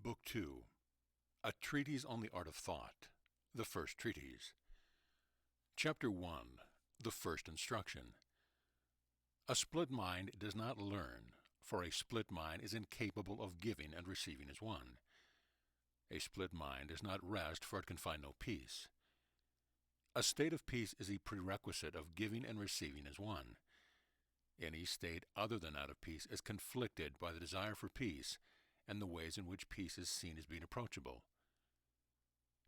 Book 2, A Treatise on the Art of Thought, the First Treatise. Chapter 1, The First Instruction. A split mind does not learn, for a split mind is incapable of giving and receiving as one. A split mind does not rest, for it can find no peace. A state of peace is a prerequisite of giving and receiving as one. Any state other than that of peace is conflicted by the desire for peace and the ways in which peace is seen as being approachable.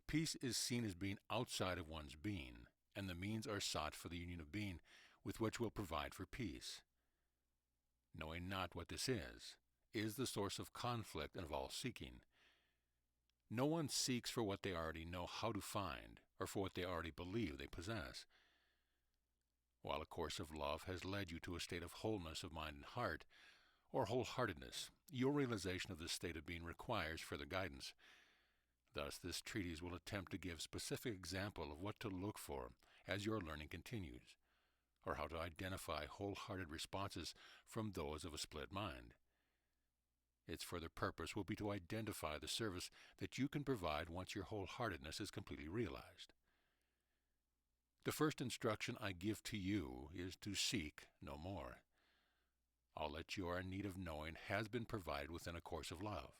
Peace is seen as being outside of one's being, and the means are sought for the union of being with which will provide for peace. Knowing not what this is the source of conflict and of all seeking. No one seeks for what they already know how to find, or for what they already believe they possess. While a course of love has led you to a state of wholeness of mind and heart, or wholeheartedness, your realization of this state of being requires further guidance. Thus, this treatise will attempt to give specific example of what to look for as your learning continues, or how to identify wholehearted responses from those of a split mind. Its further purpose will be to identify the service that you can provide once your wholeheartedness is completely realized. The first instruction I give to you is to seek no more. All that you are in need of knowing has been provided within a course of love.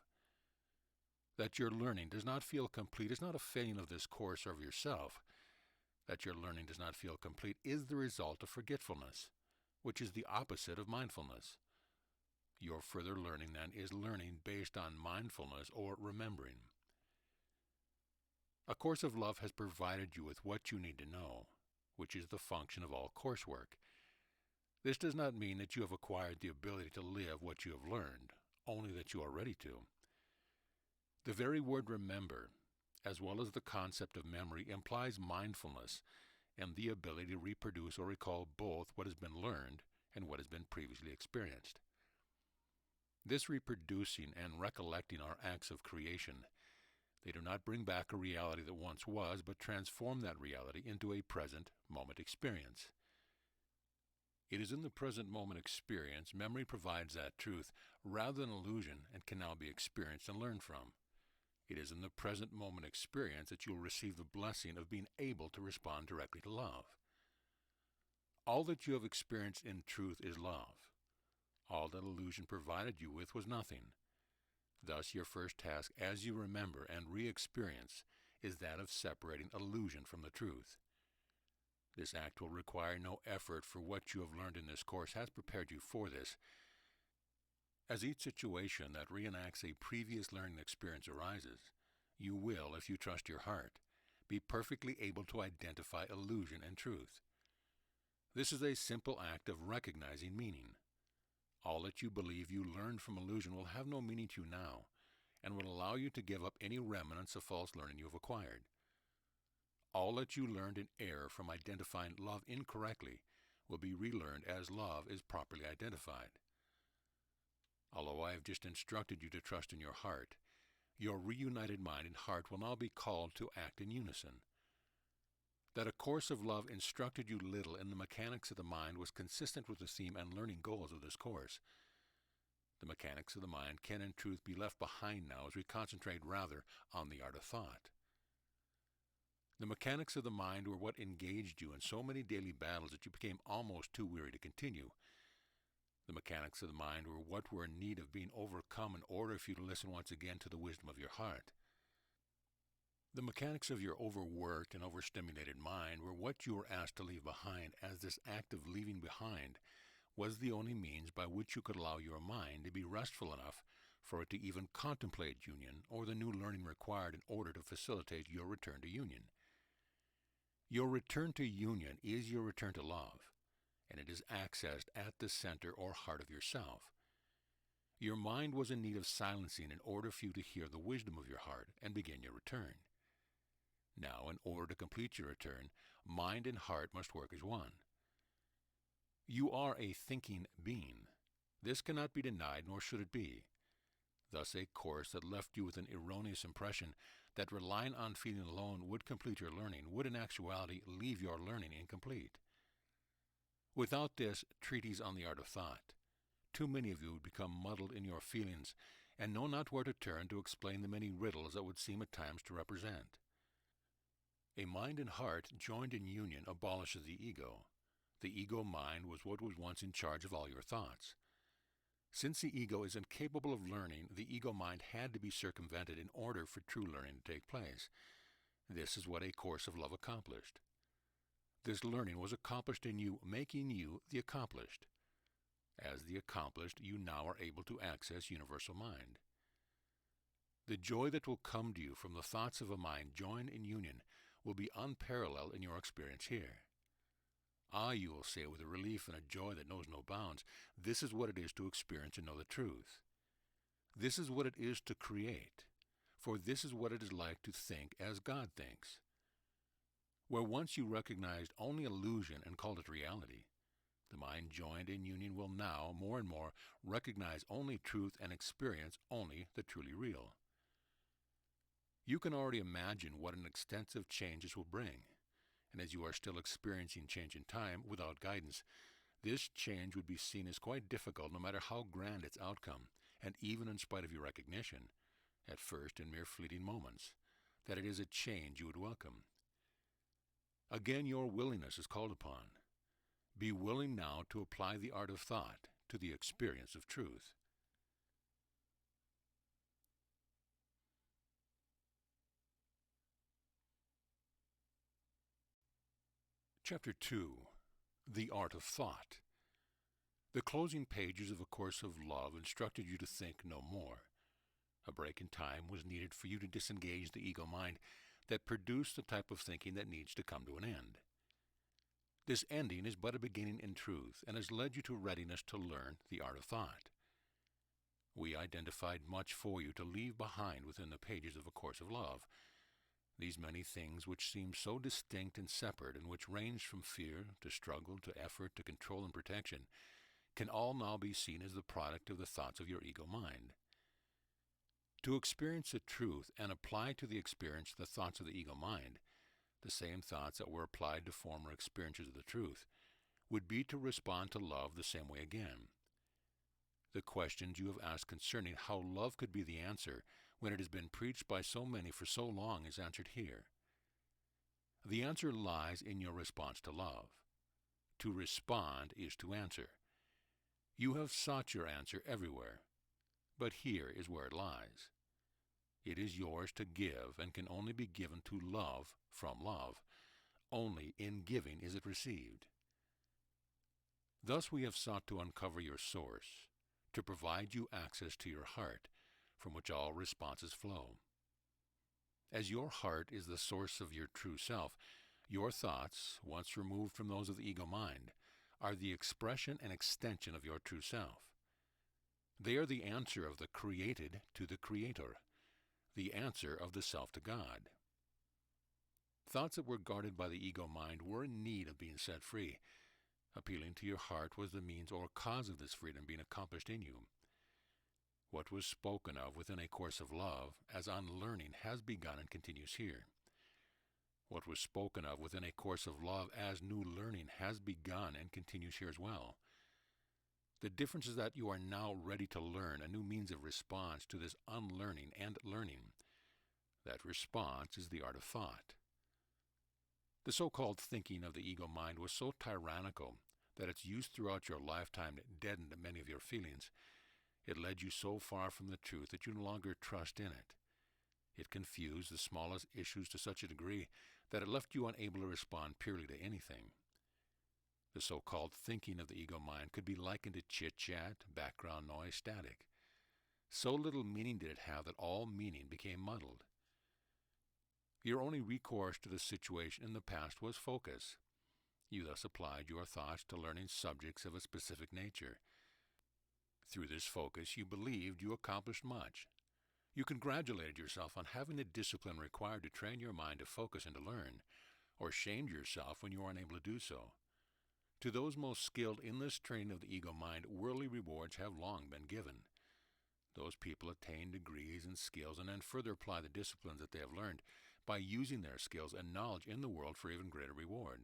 That your learning does not feel complete is not a failing of this course or of yourself. That your learning does not feel complete is the result of forgetfulness, which is the opposite of mindfulness. Your further learning, then, is learning based on mindfulness or remembering. A course of love has provided you with what you need to know, which is the function of all coursework. This does not mean that you have acquired the ability to live what you have learned, only that you are ready to. The very word remember, as well as the concept of memory, implies mindfulness and the ability to reproduce or recall both what has been learned and what has been previously experienced. This reproducing and recollecting are acts of creation. They do not bring back a reality that once was, but transform that reality into a present moment experience. It is in the present moment experience memory provides that truth rather than illusion and can now be experienced and learned from. It is in the present moment experience that you will receive the blessing of being able to respond directly to love. All that you have experienced in truth is love. All that illusion provided you with was nothing. Thus your first task as you remember and re-experience is that of separating illusion from the truth. This act will require no effort, for what you have learned in this course has prepared you for this. As each situation that reenacts a previous learning experience arises, you will, if you trust your heart, be perfectly able to identify illusion and truth. This is a simple act of recognizing meaning. All that you believe you learned from illusion will have no meaning to you now, and will allow you to give up any remnants of false learning you have acquired. All that you learned in error from identifying love incorrectly will be relearned as love is properly identified. Although I have just instructed you to trust in your heart, your reunited mind and heart will now be called to act in unison. That a course of love instructed you little in the mechanics of the mind was consistent with the theme and learning goals of this course. The mechanics of the mind can in truth be left behind now as we concentrate rather on the art of thought. The mechanics of the mind were what engaged you in so many daily battles that you became almost too weary to continue. The mechanics of the mind were what were in need of being overcome in order for you to listen once again to the wisdom of your heart. The mechanics of your overworked and overstimulated mind were what you were asked to leave behind, as this act of leaving behind was the only means by which you could allow your mind to be restful enough for it to even contemplate union or the new learning required in order to facilitate your return to union. Your return to union is your return to love, and it is accessed at the center or heart of yourself. Your mind was in need of silencing in order for you to hear the wisdom of your heart and begin your return. Now, in order to complete your return, mind and heart must work as one. You are a thinking being. This cannot be denied, nor should it be. Thus, a course that left you with an erroneous impression that relying on feeling alone would complete your learning would in actuality leave your learning incomplete. Without this treatise on the art of thought, too many of you would become muddled in your feelings and know not where to turn to explain the many riddles that would seem at times to represent. A mind and heart joined in union abolishes the ego. The ego mind was what was once in charge of all your thoughts. Since the ego is incapable of learning, the ego mind had to be circumvented in order for true learning to take place. This is what A Course of Love accomplished. This learning was accomplished in you, making you the accomplished. As the accomplished, you now are able to access universal mind. The joy that will come to you from the thoughts of a mind joined in union will be unparalleled in your experience here. Ah, you will say with a relief and a joy that knows no bounds, this is what it is to experience and know the truth. This is what it is to create, for this is what it is like to think as God thinks. Where once you recognized only illusion and called it reality, the mind joined in union will now, more and more, recognize only truth and experience only the truly real. You can already imagine what an extensive change this will bring, and as you are still experiencing change in time without guidance, this change would be seen as quite difficult no matter how grand its outcome, and even in spite of your recognition, at first in mere fleeting moments, that it is a change you would welcome. Again, your willingness is called upon. Be willing now to apply the art of thought to the experience of truth. Chapter 2. The Art of Thought. The closing pages of A Course of Love instructed you to think no more. A break in time was needed for you to disengage the ego mind that produced the type of thinking that needs to come to an end. This ending is but a beginning in truth, and has led you to readiness to learn the art of thought. We identified much for you to leave behind within the pages of A Course of Love. These many things which seem so distinct and separate, and which range from fear to struggle to effort to control and protection, can all now be seen as the product of the thoughts of your ego mind. To experience the truth and apply to the experience the thoughts of the ego mind, the same thoughts that were applied to former experiences of the truth, would be to respond to love the same way again. The questions you have asked concerning how love could be the answer when it has been preached by so many for so long is answered here. The answer lies in your response to love. To respond is to answer. You have sought your answer everywhere, but here is where it lies. It is yours to give and can only be given to love from love. Only in giving is it received. Thus we have sought to uncover your source, to provide you access to your heart, from which all responses flow. As your heart is the source of your true self, your thoughts, once removed from those of the ego mind, are the expression and extension of your true self. They are the answer of the created to the Creator, the answer of the self to God. Thoughts that were guarded by the ego mind were in need of being set free. Appealing to your heart was the means or cause of this freedom being accomplished in you. What was spoken of within A Course of Love as unlearning has begun and continues here. What was spoken of within A Course of Love as new learning has begun and continues here as well. The difference is that you are now ready to learn a new means of response to this unlearning and learning. That response is the art of thought. The so-called thinking of the ego mind was so tyrannical that its use throughout your lifetime deadened many of your feelings. It led you so far from the truth that you no longer trust in it. It confused the smallest issues to such a degree that it left you unable to respond purely to anything. The so-called thinking of the ego mind could be likened to chit-chat, background noise, static. So little meaning did it have that all meaning became muddled. Your only recourse to the situation in the past was focus. You thus applied your thoughts to learning subjects of a specific nature. Through this focus, you believed you accomplished much. You congratulated yourself on having the discipline required to train your mind to focus and to learn, or shamed yourself when you were unable to do so. To those most skilled in this training of the ego mind, worldly rewards have long been given. Those people attain degrees and skills and then further apply the disciplines that they have learned by using their skills and knowledge in the world for even greater reward.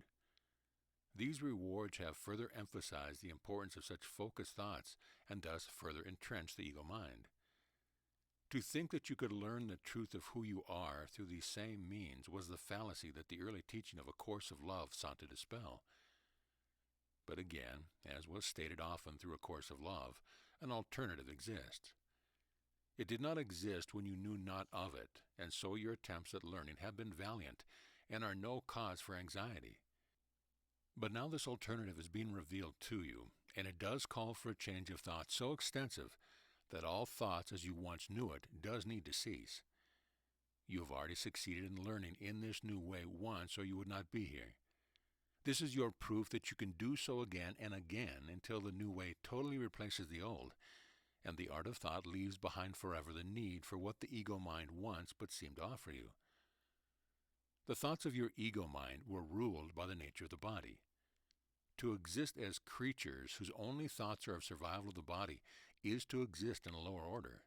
These rewards have further emphasized the importance of such focused thoughts and thus further entrenched the ego mind. To think that you could learn the truth of who you are through these same means was the fallacy that the early teaching of A Course of Love sought to dispel. But again, as was stated often through A Course of Love, an alternative exists. It did not exist when you knew not of it, and so your attempts at learning have been valiant and are no cause for anxiety. But now this alternative is being revealed to you, and it does call for a change of thought so extensive that all thoughts as you once knew it does need to cease. You have already succeeded in learning in this new way once, or you would not be here. This is your proof that you can do so again and again until the new way totally replaces the old, and the art of thought leaves behind forever the need for what the ego mind once but seemed to offer you. The thoughts of your ego mind were ruled by the nature of the body. To exist as creatures whose only thoughts are of survival of the body is to exist in a lower order.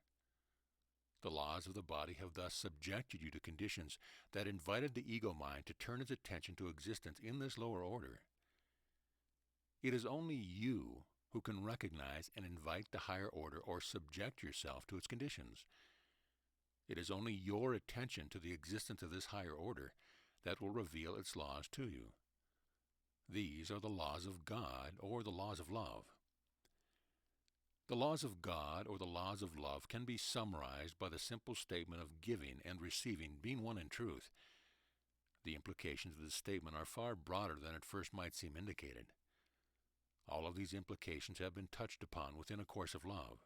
The laws of the body have thus subjected you to conditions that invited the ego mind to turn its attention to existence in this lower order. It is only you who can recognize and invite the higher order or subject yourself to its conditions. It is only your attention to the existence of this higher order that will reveal its laws to you. These are the laws of God or the laws of love. The laws of God or the laws of love can be summarized by the simple statement of giving and receiving being one in truth. The implications of this statement are far broader than at first might seem indicated. All of these implications have been touched upon within A Course of Love.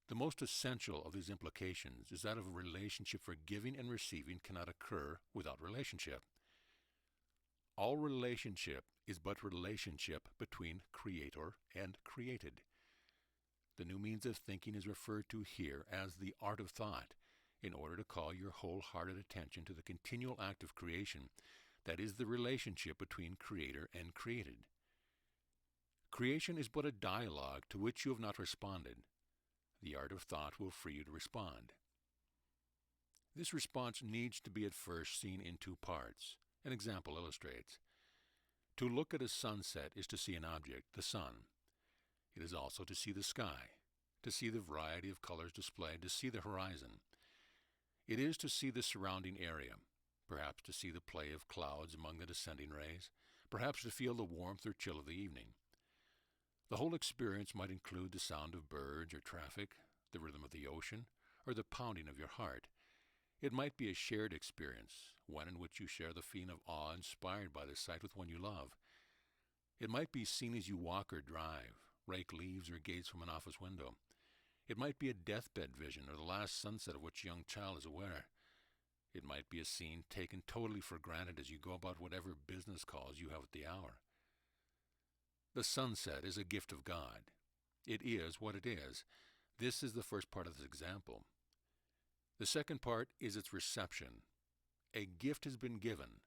The most essential of these implications is that of a relationship for giving and receiving cannot occur without relationship. All relationship is but relationship between creator and created. The new means of thinking is referred to here as the art of thought, in order to call your wholehearted attention to the continual act of creation that is the relationship between creator and created. Creation is but a dialogue to which you have not responded. The art of thought will free you to respond. This response needs to be at first seen in two parts. An example illustrates. To look at a sunset is to see an object, the sun. It is also to see the sky, to see the variety of colors displayed, to see the horizon. It is to see the surrounding area, perhaps to see the play of clouds among the descending rays, perhaps to feel the warmth or chill of the evening. The whole experience might include the sound of birds or traffic, the rhythm of the ocean, or the pounding of your heart. It might be a shared experience, one in which you share the feeling of awe inspired by the sight with one you love. It might be seen as you walk or drive, rake leaves, or gaze from an office window. It might be a deathbed vision or the last sunset of which a young child is aware. It might be a scene taken totally for granted as you go about whatever business calls you have at the hour. The sunset is a gift of God. It is what it is. This is the first part of this example. The second part is its reception. A gift has been given.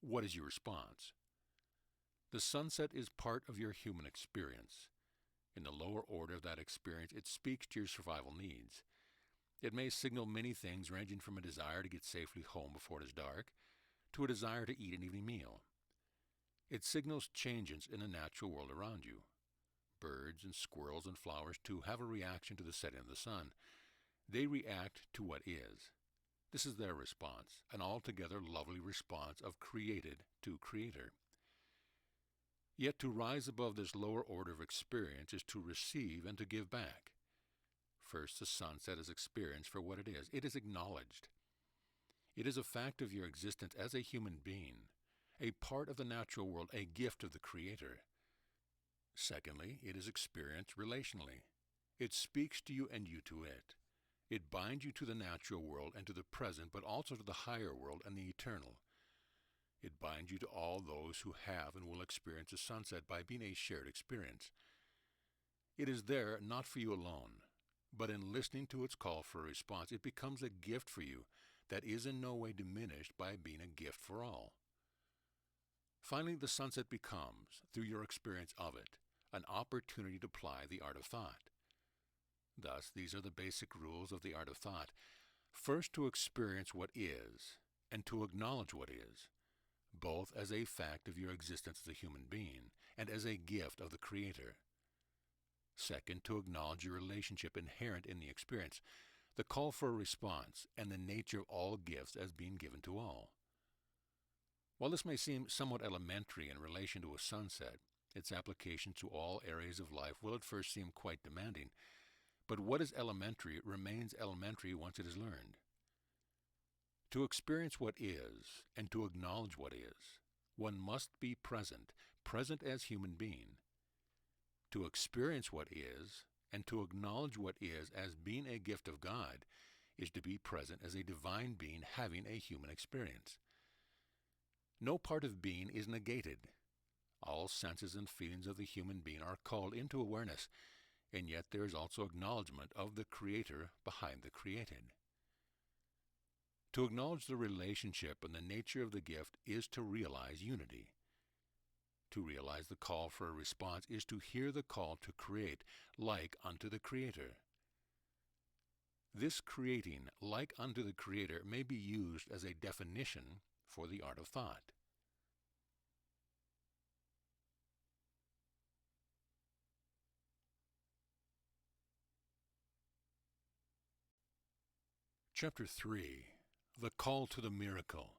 What is your response? The sunset is part of your human experience. In the lower order of that experience, it speaks to your survival needs. It may signal many things ranging from a desire to get safely home before it is dark, to a desire to eat an evening meal. It signals changes in the natural world around you. Birds and squirrels and flowers, too, have a reaction to the setting of the sun. They react to what is. This is their response, an altogether lovely response of created to creator. Yet to rise above this lower order of experience is to receive and to give back. First, the sunset is experienced for what it is. It is acknowledged. It is a fact of your existence as a human being, a part of the natural world, a gift of the Creator. Secondly, it is experienced relationally. It speaks to you and you to it. It binds you to the natural world and to the present, but also to the higher world and the eternal. It binds you to all those who have and will experience a sunset by being a shared experience. It is there not for you alone, but in listening to its call for a response, it becomes a gift for you that is in no way diminished by being a gift for all. Finally, the sunset becomes, through your experience of it, an opportunity to apply the art of thought. Thus, these are the basic rules of the art of thought. First, to experience what is, and to acknowledge what is, both as a fact of your existence as a human being and as a gift of the Creator. Second, to acknowledge your relationship inherent in the experience. the call for a response, and the nature of all gifts as being given to all. While this may seem somewhat elementary in relation to a sunset, its application to all areas of life will at first seem quite demanding, but what is elementary remains elementary once it is learned. To experience what is, and to acknowledge what is, one must be present, present as human being. To experience what is, and to acknowledge what is as being a gift of God, is to be present as a divine being having a human experience. No part of being is negated. All senses and feelings of the human being are called into awareness, and yet there is also acknowledgement of the Creator behind the created. To acknowledge the relationship and the nature of the gift is to realize unity. To realize the call for a response is to hear the call to create like unto the Creator. This creating like unto the Creator may be used as a definition for the art of thought. Chapter 3. The Call to the Miracle.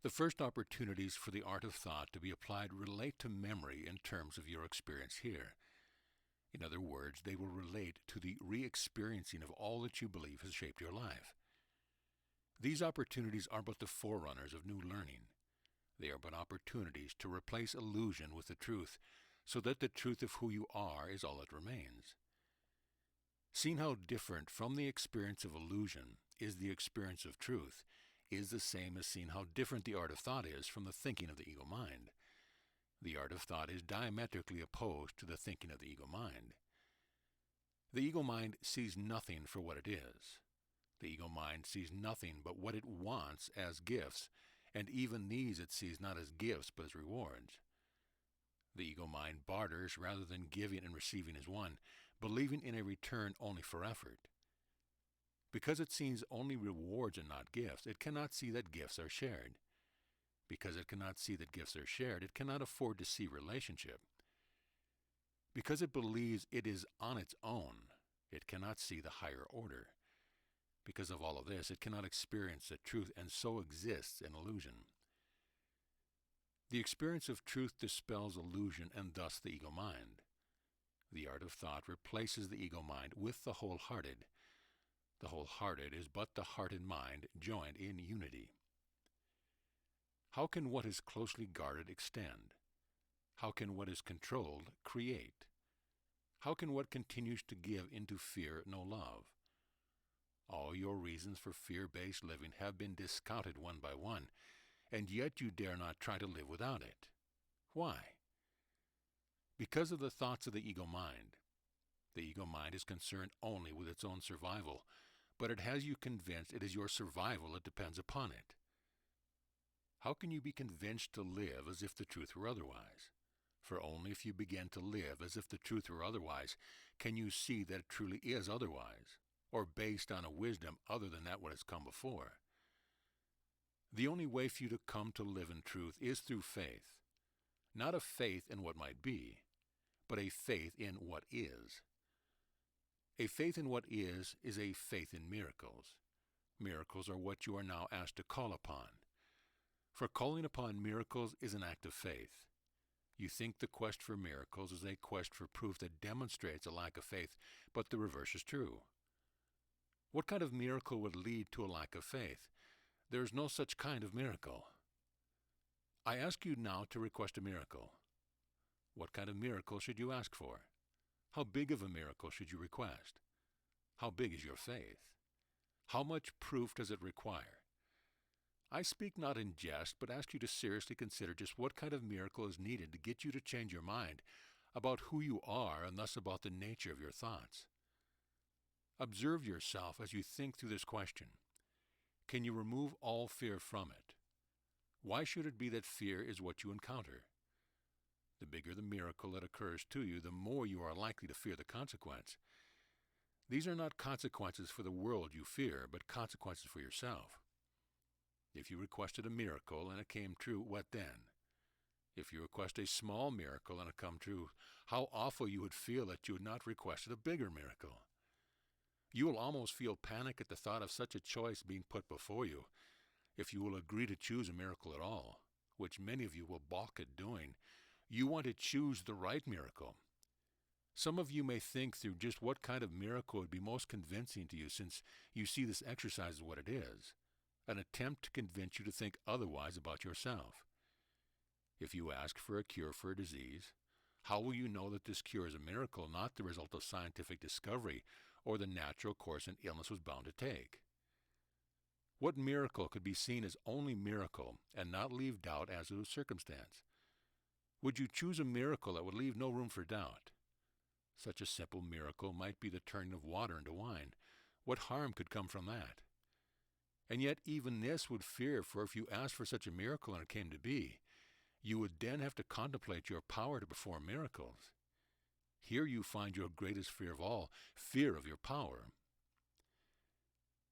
The first opportunities for the art of thought to be applied relate to memory in terms of your experience here. In other words, they will relate to the re-experiencing of all that you believe has shaped your life. These opportunities are but the forerunners of new learning. They are but opportunities to replace illusion with the truth, so that the truth of who you are is all that remains. Seeing how different from the experience of illusion is the experience of truth is the same as seeing how different the art of thought is from the thinking of the ego mind. The art of thought is diametrically opposed to the thinking of the ego mind. The ego mind sees nothing for what it is. The ego mind sees nothing but what it wants as gifts, and even these it sees not as gifts but as rewards. The ego mind barters rather than giving and receiving as one, believing in a return only for effort. Because it sees only rewards and not gifts, it cannot see that gifts are shared. Because it cannot see that gifts are shared, it cannot afford to see relationship. Because it believes it is on its own, it cannot see the higher order. Because of all of this, it cannot experience the truth and so exists in illusion. The experience of truth dispels illusion and thus the ego mind. The art of thought replaces the ego mind with the wholehearted. The wholehearted is but the heart and mind joined in unity. How can what is closely guarded extend? How can what is controlled create? How can what continues to give into fear know love? All your reasons for fear-based living have been discounted one by one, and yet you dare not try to live without it. Why? Because of the thoughts of the ego mind. The ego mind is concerned only with its own survival, but it has you convinced it is your survival that depends upon it. How can you be convinced to live as if the truth were otherwise? For only if you begin to live as if the truth were otherwise can you see that it truly is otherwise, or based on a wisdom other than that what has come before. The only way for you to come to live in truth is through faith, not a faith in what might be, but a faith in what is. A faith in what is a faith in miracles. Miracles are what you are now asked to call upon. For calling upon miracles is an act of faith. You think the quest for miracles is a quest for proof that demonstrates a lack of faith, but the reverse is true. What kind of miracle would lead to a lack of faith? There is no such kind of miracle. I ask you now to request a miracle. What kind of miracle should you ask for? How big of a miracle should you request? How big is your faith? How much proof does it require? I speak not in jest, but ask you to seriously consider just what kind of miracle is needed to get you to change your mind about who you are and thus about the nature of your thoughts. Observe yourself as you think through this question. Can you remove all fear from it? Why should it be that fear is what you encounter? The bigger the miracle that occurs to you, the more you are likely to fear the consequence. These are not consequences for the world you fear, but consequences for yourself. If you requested a miracle and it came true, what then? If you request a small miracle and it come true, how awful you would feel that you had not requested a bigger miracle. You will almost feel panic at the thought of such a choice being put before you, if you will agree to choose a miracle at all, which many of you will balk at doing. You want to choose the right miracle. Some of you may think through just what kind of miracle would be most convincing to you, since you see this exercise as what it is, an attempt to convince you to think otherwise about yourself. If you ask for a cure for a disease, how will you know that this cure is a miracle, not the result of scientific discovery or the natural course an illness was bound to take? What miracle could be seen as only miracle and not leave doubt as to the circumstance? Would you choose a miracle that would leave no room for doubt? Such a simple miracle might be the turning of water into wine. What harm could come from that? And yet even this would fear, for if you asked for such a miracle and it came to be, you would then have to contemplate your power to perform miracles. Here you find your greatest fear of all, fear of your power.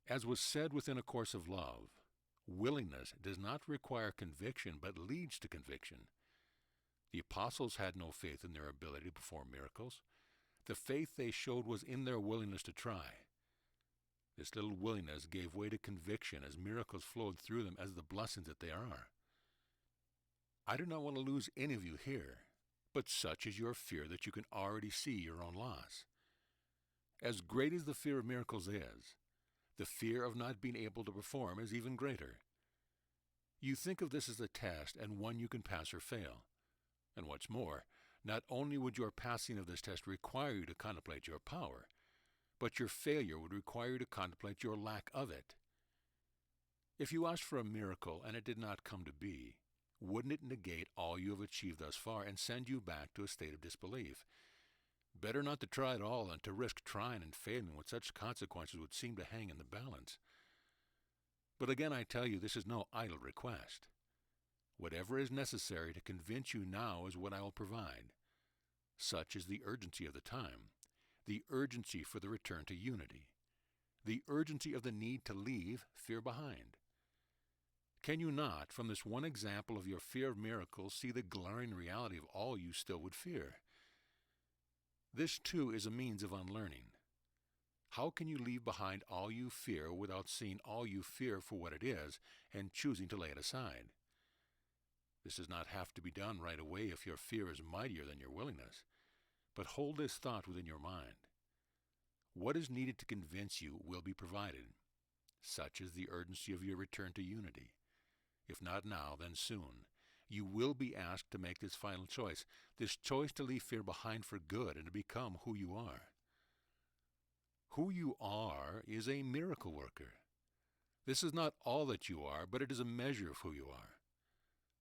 As was said within A Course of Love, willingness does not require conviction but leads to conviction. The apostles had no faith in their ability to perform miracles. The faith they showed was in their willingness to try. This little willingness gave way to conviction as miracles flowed through them as the blessings that they are. I do not want to lose any of you here, but such is your fear that you can already see your own loss. As great as the fear of miracles is, the fear of not being able to perform is even greater. You think of this as a test and one you can pass or fail. And what's more, not only would your passing of this test require you to contemplate your power, but your failure would require you to contemplate your lack of it. If you asked for a miracle and it did not come to be, wouldn't it negate all you have achieved thus far and send you back to a state of disbelief? Better not to try at all than to risk trying and failing when such consequences would seem to hang in the balance. But again I tell you, this is no idle request. Whatever is necessary to convince you now is what I will provide. Such is the urgency of the time, the urgency for the return to unity, the urgency of the need to leave fear behind. Can you not, from this one example of your fear of miracles, see the glaring reality of all you still would fear? This too is a means of unlearning. How can you leave behind all you fear without seeing all you fear for what it is and choosing to lay it aside? This does not have to be done right away if your fear is mightier than your willingness, but hold this thought within your mind. What is needed to convince you will be provided. Such is the urgency of your return to unity. If not now, then soon. You will be asked to make this final choice, this choice to leave fear behind for good and to become who you are. Who you are is a miracle worker. This is not all that you are, but it is a measure of who you are.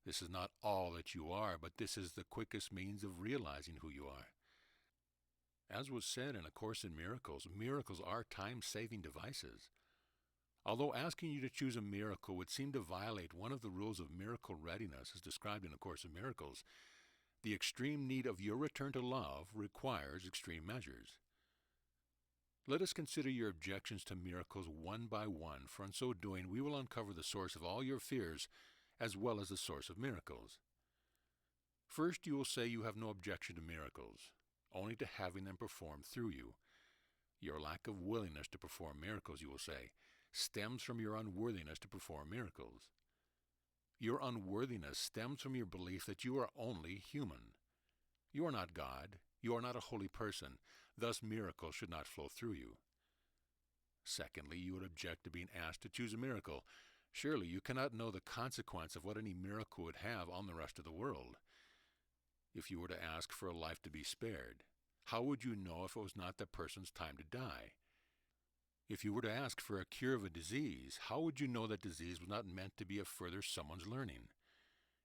This is not all that you are, but this is the quickest means of realizing who you are. As was said in A Course in Miracles, miracles are time-saving devices. Although asking you to choose a miracle would seem to violate one of the rules of miracle readiness as described in A Course in Miracles, the extreme need of your return to love requires extreme measures. Let us consider your objections to miracles one by one, for in so doing we will uncover the source of all your fears as well as the source of miracles. First, you will say you have no objection to miracles, only to having them performed through you. Your lack of willingness to perform miracles, you will say, stems from your unworthiness to perform miracles. Your unworthiness stems from your belief that you are only human. You are not God. You are not a holy person. Thus, miracles should not flow through you. Secondly, you would object to being asked to choose a miracle. Surely you cannot know the consequence of what any miracle would have on the rest of the world. If you were to ask for a life to be spared, how would you know if it was not that person's time to die? If you were to ask for a cure of a disease, how would you know that disease was not meant to be a further someone's learning?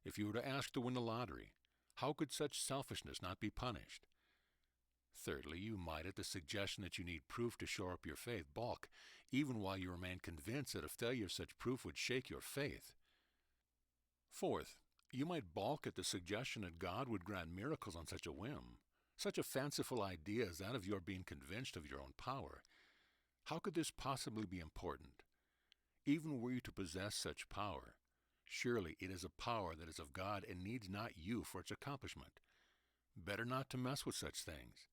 If you were to ask to win the lottery, how could such selfishness not be punished? Thirdly, you might, at the suggestion that you need proof to shore up your faith, balk, even while you remain convinced that a failure of such proof would shake your faith. Fourth, you might balk at the suggestion that God would grant miracles on such a whim. Such a fanciful idea as that of your being convinced of your own power. How could this possibly be important? Even were you to possess such power, surely it is a power that is of God and needs not you for its accomplishment. Better not to mess with such things.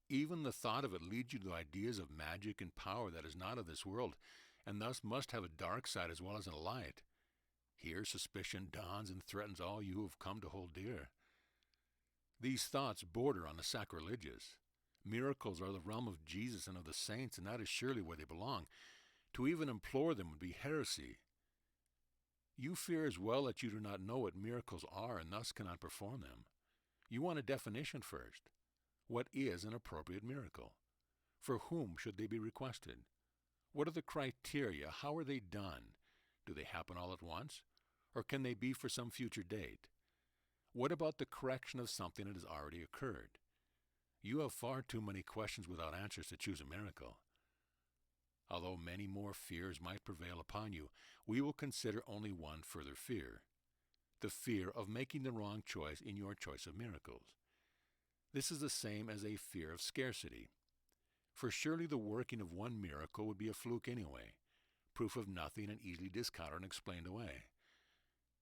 Even the thought of it leads you to ideas of magic and power that is not of this world, and thus must have a dark side as well as a light. Here suspicion dawns and threatens all you have come to hold dear. These thoughts border on the sacrilegious. Miracles are the realm of Jesus and of the saints, and that is surely where they belong. To even implore them would be heresy. You fear as well that you do not know what miracles are and thus cannot perform them. You want a definition first. What is an appropriate miracle? For whom should they be requested? What are the criteria? How are they done? Do they happen all at once? Or can they be for some future date? What about the correction of something that has already occurred? You have far too many questions without answers to choose a miracle. Although many more fears might prevail upon you, we will consider only one further fear: the fear of making the wrong choice in your choice of miracles. This is the same as a fear of scarcity. For surely the working of one miracle would be a fluke anyway, proof of nothing and easily discounted and explained away.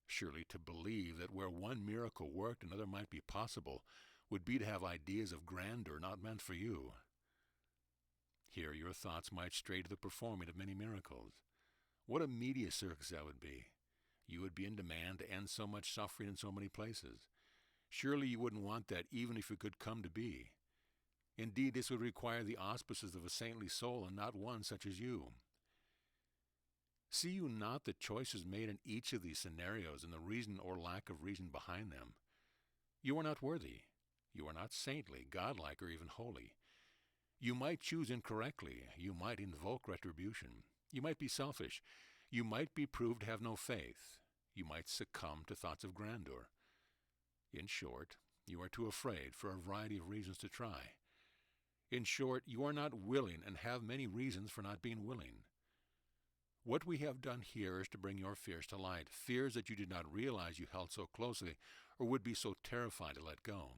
Surely to believe that where one miracle worked another might be possible would be to have ideas of grandeur not meant for you. Here your thoughts might stray to the performing of many miracles. What a media circus that would be! You would be in demand to end so much suffering in so many places. Surely you wouldn't want that even if it could come to be. Indeed, this would require the auspices of a saintly soul and not one such as you. See you not the choices made in each of these scenarios and the reason or lack of reason behind them? You are not worthy. You are not saintly, godlike, or even holy. You might choose incorrectly. You might invoke retribution. You might be selfish. You might be proved to have no faith. You might succumb to thoughts of grandeur. In short, you are too afraid for a variety of reasons to try. In short, you are not willing and have many reasons for not being willing. What we have done here is to bring your fears to light, fears that you did not realize you held so closely or would be so terrified to let go.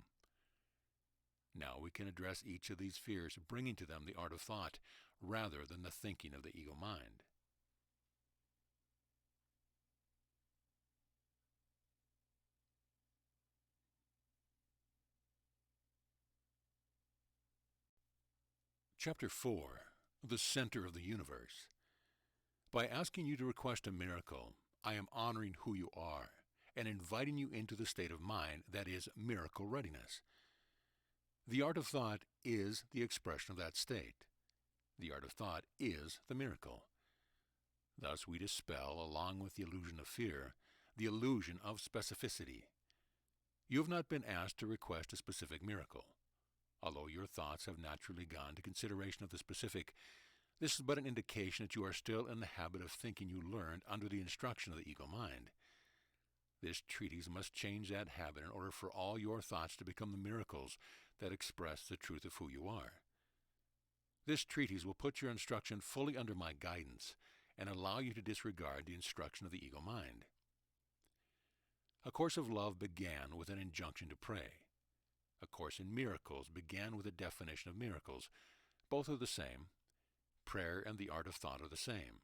Now we can address each of these fears, bringing to them the art of thought rather than the thinking of the ego mind. Chapter 4. The Center of the Universe. By asking you to request a miracle, I am honoring who you are and inviting you into the state of mind that is miracle readiness. The art of thought is the expression of that state. The art of thought is the miracle. Thus we dispel, along with the illusion of fear, the illusion of specificity. You have not been asked to request a specific miracle. Although your thoughts have naturally gone to consideration of the specific, this is but an indication that you are still in the habit of thinking you learned under the instruction of the ego mind. This treatise must change that habit in order for all your thoughts to become the miracles that express the truth of who you are. This treatise will put your instruction fully under my guidance and allow you to disregard the instruction of the ego mind. A Course of Love began with an injunction to pray. A Course in Miracles began with a definition of miracles. Both are the same. Prayer and the art of thought are the same.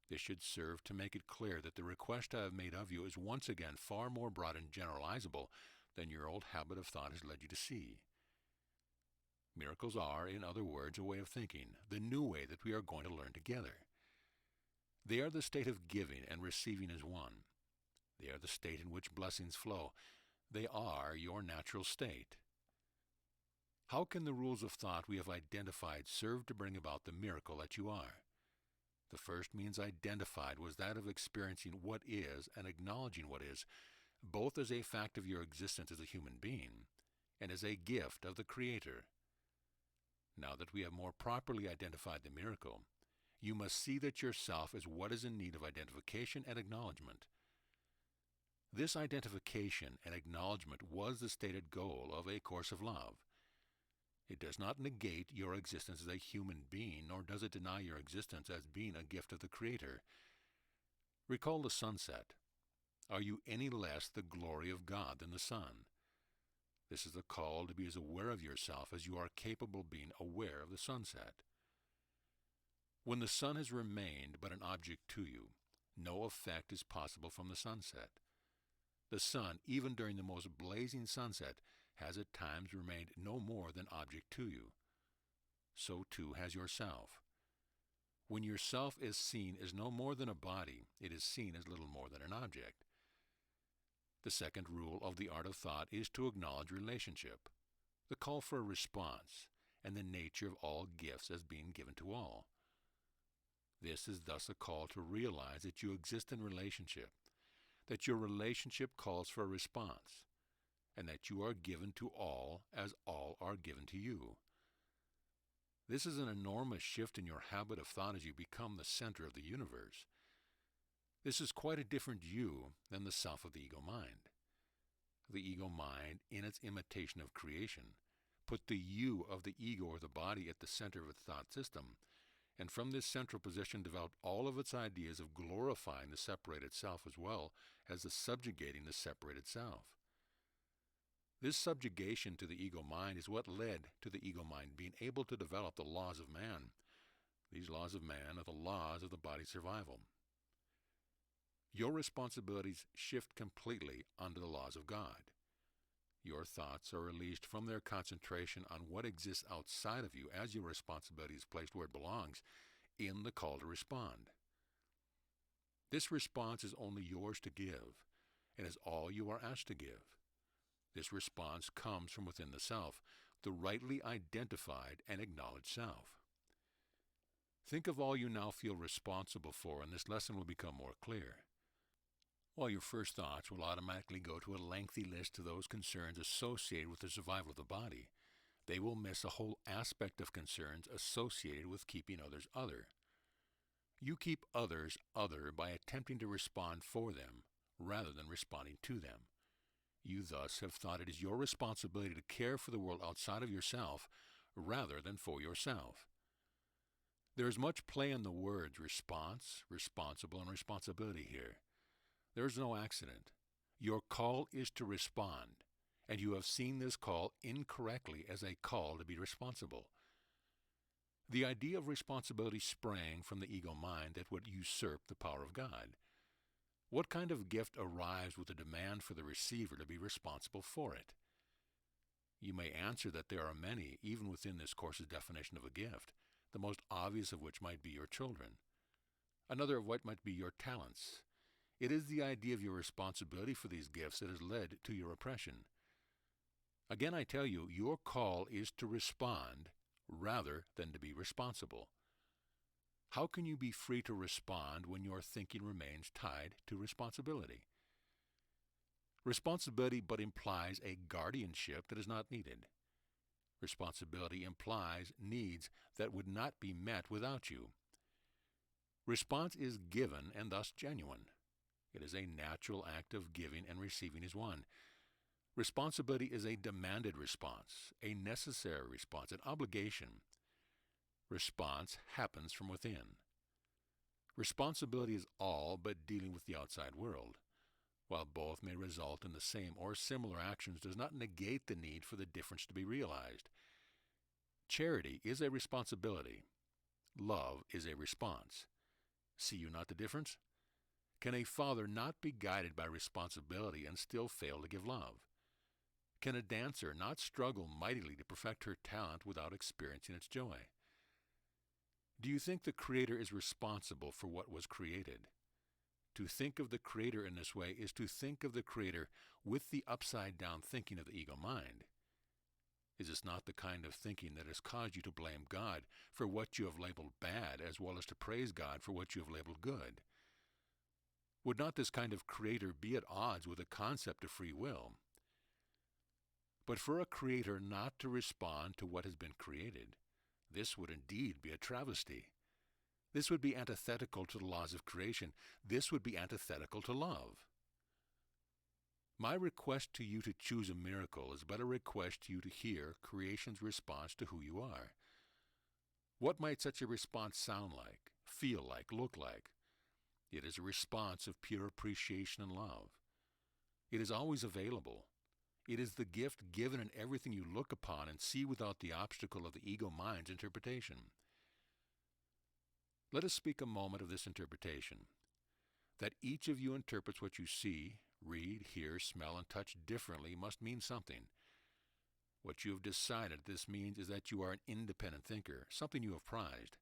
This should serve to make it clear that the request I have made of you is once again far more broad and generalizable than your old habit of thought has led you to see. Miracles are, in other words, a way of thinking, the new way that we are going to learn together. They are the state of giving and receiving as one. They are the state in which blessings flow. They are your natural state. How can the rules of thought we have identified serve to bring about the miracle that you are? The first means identified was that of experiencing what is and acknowledging what is, both as a fact of your existence as a human being and as a gift of the Creator. Now that we have more properly identified the miracle, you must see that yourself is what is in need of identification and acknowledgement. This identification and acknowledgement was the stated goal of A Course of Love. It does not negate your existence as a human being, nor does it deny your existence as being a gift of the Creator. Recall the sunset. Are you any less the glory of God than the sun? This is the call to be as aware of yourself as you are capable of being aware of the sunset. When the sun has remained but an object to you, no effect is possible from the sunset. The sun, even during the most blazing sunset, has at times remained no more than object to you, so too has yourself. When yourself is seen as no more than a body, it is seen as little more than an object. The second rule of the art of thought is to acknowledge relationship, the call for a response, and the nature of all gifts as being given to all. This is thus a call to realize that you exist in relationship, that your relationship calls for a response, and that you are given to all as all are given to you. This is an enormous shift in your habit of thought as you become the center of the universe. This is quite a different you than the self of the ego mind. The ego mind, in its imitation of creation, put the you of the ego or the body at the center of its thought system, and from this central position developed all of its ideas of glorifying the separated self as well as the subjugating the separated self. This subjugation to the ego mind is what led to the ego mind being able to develop the laws of man. These laws of man are the laws of the body's survival. Your responsibilities shift completely onto the laws of God. Your thoughts are released from their concentration on what exists outside of you as your responsibility is placed where it belongs, in the call to respond. This response is only yours to give, and is all you are asked to give. This response comes from within the self, the rightly identified and acknowledged self. Think of all you now feel responsible for, and this lesson will become more clear. While your first thoughts will automatically go to a lengthy list of those concerns associated with the survival of the body, they will miss a whole aspect of concerns associated with keeping others other. You keep others other by attempting to respond for them, rather than responding to them. You thus have thought it is your responsibility to care for the world outside of yourself, rather than for yourself. There is much play in the words response, responsible, and responsibility here. There is no accident. Your call is to respond, and you have seen this call incorrectly as a call to be responsible. The idea of responsibility sprang from the ego mind that would usurp the power of God. What kind of gift arrives with a demand for the receiver to be responsible for it? You may answer that there are many, even within this course's definition of a gift, the most obvious of which might be your children. Another of what might be your talents. It is the idea of your responsibility for these gifts that has led to your oppression. Again, I tell you, your call is to respond rather than to be responsible. How can you be free to respond when your thinking remains tied to responsibility? Responsibility but implies a guardianship that is not needed. Responsibility implies needs that would not be met without you. Response is given and thus genuine. It is a natural act of giving and receiving as one. Responsibility is a demanded response, a necessary response, an obligation. Response happens from within. Responsibility is all but dealing with the outside world. While both may result in the same or similar actions, does not negate the need for the difference to be realized. Charity is a responsibility. Love is a response. See you not the difference? Can a father not be guided by responsibility and still fail to give love? Can a dancer not struggle mightily to perfect her talent without experiencing its joy? Do you think the Creator is responsible for what was created? To think of the Creator in this way is to think of the Creator with the upside-down thinking of the ego mind. Is this not the kind of thinking that has caused you to blame God for what you have labeled bad, as well as to praise God for what you have labeled good? Would not this kind of Creator be at odds with the concept of free will? But for a Creator not to respond to what has been created, this would indeed be a travesty. This would be antithetical to the laws of creation. This would be antithetical to love. My request to you to choose a miracle is but a request to you to hear creation's response to who you are. What might such a response sound like, feel like, look like? It is a response of pure appreciation and love. It is always available. It is the gift given in everything you look upon and see without the obstacle of the ego mind's interpretation. Let us speak a moment of this interpretation. That each of you interprets what you see, read, hear, smell, and touch differently must mean something. What you have decided this means is that you are an independent thinker, something you have prized.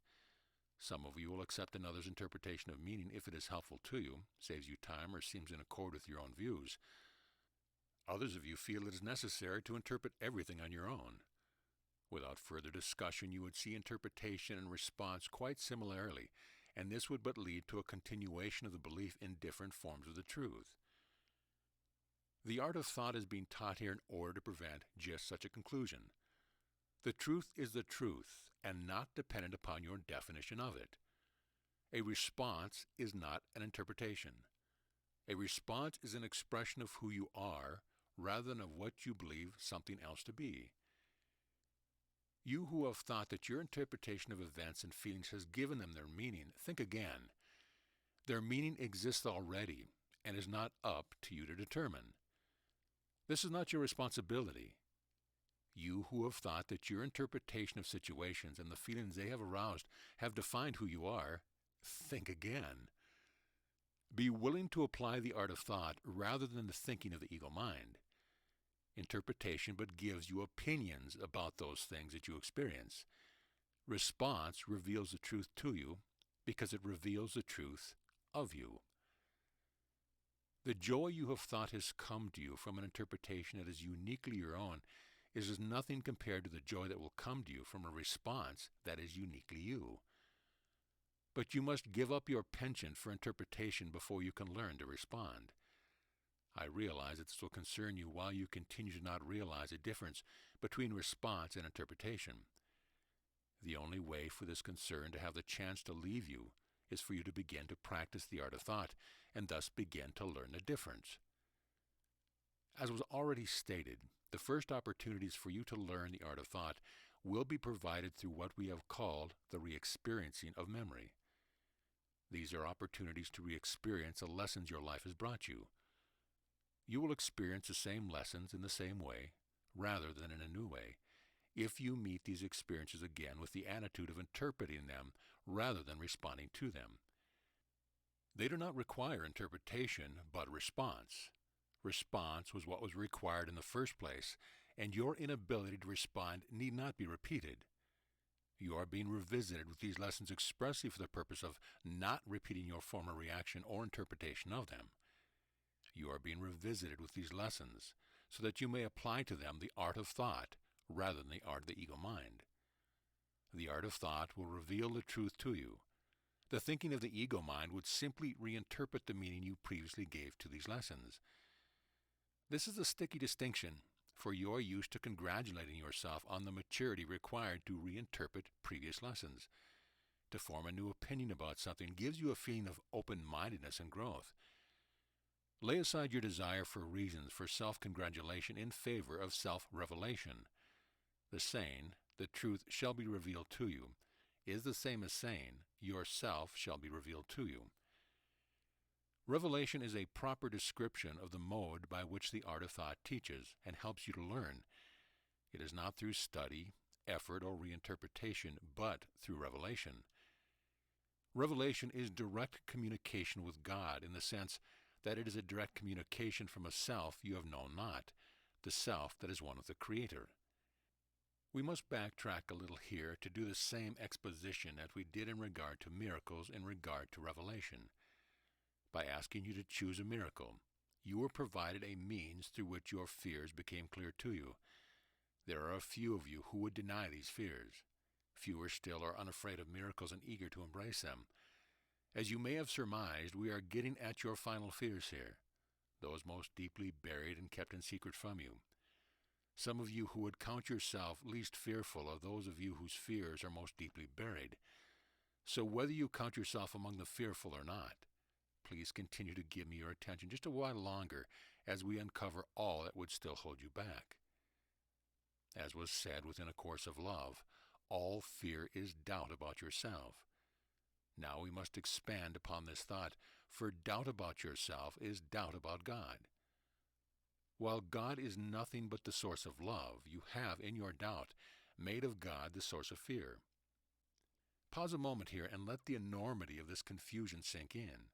Some of you will accept another's interpretation of meaning if it is helpful to you, saves you time, or seems in accord with your own views. Others of you feel it is necessary to interpret everything on your own. Without further discussion, you would see interpretation and response quite similarly, and this would but lead to a continuation of the belief in different forms of the truth. The art of thought is being taught here in order to prevent just such a conclusion. The truth is the truth, and not dependent upon your definition of it. A response is not an interpretation. A response is an expression of who you are, rather than of what you believe something else to be. You who have thought that your interpretation of events and feelings has given them their meaning, think again. Their meaning exists already, and is not up to you to determine. This is not your responsibility. You who have thought that your interpretation of situations and the feelings they have aroused have defined who you are, think again. Be willing to apply the art of thought rather than the thinking of the ego mind. Interpretation but gives you opinions about those things that you experience. Response reveals the truth to you because it reveals the truth of you. The joy you have thought has come to you from an interpretation that is uniquely your own is as nothing compared to the joy that will come to you from a response that is uniquely you. But you must give up your penchant for interpretation before you can learn to respond. I realize that this will concern you while you continue to not realize a difference between response and interpretation. The only way for this concern to have the chance to leave you is for you to begin to practice the art of thought and thus begin to learn the difference. As was already stated, the first opportunities for you to learn the art of thought will be provided through what we have called the re-experiencing of memory. These are opportunities to re-experience the lessons your life has brought you. You will experience the same lessons in the same way, rather than in a new way, if you meet these experiences again with the attitude of interpreting them rather than responding to them. They do not require interpretation, but response. Response was what was required in the first place, and your inability to respond need not be repeated. You are being revisited with these lessons expressly for the purpose of not repeating your former reaction or interpretation of them. You are being revisited with these lessons so that you may apply to them the art of thought rather than the art of the ego mind. The art of thought will reveal the truth to you. The thinking of the ego mind would simply reinterpret the meaning you previously gave to these lessons. This is a sticky distinction, for you are used to congratulating yourself on the maturity required to reinterpret previous lessons. To form a new opinion about something gives you a feeling of open-mindedness and growth. Lay aside your desire for reasons for self-congratulation in favor of self-revelation. The saying, "The truth shall be revealed to you," is the same as saying, "Yourself shall be revealed to you." Revelation is a proper description of the mode by which the art of thought teaches and helps you to learn. It is not through study, effort, or reinterpretation, but through revelation. Revelation is direct communication with God in the sense that it is a direct communication from a self you have known not, the self that is one with the Creator. We must backtrack a little here to do the same exposition as we did in regard to miracles in regard to revelation. By asking you to choose a miracle, you were provided a means through which your fears became clear to you. There are a few of you who would deny these fears. Fewer still are unafraid of miracles and eager to embrace them. As you may have surmised, we are getting at your final fears here, those most deeply buried and kept in secret from you. Some of you who would count yourself least fearful are those of you whose fears are most deeply buried. So whether you count yourself among the fearful or not, please continue to give me your attention just a while longer as we uncover all that would still hold you back. As was said within A Course of Love, all fear is doubt about yourself. Now we must expand upon this thought, for doubt about yourself is doubt about God. While God is nothing but the source of love, you have, in your doubt, made of God the source of fear. Pause a moment here and let the enormity of this confusion sink in,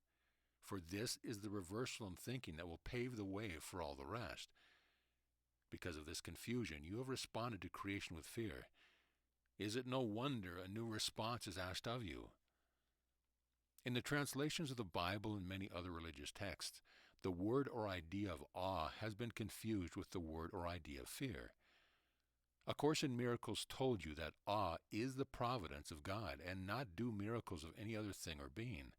for this is the reversal in thinking that will pave the way for all the rest. Because of this confusion, you have responded to creation with fear. Is it no wonder a new response is asked of you? In the translations of the Bible and many other religious texts, the word or idea of awe has been confused with the word or idea of fear. A Course in Miracles told you that awe is the providence of God and not do miracles of any other thing or being.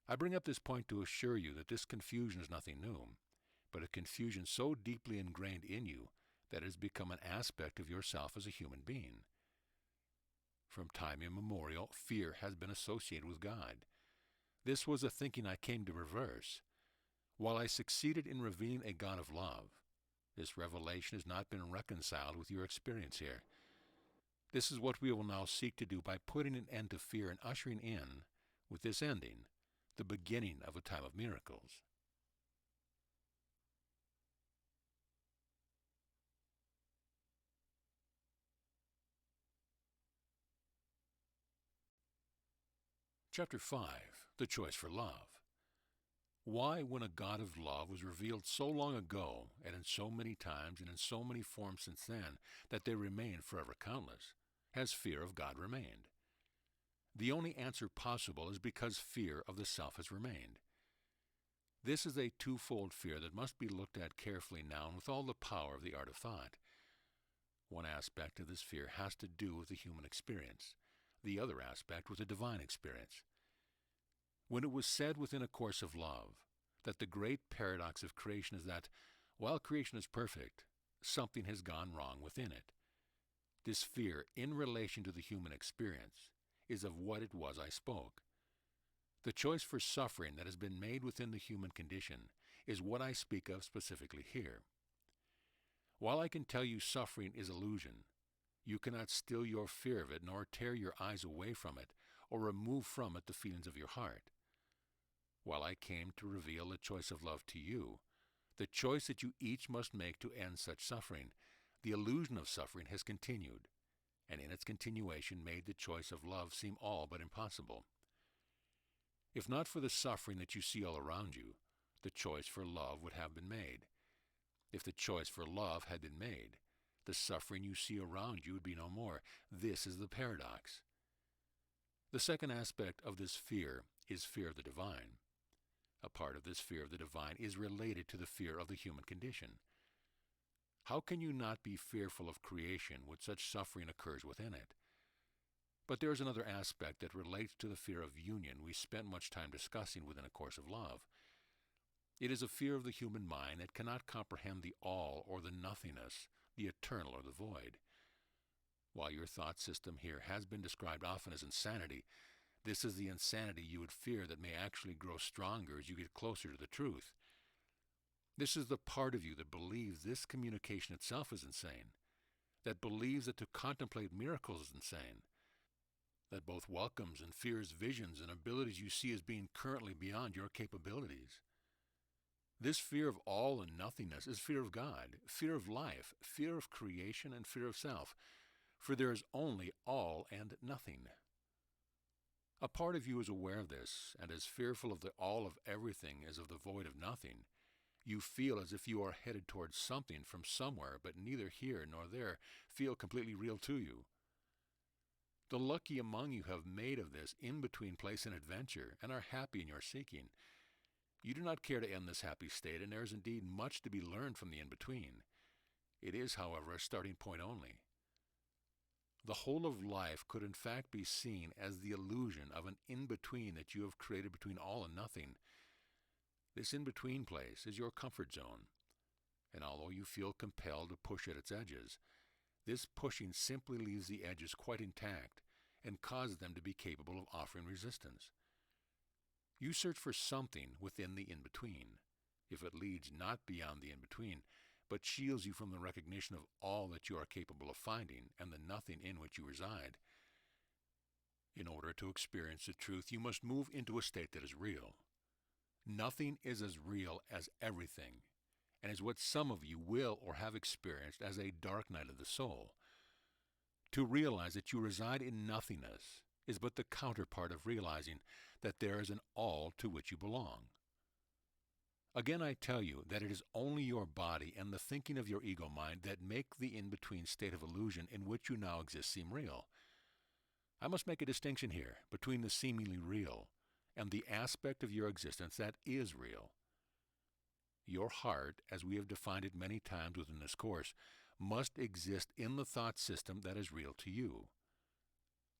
I bring up this point to assure you that this confusion is nothing new, but a confusion so deeply ingrained in you that it has become an aspect of yourself as a human being. From time immemorial, fear has been associated with God. This was a thinking I came to reverse. While I succeeded in revealing a God of love, this revelation has not been reconciled with your experience here. This is what we will now seek to do by putting an end to fear and ushering in, with this ending, the beginning of a time of miracles. Chapter 5. The Choice for Love. Why, when a God of love was revealed so long ago, and in so many times and in so many forms since then, that they remain forever countless, has fear of God remained? The only answer possible is because fear of the self has remained. This is a twofold fear that must be looked at carefully now and with all the power of the art of thought. One aspect of this fear has to do with the human experience, the other aspect with the divine experience. When it was said within A Course of Love that the great paradox of creation is that, while creation is perfect, something has gone wrong within it, this fear in relation to the human experience is of what it was I spoke. The choice for suffering that has been made within the human condition is what I speak of specifically here. While I can tell you suffering is illusion, you cannot still your fear of it nor tear your eyes away from it or remove from it the feelings of your heart. While I came to reveal the choice of love to you, the choice that you each must make to end such suffering, the illusion of suffering has continued, and in its continuation made the choice of love seem all but impossible. If not for the suffering that you see all around you, the choice for love would have been made. If the choice for love had been made, the suffering you see around you would be no more. This is the paradox. The second aspect of this fear is fear of the divine. A part of this fear of the divine is related to the fear of the human condition. How can you not be fearful of creation when such suffering occurs within it? But there is another aspect that relates to the fear of union we spent much time discussing within A Course of Love. It is a fear of the human mind that cannot comprehend the all or the nothingness, the eternal or the void. While your thought system here has been described often as insanity, this is the insanity you would fear that may actually grow stronger as you get closer to the truth. This is the part of you that believes this communication itself is insane, that believes that to contemplate miracles is insane, that both welcomes and fears visions and abilities you see as being currently beyond your capabilities. This fear of all and nothingness is fear of God, fear of life, fear of creation, and fear of self, for there is only all and nothing. A part of you is aware of this, and as fearful of the all of everything as of the void of nothing. You feel as if you are headed towards something from somewhere, but neither here nor there feel completely real to you. The lucky among you have made of this in-between place an adventure, and are happy in your seeking. You do not care to end this happy state, and there is indeed much to be learned from the in-between. It is, however, a starting point only. The whole of life could in fact be seen as the illusion of an in-between that you have created between all and nothing. This in-between place is your comfort zone, and although you feel compelled to push at its edges, this pushing simply leaves the edges quite intact and causes them to be capable of offering resistance. You search for something within the in-between, if it leads not beyond the in-between, but shields you from the recognition of all that you are capable of finding and the nothing in which you reside. In order to experience the truth, you must move into a state that is real. Nothing is as real as everything, and is what some of you will or have experienced as a dark night of the soul. To realize that you reside in nothingness is but the counterpart of realizing that there is an all to which you belong. Again, I tell you that it is only your body and the thinking of your ego mind that make the in-between state of illusion in which you now exist seem real. I must make a distinction here between the seemingly real and the aspect of your existence that is real. Your heart, as we have defined it many times within this course, must exist in the thought system that is real to you.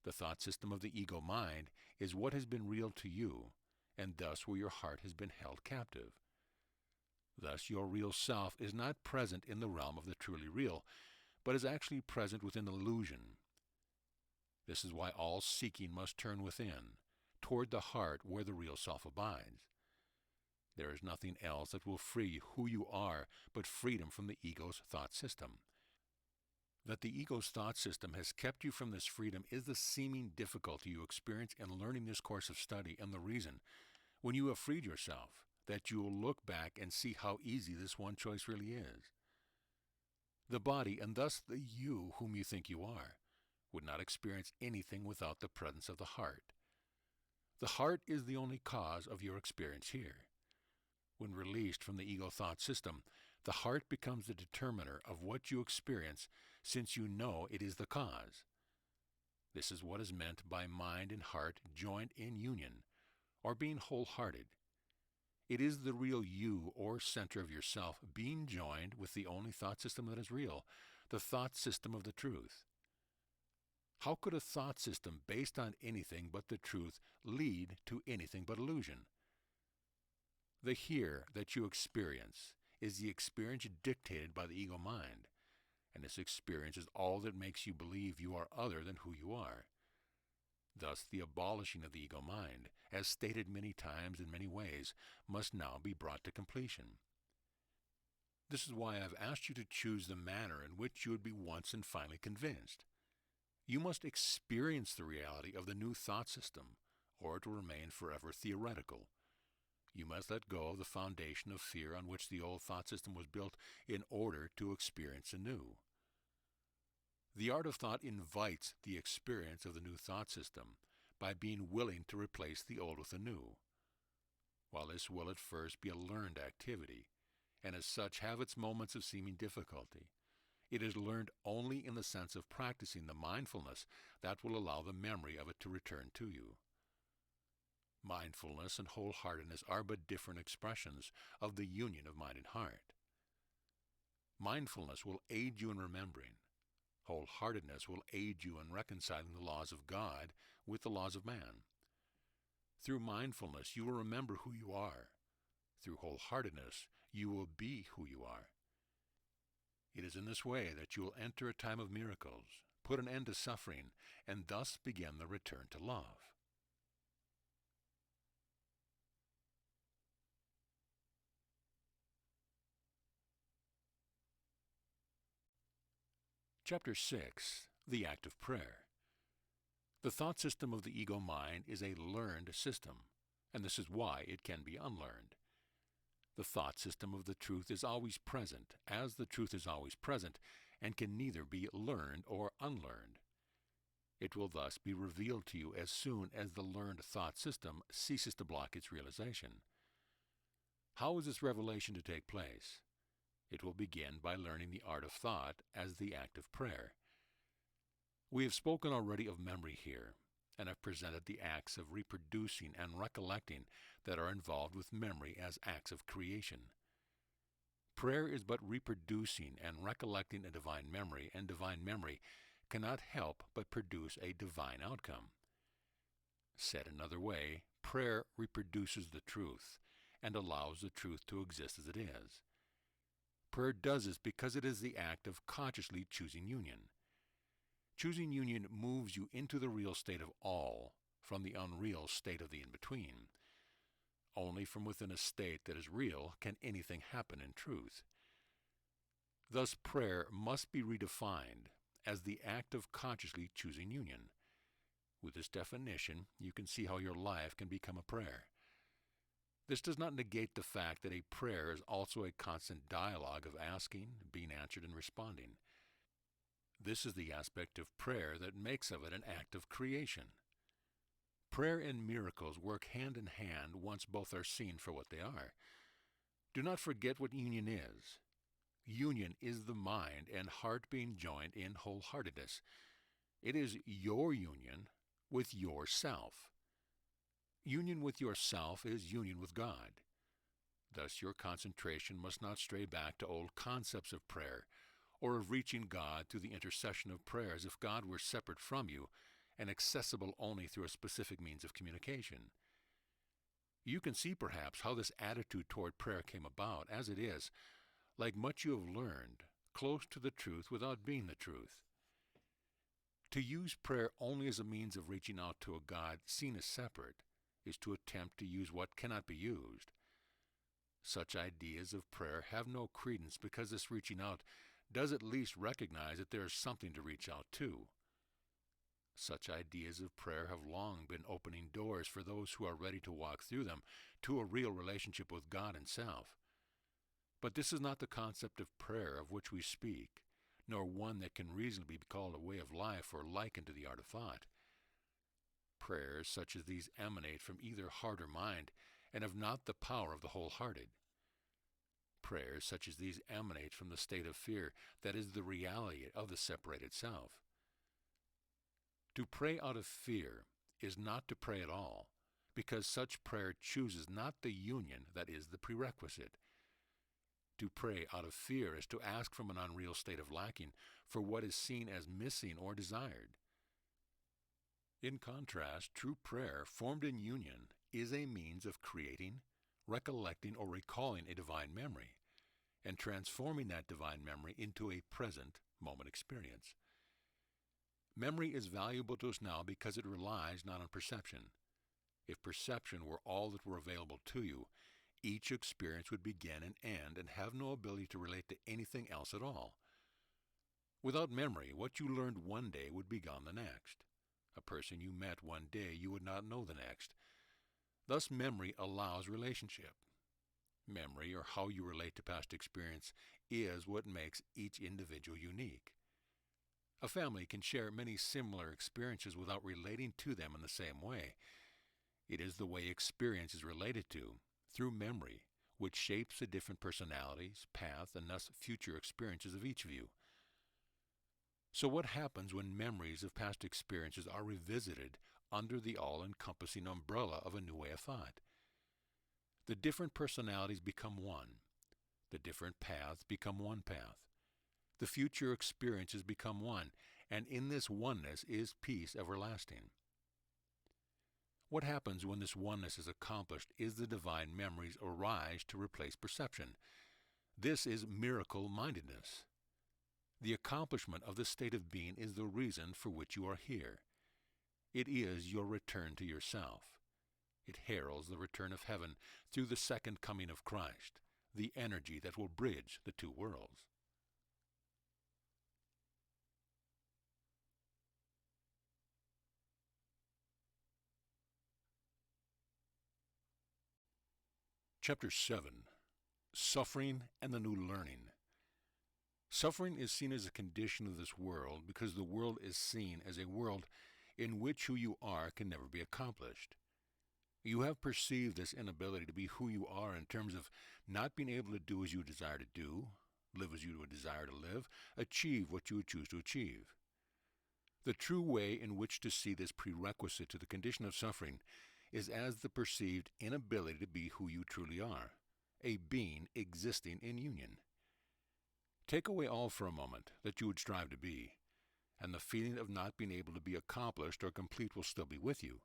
The thought system of the ego mind is what has been real to you, and thus where your heart has been held captive. Thus, your real self is not present in the realm of the truly real, but is actually present within illusion. This is why all seeking must turn within, toward the heart where the real self abides. There is nothing else that will free who you are but freedom from the ego's thought system. That the ego's thought system has kept you from this freedom is the seeming difficulty you experience in learning this course of study, and the reason, when you have freed yourself, that you will look back and see how easy this one choice really is. The body, and thus the you whom you think you are, would not experience anything without the presence of the heart. The heart is the only cause of your experience here. When released from the ego thought system, the heart becomes the determiner of what you experience, since you know it is the cause. This is what is meant by mind and heart joined in union, or being wholehearted. It is the real you, or center of yourself, being joined with the only thought system that is real, the thought system of the truth. How could a thought system based on anything but the truth lead to anything but illusion? The here that you experience is the experience dictated by the ego mind, and this experience is all that makes you believe you are other than who you are. Thus, the abolishing of the ego mind, as stated many times in many ways, must now be brought to completion. This is why I have asked you to choose the manner in which you would be once and finally convinced. You must experience the reality of the new thought system, or it will remain forever theoretical. You must let go of the foundation of fear on which the old thought system was built in order to experience anew. The art of thought invites the experience of the new thought system by being willing to replace the old with the new. While this will at first be a learned activity, and as such have its moments of seeming difficulty, it is learned only in the sense of practicing the mindfulness that will allow the memory of it to return to you. Mindfulness and wholeheartedness are but different expressions of the union of mind and heart. Mindfulness will aid you in remembering. Wholeheartedness will aid you in reconciling the laws of God with the laws of man. Through mindfulness, you will remember who you are. Through wholeheartedness, you will be who you are. It is in this way that you will enter a time of miracles, put an end to suffering, and thus begin the return to love. Chapter 6. The Act of Prayer. The thought system of the ego mind is a learned system, and this is why it can be unlearned. The thought system of the truth is always present, as the truth is always present, and can neither be learned or unlearned. It will thus be revealed to you as soon as the learned thought system ceases to block its realization. How is this revelation to take place? It will begin by learning the art of thought as the act of prayer. We have spoken already of memory here, and have presented the acts of reproducing and recollecting that are involved with memory as acts of creation. Prayer is but reproducing and recollecting a divine memory, and divine memory cannot help but produce a divine outcome. Said another way, prayer reproduces the truth and allows the truth to exist as it is. Prayer does this because it is the act of consciously choosing union. Choosing union moves you into the real state of all from the unreal state of the in-between. Only from within a state that is real can anything happen in truth. Thus prayer must be redefined as the act of consciously choosing union. With this definition, you can see how your life can become a prayer. This does not negate the fact that a prayer is also a constant dialogue of asking, being answered, and responding. This is the aspect of prayer that makes of it an act of creation. Prayer and miracles work hand in hand once both are seen for what they are. Do not forget what union is. Union is the mind and heart being joined in wholeheartedness. It is your union with yourself. Union with yourself is union with God. Thus your concentration must not stray back to old concepts of prayer, or of reaching God through the intercession of prayer as if God were separate from you and accessible only through a specific means of communication. You can see perhaps how this attitude toward prayer came about, as it is, like much you have learned, close to the truth without being the truth. To use prayer only as a means of reaching out to a God seen as separate is to attempt to use what cannot be used. Such ideas of prayer have no credence because this reaching out does at least recognize that there is something to reach out to. Such ideas of prayer have long been opening doors for those who are ready to walk through them to a real relationship with God and self. But this is not the concept of prayer of which we speak, nor one that can reasonably be called a way of life or likened to the art of thought. Prayers such as these emanate from either heart or mind, and have not the power of the wholehearted. Prayers such as these emanate from the state of fear that is the reality of the separated self. To pray out of fear is not to pray at all, because such prayer chooses not the union that is the prerequisite. To pray out of fear is to ask from an unreal state of lacking for what is seen as missing or desired. In contrast, true prayer, formed in union, is a means of creating, recollecting, or recalling a divine memory, and transforming that divine memory into a present moment experience. Memory is valuable to us now because it relies not on perception. If perception were all that were available to you, each experience would begin and end and have no ability to relate to anything else at all. Without memory, what you learned one day would be gone the next. A person you met one day you would not know the next. Thus memory allows relationship. Memory, or how you relate to past experience, is what makes each individual unique. A family can share many similar experiences without relating to them in the same way. It is the way experience is related to, through memory, which shapes the different personalities, paths, and thus future experiences of each of you. So what happens when memories of past experiences are revisited under the all-encompassing umbrella of a new way of thought? The different personalities become one. The different paths become one path. The future experiences become one, and in this oneness is peace everlasting. What happens when this oneness is accomplished is the divine memories arise to replace perception. This is miracle-mindedness. The accomplishment of this state of being is the reason for which you are here. It is your return to yourself. It heralds the return of heaven through the second coming of Christ, the energy that will bridge the two worlds. Chapter 7. Suffering and the New Learning. Suffering is seen as a condition of this world because the world is seen as a world in which who you are can never be accomplished. You have perceived this inability to be who you are in terms of not being able to do as you desire to do, live as you would desire to live, achieve what you would choose to achieve. The true way in which to see this prerequisite to the condition of suffering is as the perceived inability to be who you truly are, a being existing in union. Take away all for a moment that you would strive to be, and the feeling of not being able to be accomplished or complete will still be with you.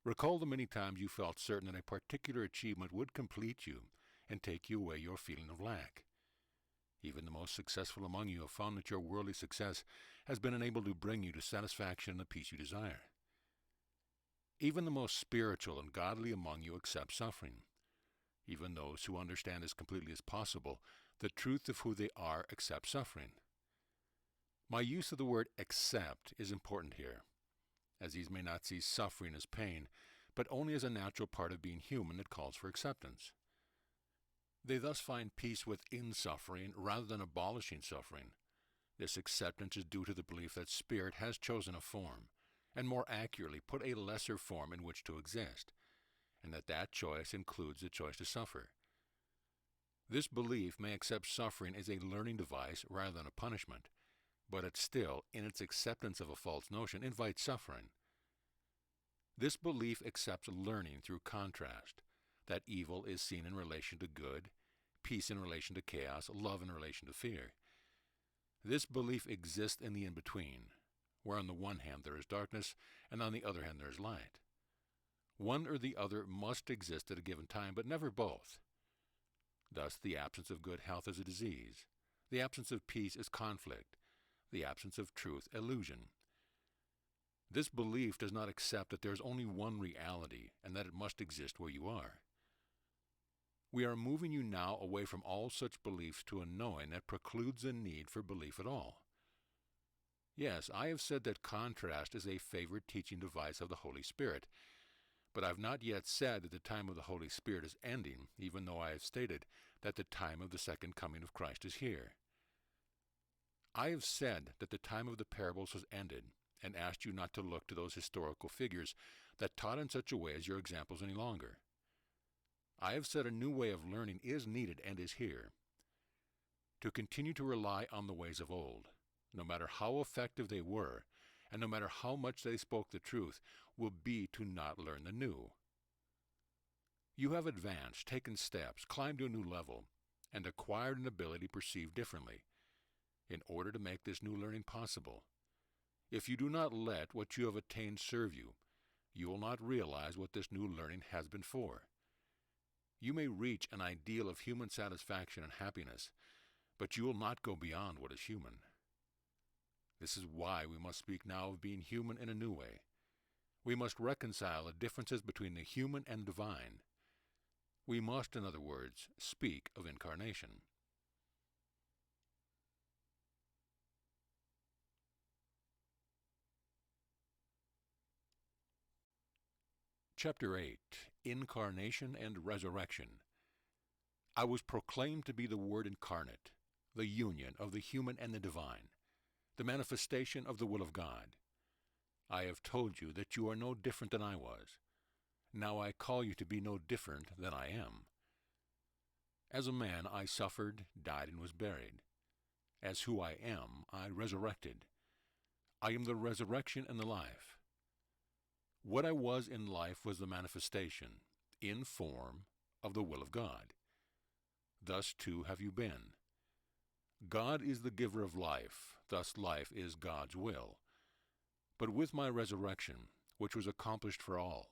Recall the many times you felt certain that a particular achievement would complete you and take you away your feeling of lack. Even the most successful among you have found that your worldly success has been unable to bring you to satisfaction and the peace you desire. Even the most spiritual and godly among you accept suffering. Even those who understand as completely as possible the truth of who they are accept suffering. My use of the word accept is important here, as these may not see suffering as pain, but only as a natural part of being human that calls for acceptance. They thus find peace within suffering rather than abolishing suffering. This acceptance is due to the belief that spirit has chosen a form, and more accurately put a lesser form in which to exist, and that choice includes the choice to suffer. This belief may accept suffering as a learning device rather than a punishment, but it still, in its acceptance of a false notion, invites suffering. This belief accepts learning through contrast, that evil is seen in relation to good, peace in relation to chaos, love in relation to fear. This belief exists in the in-between, where on the one hand there is darkness, and on the other hand there is light. One or the other must exist at a given time, but never both. Thus, the absence of good health is a disease. The absence of peace is conflict. The absence of truth, illusion. This belief does not accept that there is only one reality and that it must exist where you are. We are moving you now away from all such beliefs to a knowing that precludes the need for belief at all. Yes, I have said that contrast is a favorite teaching device of the Holy Spirit, but I have not yet said that the time of the Holy Spirit is ending, even though I have stated that the time of the second coming of Christ is here. I have said that the time of the parables has ended, and asked you not to look to those historical figures that taught in such a way as your examples any longer. I have said a new way of learning is needed and is here. To continue to rely on the ways of old, no matter how effective they were, and no matter how much they spoke the truth, will be to not learn the new. You have advanced, taken steps, climbed to a new level, and acquired an ability to perceive differently, in order to make this new learning possible. If you do not let what you have attained serve you, you will not realize what this new learning has been for. You may reach an ideal of human satisfaction and happiness, but you will not go beyond what is human. This is why we must speak now of being human in a new way. We must reconcile the differences between the human and divine. We must, in other words, speak of incarnation. Chapter 8. Incarnation and Resurrection. I was proclaimed to be the Word incarnate, the union of the human and the divine, the manifestation of the will of God. I have told you that you are no different than I was. Now I call you to be no different than I am. As a man I suffered, died, and was buried. As who I am, I resurrected. I am the resurrection and the life. What I was in life was the manifestation, in form, of the will of God. Thus too have you been. God is the giver of life, thus life is God's will. But with my resurrection, which was accomplished for all,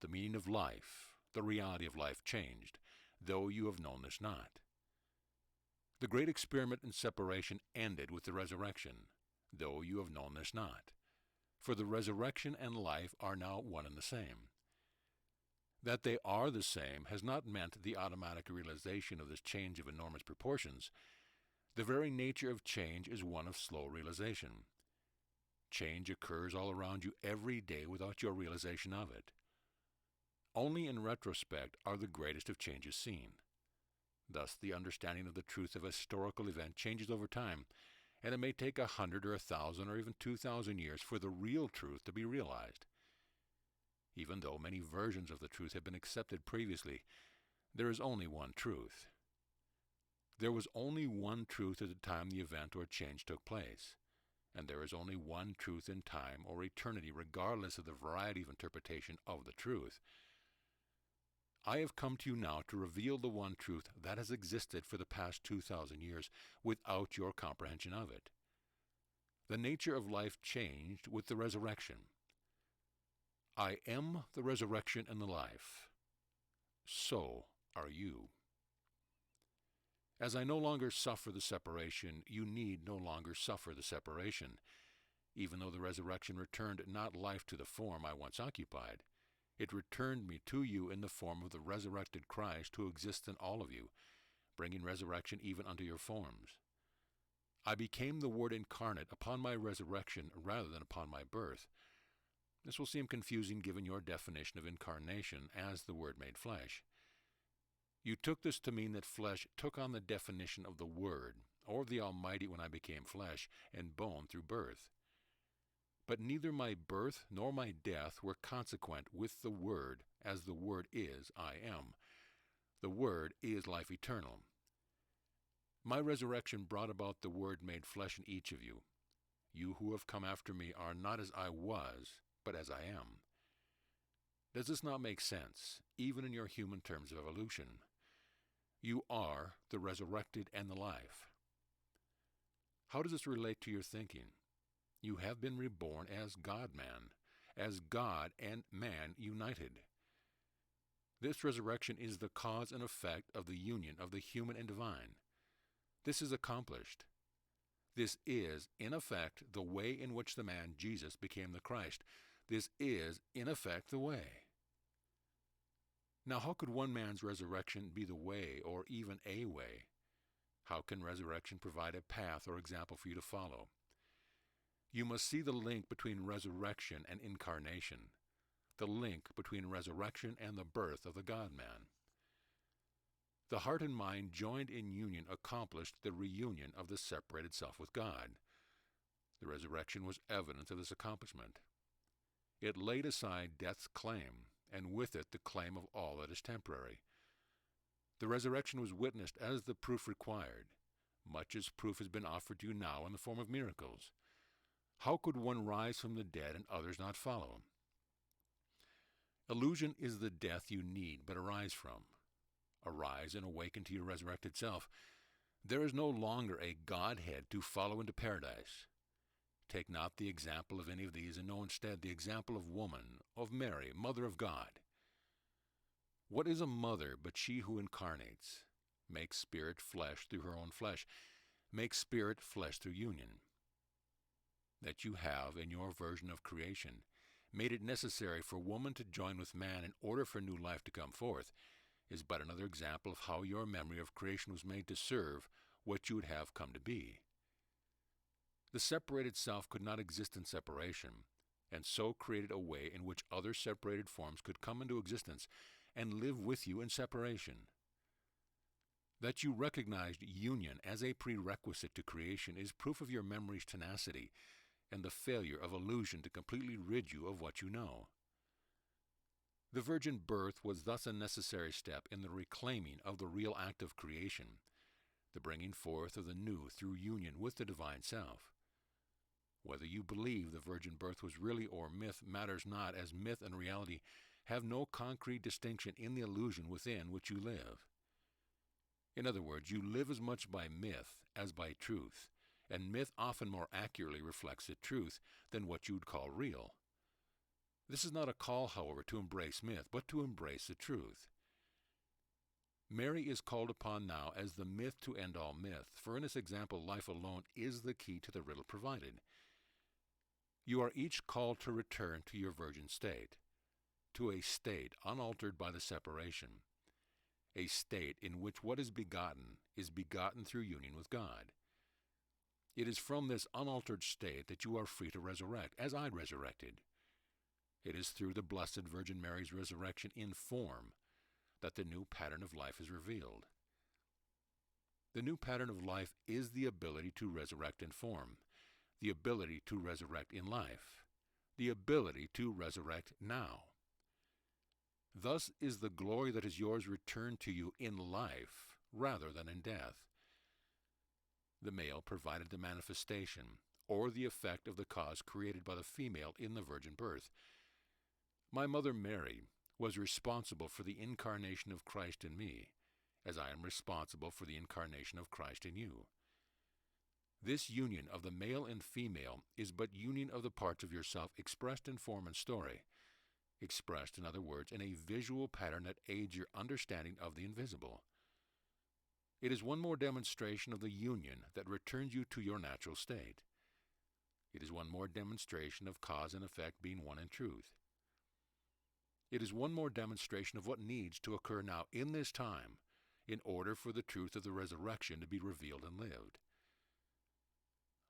the meaning of life, the reality of life changed, though you have known this not. The great experiment in separation ended with the resurrection, though you have known this not. For the resurrection and life are now one and the same. That they are the same has not meant the automatic realization of this change of enormous proportions. The very nature of change is one of slow realization. Change occurs all around you every day without your realization of it. Only in retrospect are the greatest of changes seen. Thus, the understanding of the truth of a historical event changes over time, and it may take 100 or 1,000 or even 2,000 years for the real truth to be realized. Even though many versions of the truth have been accepted previously, there is only one truth. There was only one truth at the time the event or change took place, and there is only one truth in time or eternity regardless of the variety of interpretation of the truth. I have come to you now to reveal the one truth that has existed for the past 2,000 years without your comprehension of it. The nature of life changed with the resurrection. I am the resurrection and the life. So are you. As I no longer suffer the separation, you need no longer suffer the separation. Even though the resurrection returned not life to the form I once occupied, it returned me to you in the form of the resurrected Christ who exists in all of you, bringing resurrection even unto your forms. I became the Word incarnate upon my resurrection rather than upon my birth. This will seem confusing given your definition of incarnation as the Word made flesh. You took this to mean that flesh took on the definition of the Word, or of the Almighty when I became flesh and bone through birth. But neither my birth nor my death were consequent with the Word, as the Word is I am. The Word is life eternal, My resurrection brought about the Word made flesh in each of you. You who have come after me are not as I was, but as I am. Does this not make sense, even in your human terms of evolution? You are the resurrected and the life. How does this relate to your thinking? You have been reborn as God-man, as God and man united. This resurrection is the cause and effect of the union of the human and divine. This is accomplished. This is, in effect, the way in which the man Jesus became the Christ. This is, in effect, the way. Now, how could one man's resurrection be the way, or even a way? How can resurrection provide a path or example for you to follow? You must see the link between resurrection and incarnation, the link between resurrection and the birth of the God-man. The heart and mind joined in union accomplished the reunion of the separated self with God. The resurrection was evidence of this accomplishment. It laid aside death's claim, and with it the claim of all that is temporary. The resurrection was witnessed as the proof required. Much as proof has been offered to you now in the form of miracles. How could one rise from the dead and others not follow? Illusion is the death you need but arise from. Arise and awaken to your resurrected self. There is no longer a Godhead to follow into paradise. Take not the example of any of these, and know instead the example of woman, of Mary, Mother of God. What is a mother but she who incarnates, makes spirit flesh through her own flesh, makes spirit flesh through union? That you have, in your version of creation, made it necessary for woman to join with man in order for new life to come forth, is but another example of how your memory of creation was made to serve what you would have come to be. The separated self could not exist in separation, and so created a way in which other separated forms could come into existence and live with you in separation. That you recognized union as a prerequisite to creation is proof of your memory's tenacity and the failure of illusion to completely rid you of what you know. The virgin birth was thus a necessary step in the reclaiming of the real act of creation, the bringing forth of the new through union with the divine self. Whether you believe the virgin birth was really or myth matters not, as myth and reality have no concrete distinction in the illusion within which you live. In other words, you live as much by myth as by truth, and myth often more accurately reflects the truth than what you would call real. This is not a call, however, to embrace myth, but to embrace the truth. Mary is called upon now as the myth to end all myth, for in this example life alone is the key to the riddle provided. You are each called to return to your virgin state, to a state unaltered by the separation, a state in which what is begotten through union with God. It is from this unaltered state that you are free to resurrect, as I resurrected. It is through the Blessed Virgin Mary's resurrection in form that the new pattern of life is revealed. The new pattern of life is the ability to resurrect in form, the ability to resurrect in life, the ability to resurrect now. Thus is the glory that is yours returned to you in life rather than in death. The male provided the manifestation, or the effect of the cause created by the female in the virgin birth. My mother Mary was responsible for the incarnation of Christ in me, as I am responsible for the incarnation of Christ in you. This union of the male and female is but union of the parts of yourself expressed in form and story, expressed, in other words, in a visual pattern that aids your understanding of the invisible. It is one more demonstration of the union that returns you to your natural state. It is one more demonstration of cause and effect being one in truth. It is one more demonstration of what needs to occur now in this time in order for the truth of the resurrection to be revealed and lived.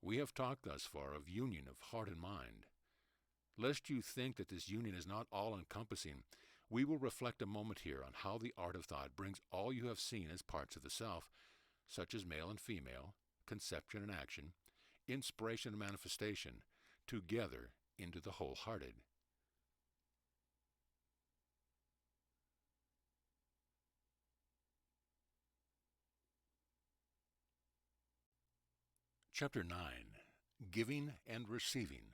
We have talked thus far of union of heart and mind. Lest you think that this union is not all-encompassing, we will reflect a moment here on how the art of thought brings all you have seen as parts of the self, such as male and female, conception and action, inspiration and manifestation, together into the wholehearted. Chapter 9. Giving and Receiving.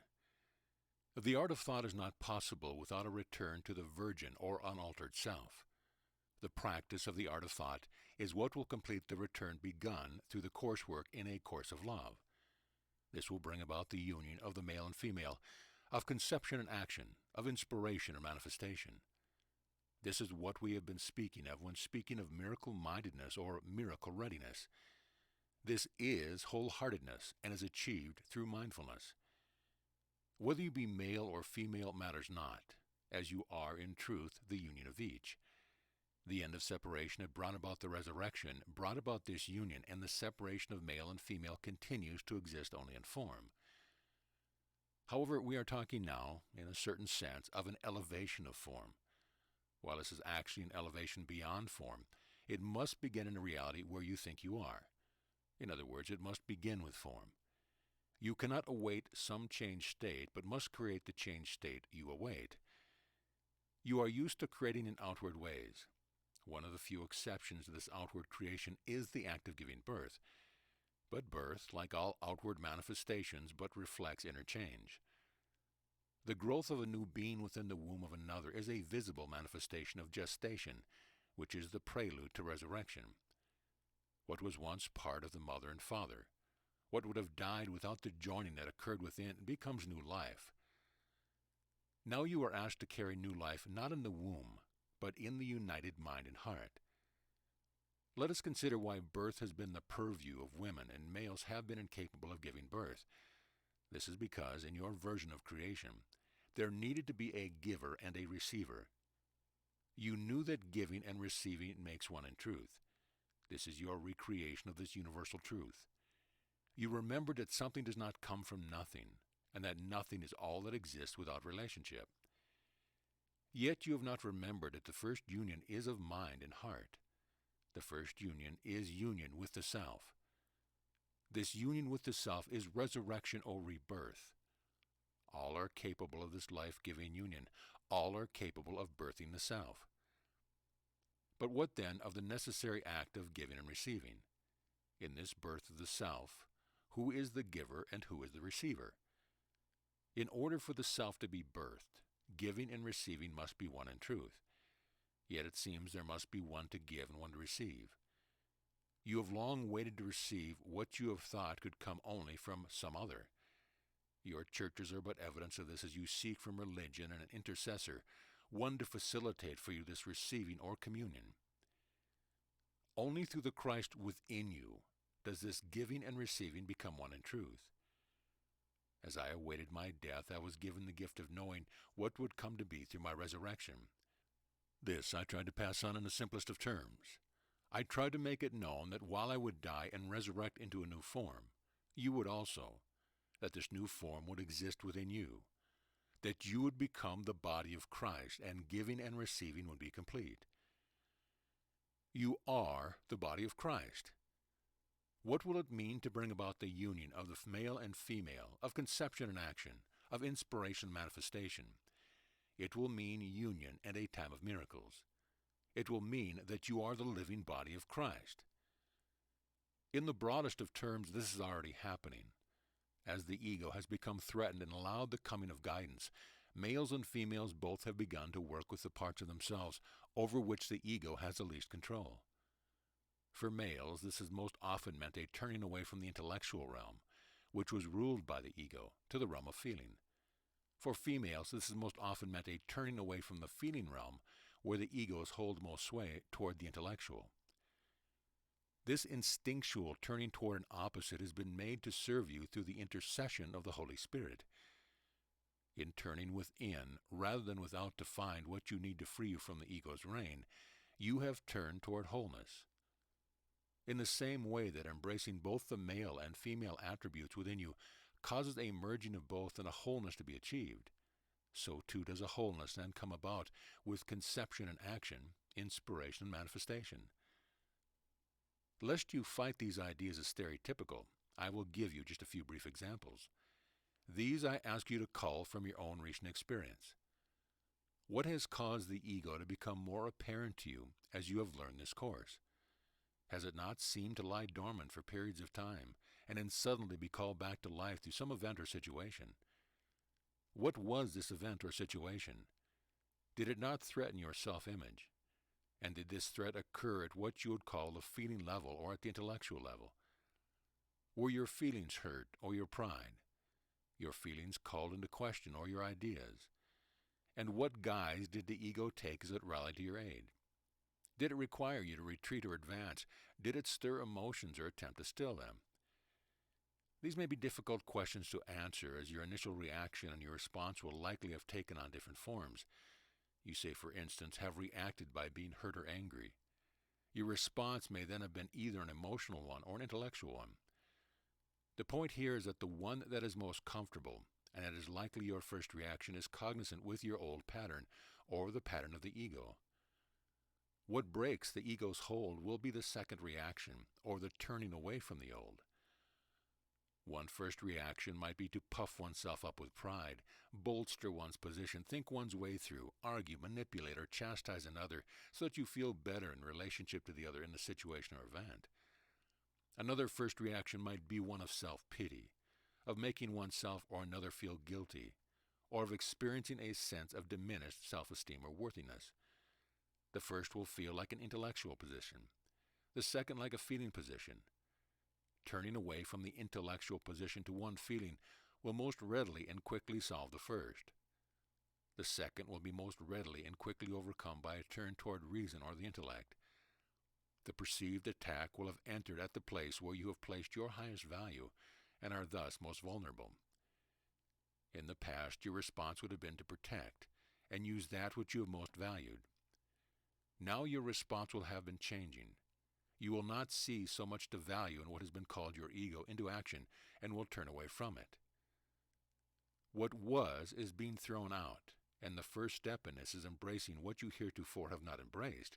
The art of thought is not possible without a return to the virgin or unaltered self. The practice of the art of thought is what will complete the return begun through the coursework in A Course of Love. This will bring about the union of the male and female, of conception and action, of inspiration and manifestation. This is what we have been speaking of when speaking of miracle-mindedness or miracle readiness. This is wholeheartedness and is achieved through mindfulness. Whether you be male or female matters not, as you are in truth the union of each. The end of separation had brought about the resurrection, brought about this union, and the separation of male and female continues to exist only in form. However, we are talking now, in a certain sense, of an elevation of form. While this is actually an elevation beyond form, it must begin in a reality where you think you are. In other words, it must begin with form. You cannot await some changed state, but must create the changed state you await. You are used to creating in outward ways. One of the few exceptions to this outward creation is the act of giving birth. But birth, like all outward manifestations, but reflects inner change. The growth of a new being within the womb of another is a visible manifestation of gestation, which is the prelude to resurrection. What was once part of the mother and father, what would have died without the joining that occurred within, becomes new life. Now you are asked to carry new life not in the womb, but in the united mind and heart. Let us consider why birth has been the purview of women and males have been incapable of giving birth. This is because, in your version of creation, there needed to be a giver and a receiver. You knew that giving and receiving makes one in truth. This is your recreation of this universal truth. You remembered that something does not come from nothing, and that nothing is all that exists without relationship. Yet you have not remembered that the first union is of mind and heart. The first union is union with the self. This union with the self is resurrection or rebirth. All are capable of this life-giving union. All are capable of birthing the self. But what then of the necessary act of giving and receiving? In this birth of the self, who is the giver and who is the receiver? In order for the self to be birthed, giving and receiving must be one in truth. Yet it seems there must be one to give and one to receive. You have long waited to receive what you have thought could come only from some other. Your churches are but evidence of this as you seek from religion and an intercessor, one to facilitate for you this receiving or communion. Only through the Christ within you does this giving and receiving become one in truth. As I awaited my death, I was given the gift of knowing what would come to be through my resurrection. This I tried to pass on in the simplest of terms. I tried to make it known that while I would die and resurrect into a new form, you would also, that this new form would exist within you, that you would become the body of Christ, and giving and receiving would be complete. You are the body of Christ. What will it mean to bring about the union of the male and female, of conception and action, of inspiration and manifestation? It will mean union and a time of miracles. It will mean that you are the living body of Christ. In the broadest of terms, this is already happening. As the ego has become threatened and allowed the coming of guidance, males and females both have begun to work with the parts of themselves over which the ego has the least control. For males, this has most often meant a turning away from the intellectual realm, which was ruled by the ego, to the realm of feeling. For females, this has most often meant a turning away from the feeling realm, where the egos hold most sway, toward the intellectual. This instinctual turning toward an opposite has been made to serve you through the intercession of the Holy Spirit. In turning within, rather than without, to find what you need to free you from the ego's reign, you have turned toward wholeness. In the same way that embracing both the male and female attributes within you causes a merging of both and a wholeness to be achieved, so too does a wholeness then come about with conception and action, inspiration and manifestation. Lest you fight these ideas as stereotypical, I will give you just a few brief examples. These I ask you to cull from your own recent experience. What has caused the ego to become more apparent to you as you have learned this course? Has it not seemed to lie dormant for periods of time, and then suddenly be called back to life through some event or situation. What was this event or situation? Did it not threaten your self-image? And did this threat occur at what you would call the feeling level or at the intellectual level? Were your feelings hurt or your pride? Your feelings called into question or your ideas? And what guise did the ego take as it rallied to your aid? Did it require you to retreat or advance? Did it stir emotions or attempt to still them? These may be difficult questions to answer, as your initial reaction and your response will likely have taken on different forms. You say, for instance, have reacted by being hurt or angry. Your response may then have been either an emotional one or an intellectual one. The point here is that the one that is most comfortable, and that is likely your first reaction, is cognizant with your old pattern, or the pattern of the ego. What breaks the ego's hold will be the second reaction, or the turning away from the old. One first reaction might be to puff oneself up with pride, bolster one's position, think one's way through, argue, manipulate, or chastise another so that you feel better in relationship to the other in the situation or event. Another first reaction might be one of self-pity, of making oneself or another feel guilty, or of experiencing a sense of diminished self-esteem or worthiness. The first will feel like an intellectual position, the second like a feeling position. Turning away from the intellectual position to one feeling will most readily and quickly solve the first. The second will be most readily and quickly overcome by a turn toward reason or the intellect. The perceived attack will have entered at the place where you have placed your highest value and are thus most vulnerable. In the past, your response would have been to protect and use that which you have most valued. Now your response will have been changing. You will not see so much the value in what has been called your ego into action and will turn away from it. What was is being thrown out, and the first step in this is embracing what you heretofore have not embraced.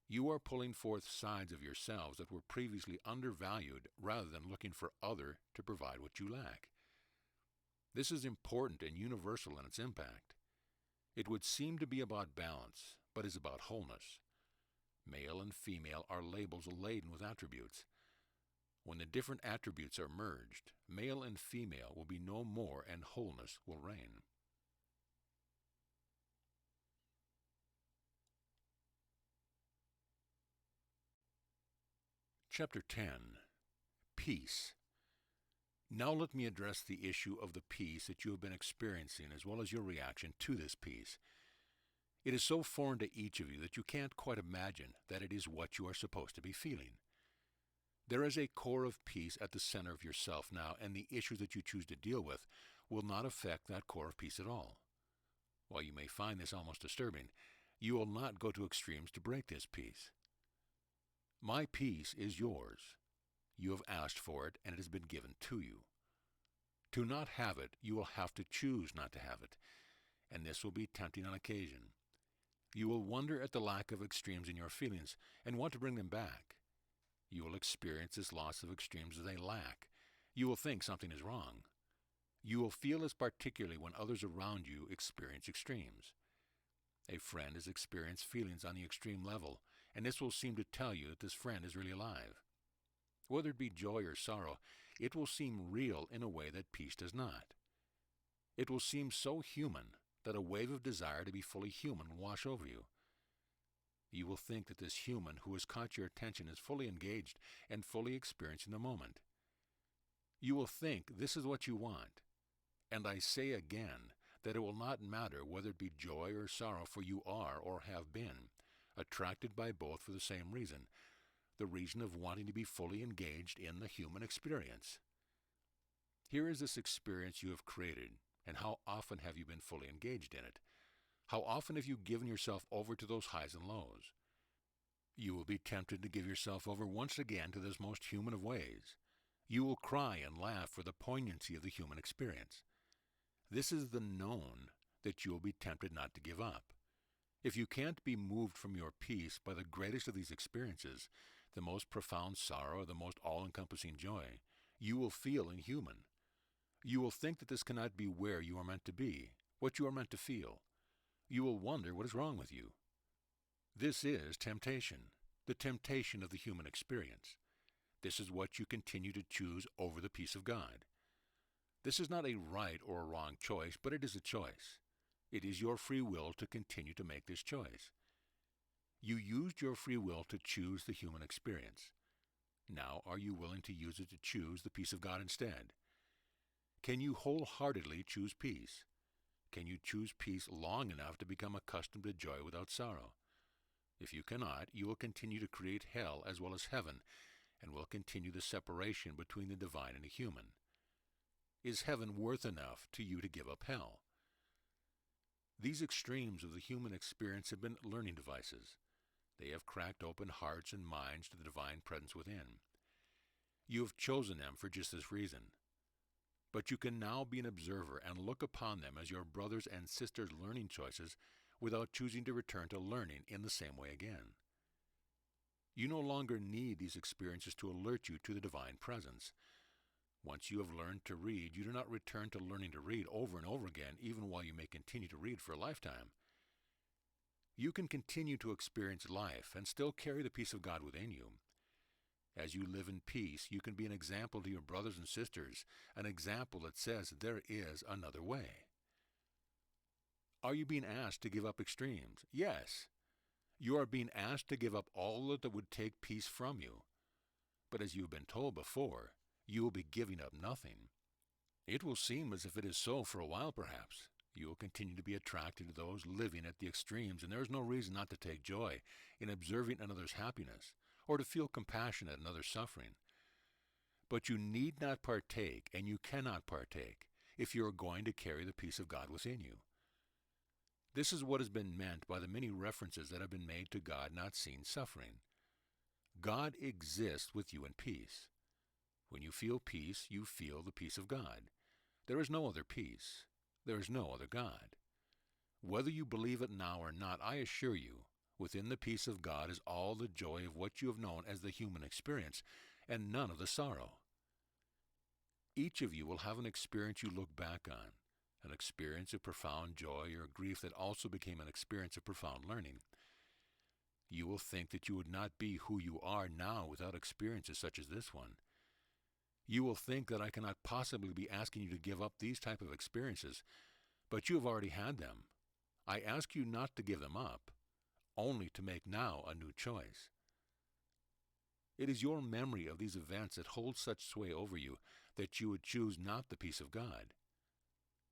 You are pulling forth sides of yourselves that were previously undervalued rather than looking for other to provide what you lack. This is important and universal in its impact. It would seem to be about balance, but is about wholeness. Male and female are labels laden with attributes. When the different attributes are merged, male and female will be no more and wholeness will reign. Chapter 10. Peace. Now let me address the issue of the peace that you have been experiencing as well as your reaction to this peace. It is so foreign to each of you that you can't quite imagine that it is what you are supposed to be feeling. There is a core of peace at the center of yourself now, and the issue that you choose to deal with will not affect that core of peace at all. While you may find this almost disturbing, you will not go to extremes to break this peace. My peace is yours. You have asked for it, and it has been given to you. To not have it, you will have to choose not to have it, and this will be tempting on occasion. You will wonder at the lack of extremes in your feelings and want to bring them back. You will experience this loss of extremes as a lack. You will think something is wrong. You will feel this particularly when others around you experience extremes. A friend has experienced feelings on the extreme level, and this will seem to tell you that this friend is really alive. Whether it be joy or sorrow, it will seem real in a way that peace does not. It will seem so human that a wave of desire to be fully human will wash over you. You will think that this human who has caught your attention is fully engaged and fully experiencing the moment. You will think this is what you want. And I say again that it will not matter whether it be joy or sorrow, for you are, or have been, attracted by both for the same reason, the reason of wanting to be fully engaged in the human experience. Here is this experience you have created, and how often have you been fully engaged in it? How often have you given yourself over to those highs and lows? You will be tempted to give yourself over once again to this most human of ways. You will cry and laugh for the poignancy of the human experience. This is the known that you will be tempted not to give up. If you can't be moved from your peace by the greatest of these experiences, the most profound sorrow, the most all-encompassing joy, you will feel inhuman. You will think that this cannot be where you are meant to be, what you are meant to feel. You will wonder what is wrong with you. This is temptation, the temptation of the human experience. This is what you continue to choose over the peace of God. This is not a right or a wrong choice, but it is a choice. It is your free will to continue to make this choice. You used your free will to choose the human experience. Now, are you willing to use it to choose the peace of God instead? Can you wholeheartedly choose peace? Can you choose peace long enough to become accustomed to joy without sorrow? If you cannot, you will continue to create hell as well as heaven, and will continue the separation between the divine and the human. Is heaven worth enough to you to give up hell? These extremes of the human experience have been learning devices. They have cracked open hearts and minds to the divine presence within. You have chosen them for just this reason. But you can now be an observer and look upon them as your brothers and sisters' learning choices without choosing to return to learning in the same way again. You no longer need these experiences to alert you to the divine presence. Once you have learned to read, you do not return to learning to read over and over again, even while you may continue to read for a lifetime. You can continue to experience life and still carry the peace of God within you. As you live in peace, you can be an example to your brothers and sisters, an example that says there is another way. Are you being asked to give up extremes? Yes. You are being asked to give up all that would take peace from you. But as you have been told before, you will be giving up nothing. It will seem as if it is so for a while perhaps. You will continue to be attracted to those living at the extremes, and there is no reason not to take joy in observing another's happiness, or to feel compassion at another's suffering. But you need not partake, and you cannot partake, if you are going to carry the peace of God within you. This is what has been meant by the many references that have been made to God not seeing suffering. God exists with you in peace. When you feel peace, you feel the peace of God. There is no other peace. There is no other God. Whether you believe it now or not, I assure you, within the peace of God is all the joy of what you have known as the human experience, and none of the sorrow. Each of you will have an experience you look back on, an experience of profound joy or grief that also became an experience of profound learning. You will think that you would not be who you are now without experiences such as this one. You will think that I cannot possibly be asking you to give up these type of experiences, but you have already had them. I ask you not to give them up, only to make now a new choice. It is your memory of these events that holds such sway over you that you would choose not the peace of God.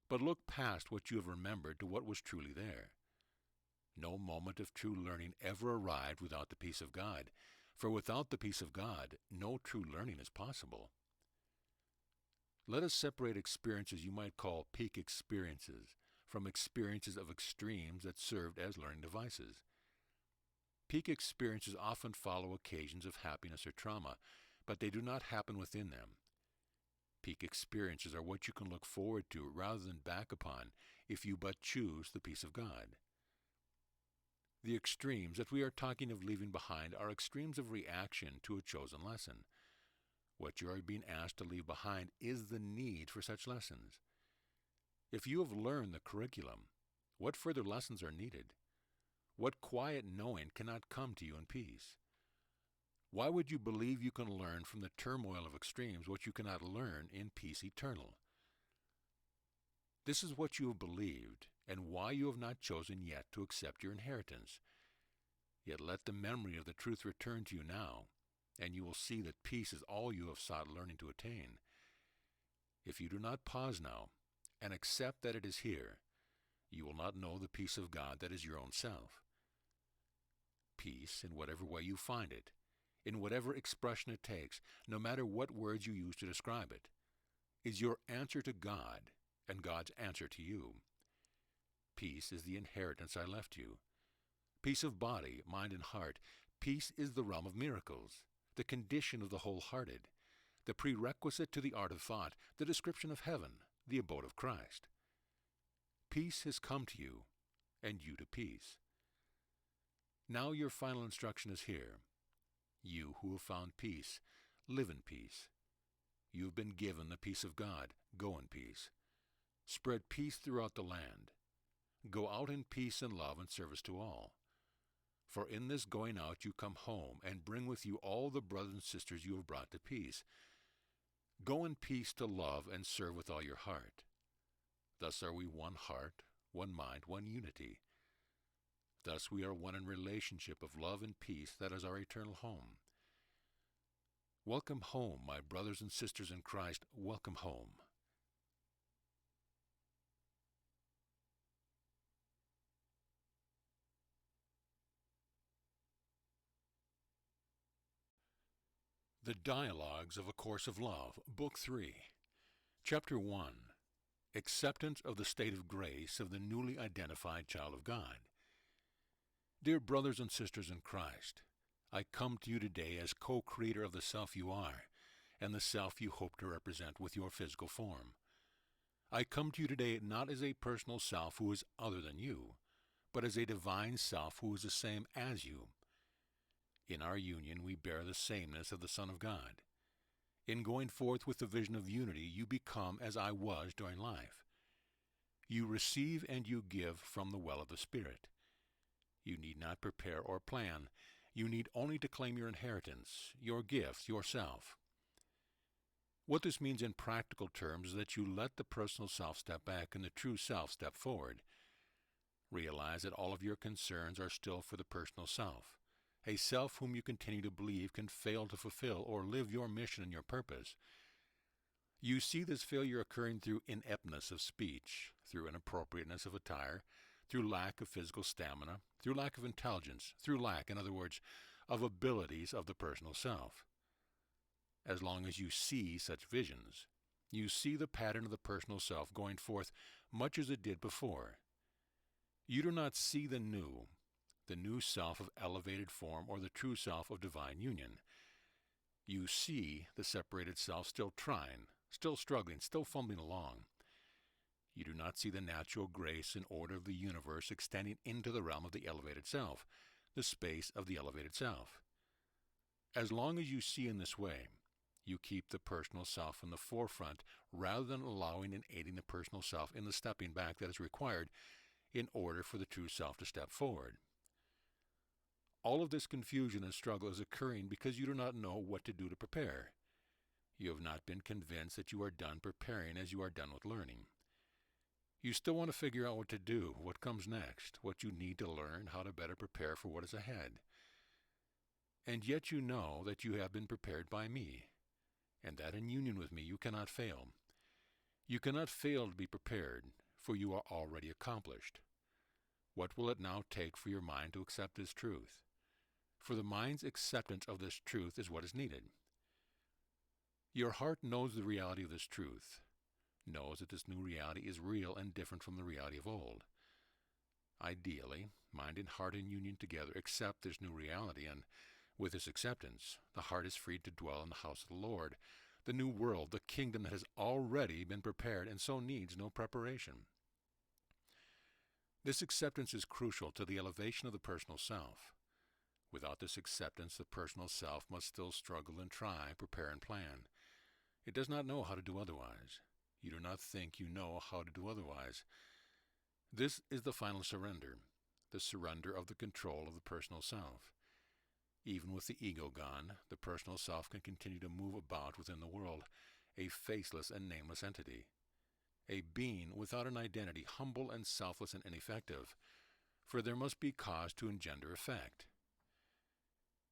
But look past what you have remembered to what was truly there. No moment of true learning ever arrived without the peace of God, for without the peace of God, no true learning is possible. Let us separate experiences you might call peak experiences from experiences of extremes that served as learning devices. Peak experiences often follow occasions of happiness or trauma, but they do not happen within them. Peak experiences are what you can look forward to rather than back upon if you but choose the peace of God. The extremes that we are talking of leaving behind are extremes of reaction to a chosen lesson. What you are being asked to leave behind is the need for such lessons. If you have learned the curriculum, what further lessons are needed? What quiet knowing cannot come to you in peace? Why would you believe you can learn from the turmoil of extremes what you cannot learn in peace eternal? This is what you have believed, and why you have not chosen yet to accept your inheritance. Yet let the memory of the truth return to you now, and you will see that peace is all you have sought learning to attain. If you do not pause now, and accept that it is here, you will not know the peace of God that is your own self. Peace, in whatever way you find it, in whatever expression it takes, no matter what words you use to describe it, is your answer to God and God's answer to you. Peace is the inheritance I left you. Peace of body, mind, and heart. Peace is the realm of miracles, the condition of the wholehearted, the prerequisite to the art of thought, the description of heaven, the abode of Christ. Peace has come to you, and you to peace. Now your final instruction is here. You who have found peace, live in peace. You have been given the peace of God. Go in peace. Spread peace throughout the land. Go out in peace and love and service to all. For in this going out you come home, and bring with you all the brothers and sisters you have brought to peace. Go in peace to love and serve with all your heart. Thus are we one heart, one mind, one unity. Thus we are one in relationship of love and peace that is our eternal home. Welcome home, my brothers and sisters in Christ, welcome home. The Dialogues of A Course of Love, Book 3, Chapter 1, Acceptance of the State of Grace of the Newly Identified Child of God. Dear brothers and sisters in Christ, I come to you today as co-creator of the self you are, and the self you hope to represent with your physical form. I come to you today not as a personal self who is other than you, but as a divine self who is the same as you. In our union we bear the sameness of the Son of God. In going forth with the vision of unity, you become as I was during life. You receive and you give from the well of the Spirit. You need not prepare or plan. You need only to claim your inheritance, your gift, yourself. What this means in practical terms is that you let the personal self step back and the true self step forward. Realize that all of your concerns are still for the personal self, a self whom you continue to believe can fail to fulfill or live your mission and your purpose. You see this failure occurring through ineptness of speech, through inappropriateness of attire, through lack of physical stamina, through lack of intelligence, through lack, in other words, of abilities of the personal self. As long as you see such visions, you see the pattern of the personal self going forth much as it did before. You do not see the new self of elevated form or the true self of divine union. You see the separated self still trying, still struggling, still fumbling along. You do not see the natural grace and order of the universe extending into the realm of the elevated self, the space of the elevated self. As long as you see in this way, you keep the personal self in the forefront rather than allowing and aiding the personal self in the stepping back that is required in order for the true self to step forward. All of this confusion and struggle is occurring because you do not know what to do to prepare. You have not been convinced that you are done preparing as you are done with learning. You still want to figure out what to do, what comes next, what you need to learn, how to better prepare for what is ahead. And yet you know that you have been prepared by me, and that in union with me you cannot fail. You cannot fail to be prepared, for you are already accomplished. What will it now take for your mind to accept this truth? For the mind's acceptance of this truth is what is needed. Your heart knows the reality of this truth, knows that this new reality is real and different from the reality of old. Ideally, mind and heart in union together accept this new reality, and with this acceptance, the heart is freed to dwell in the house of the Lord, the new world, the kingdom that has already been prepared and so needs no preparation. This acceptance is crucial to the elevation of the personal self. Without this acceptance, the personal self must still struggle and try, prepare and plan. It does not know how to do otherwise. You do not think you know how to do otherwise. This is the final surrender, the surrender of the control of the personal self. Even with the ego gone, the personal self can continue to move about within the world, a faceless and nameless entity, a being without an identity, humble and selfless and ineffective, for there must be cause to engender effect.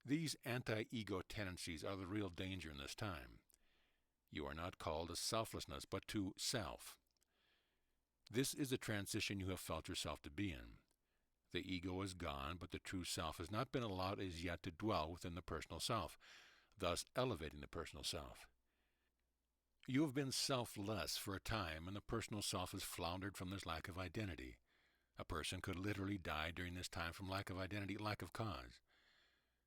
These anti-ego tendencies are the real danger in this time. You are not called to selflessness, but to self. This is the transition you have felt yourself to be in. The ego is gone, but the true self has not been allowed as yet to dwell within the personal self, thus elevating the personal self. You have been selfless for a time, and the personal self has floundered from this lack of identity. A person could literally die during this time from lack of identity, lack of cause.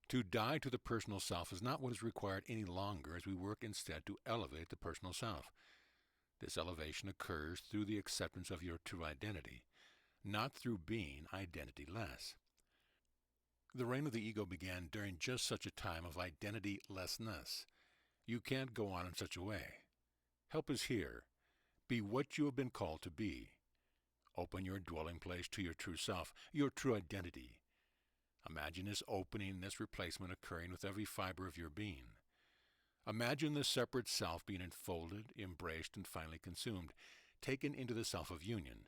To die to the personal self is not what is required any longer, as we work instead to elevate the personal self. This elevation occurs through the acceptance of your true identity, not through being identity-less. The reign of the ego began during just such a time of identity-lessness. You can't go on in such a way. Help is here. Be what you have been called to be. Open your dwelling place to your true self, your true identity. Imagine this opening, this replacement occurring with every fiber of your being. Imagine the separate self being enfolded, embraced, and finally consumed, taken into the self of union.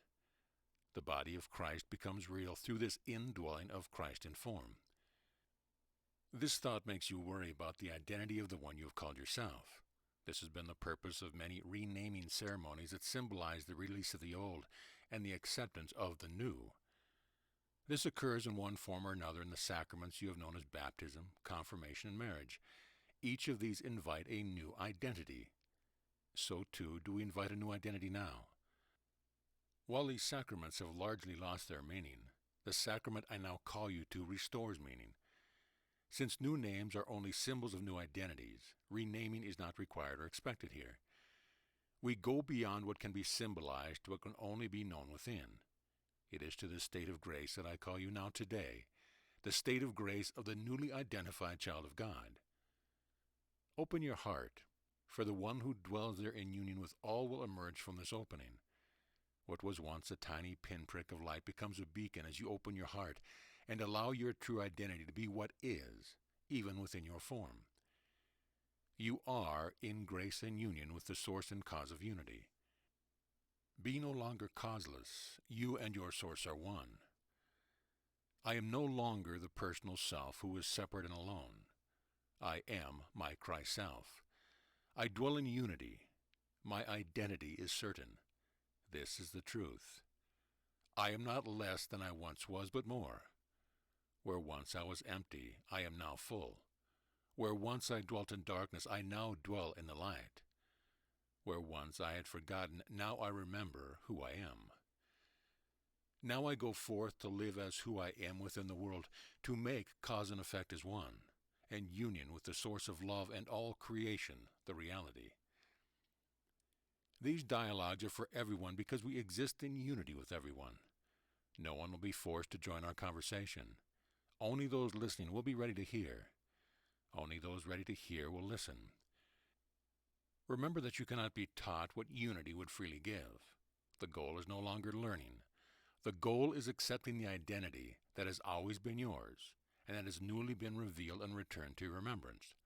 The body of Christ becomes real through this indwelling of Christ in form. This thought makes you worry about the identity of the one you have called yourself. This has been the purpose of many renaming ceremonies that symbolize the release of the old and the acceptance of the new. This occurs in one form or another in the sacraments you have known as baptism, confirmation, and marriage. Each of these invite a new identity. So too do we invite a new identity now. While these sacraments have largely lost their meaning, the sacrament I now call you to restores meaning. Since new names are only symbols of new identities, renaming is not required or expected here. We go beyond what can be symbolized to what can only be known within. It is to this state of grace that I call you now today, the state of grace of the newly identified child of God. Open your heart, for the one who dwells there in union with all will emerge from this opening. What was once a tiny pinprick of light becomes a beacon as you open your heart and allow your true identity to be what is, even within your form. You are in grace and union with the source and cause of unity. Be no longer causeless. You and your source are one. I am no longer the personal self who is separate and alone. I am my Christ self. I dwell in unity. My identity is certain. This is the truth. I am not less than I once was, but more. Where once I was empty, I am now full. Where once I dwelt in darkness, I now dwell in the light. Where once I had forgotten, now I remember who I am. Now I go forth to live as who I am within the world, to make cause and effect as one, and union with the source of love and all creation, the reality. These dialogues are for everyone because we exist in unity with everyone. No one will be forced to join our conversation. Only those listening will be ready to hear. Only those ready to hear will listen. Remember that you cannot be taught what unity would freely give. The goal is no longer learning. The goal is accepting the identity that has always been yours and that has newly been revealed and returned to your remembrance.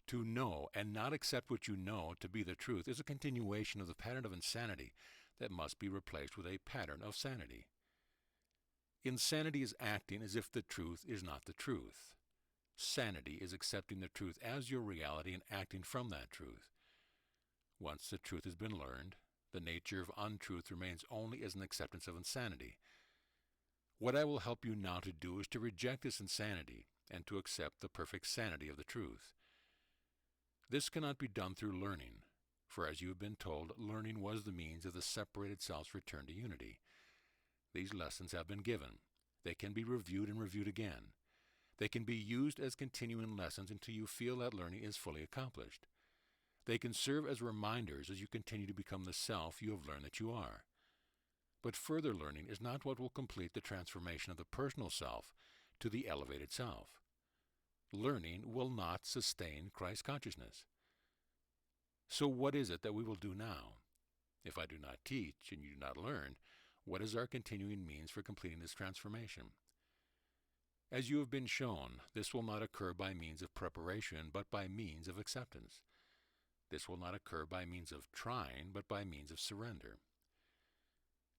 To know and not accept what you know to be the truth is a continuation of the pattern of insanity that must be replaced with a pattern of sanity. Insanity is acting as if the truth is not the truth. Sanity is accepting the truth as your reality and acting from that truth. Once the truth has been learned, the nature of untruth remains only as an acceptance of insanity. What I will help you now to do is to reject this insanity and to accept the perfect sanity of the truth. This cannot be done through learning, for as you have been told, learning was the means of the separated self's return to unity. These lessons have been given. They can be reviewed and reviewed again. They can be used as continuing lessons until you feel that learning is fully accomplished. They can serve as reminders as you continue to become the self you have learned that you are. But further learning is not what will complete the transformation of the personal self to the elevated self. Learning will not sustain Christ consciousness. So what is it that we will do now? If I do not teach and you do not learn, what is our continuing means for completing this transformation? As you have been shown, this will not occur by means of preparation, but by means of acceptance. This will not occur by means of trying, but by means of surrender.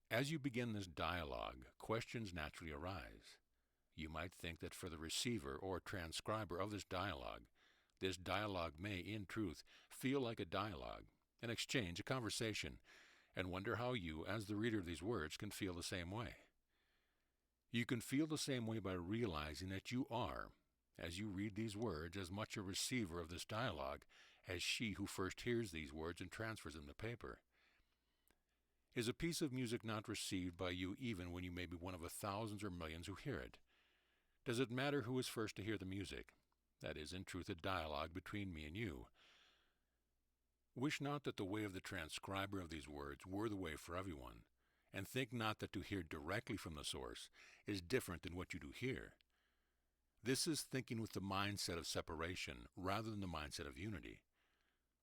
As you begin this dialogue, questions naturally arise. You might think that for the receiver or transcriber of this dialogue may, in truth, feel like a dialogue, an exchange, a conversation, and wonder how you, as the reader of these words, can feel the same way. You can feel the same way by realizing that you are, as you read these words, as much a receiver of this dialogue as she who first hears these words and transfers them to paper. Is a piece of music not received by you even when you may be one of the thousands or millions who hear it? Does it matter who is first to hear the music? That is, in truth, a dialogue between me and you. Wish not that the way of the transcriber of these words were the way for everyone, and think not that to hear directly from the source is different than what you do hear. This is thinking with the mindset of separation rather than the mindset of unity.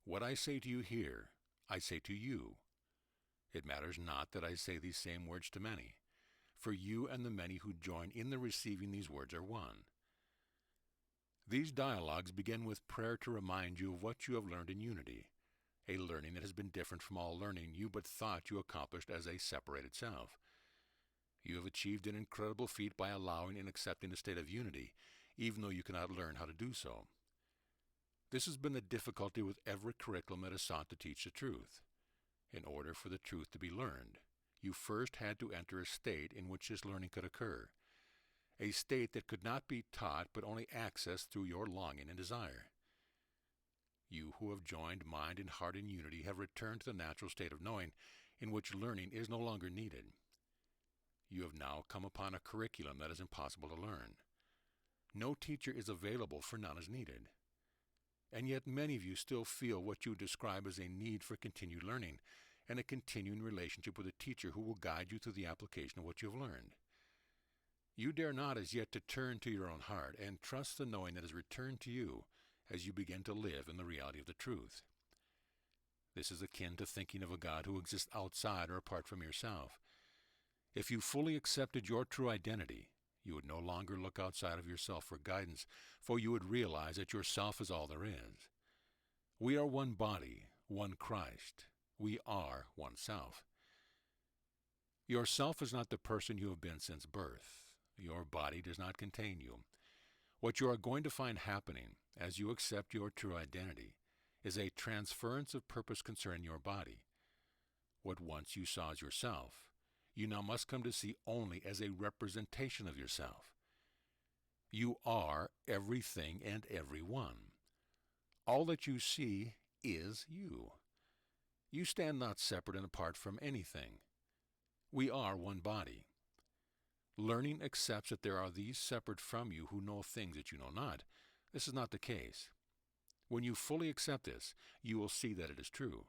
What I say to you here, I say to you. It matters not that I say these same words to many, for you and the many who join in the receiving these words are one. These dialogues begin with prayer to remind you of what you have learned in unity, a learning that has been different from all learning you but thought you accomplished as a separated self. You have achieved an incredible feat by allowing and accepting a state of unity, even though you cannot learn how to do so. This has been the difficulty with every curriculum that has sought to teach the truth. In order for the truth to be learned, you first had to enter a state in which this learning could occur, a state that could not be taught but only accessed through your longing and desire. You who have joined mind and heart in unity have returned to the natural state of knowing, in which learning is no longer needed. You have now come upon a curriculum that is impossible to learn. No teacher is available, for none is needed. And yet many of you still feel what you describe as a need for continued learning and a continuing relationship with a teacher who will guide you through the application of what you have learned. You dare not as yet to turn to your own heart and trust the knowing that is returned to you as you begin to live in the reality of the truth. This is akin to thinking of a God who exists outside or apart from yourself. If you fully accepted your true identity, you would no longer look outside of yourself for guidance, for you would realize that yourself is all there is. We are one body, one Christ. We are one self. Yourself is not the person you have been since birth. Your body does not contain you. What you are going to find happening as you accept your true identity is a transference of purpose concerning your body. What once you saw as yourself, you now must come to see only as a representation of yourself. You are everything and everyone. All that you see is you. You stand not separate and apart from anything. We are one body. Learning accepts that there are these separate from you who know things that you know not. This is not the case. When you fully accept this, you will see that it is true.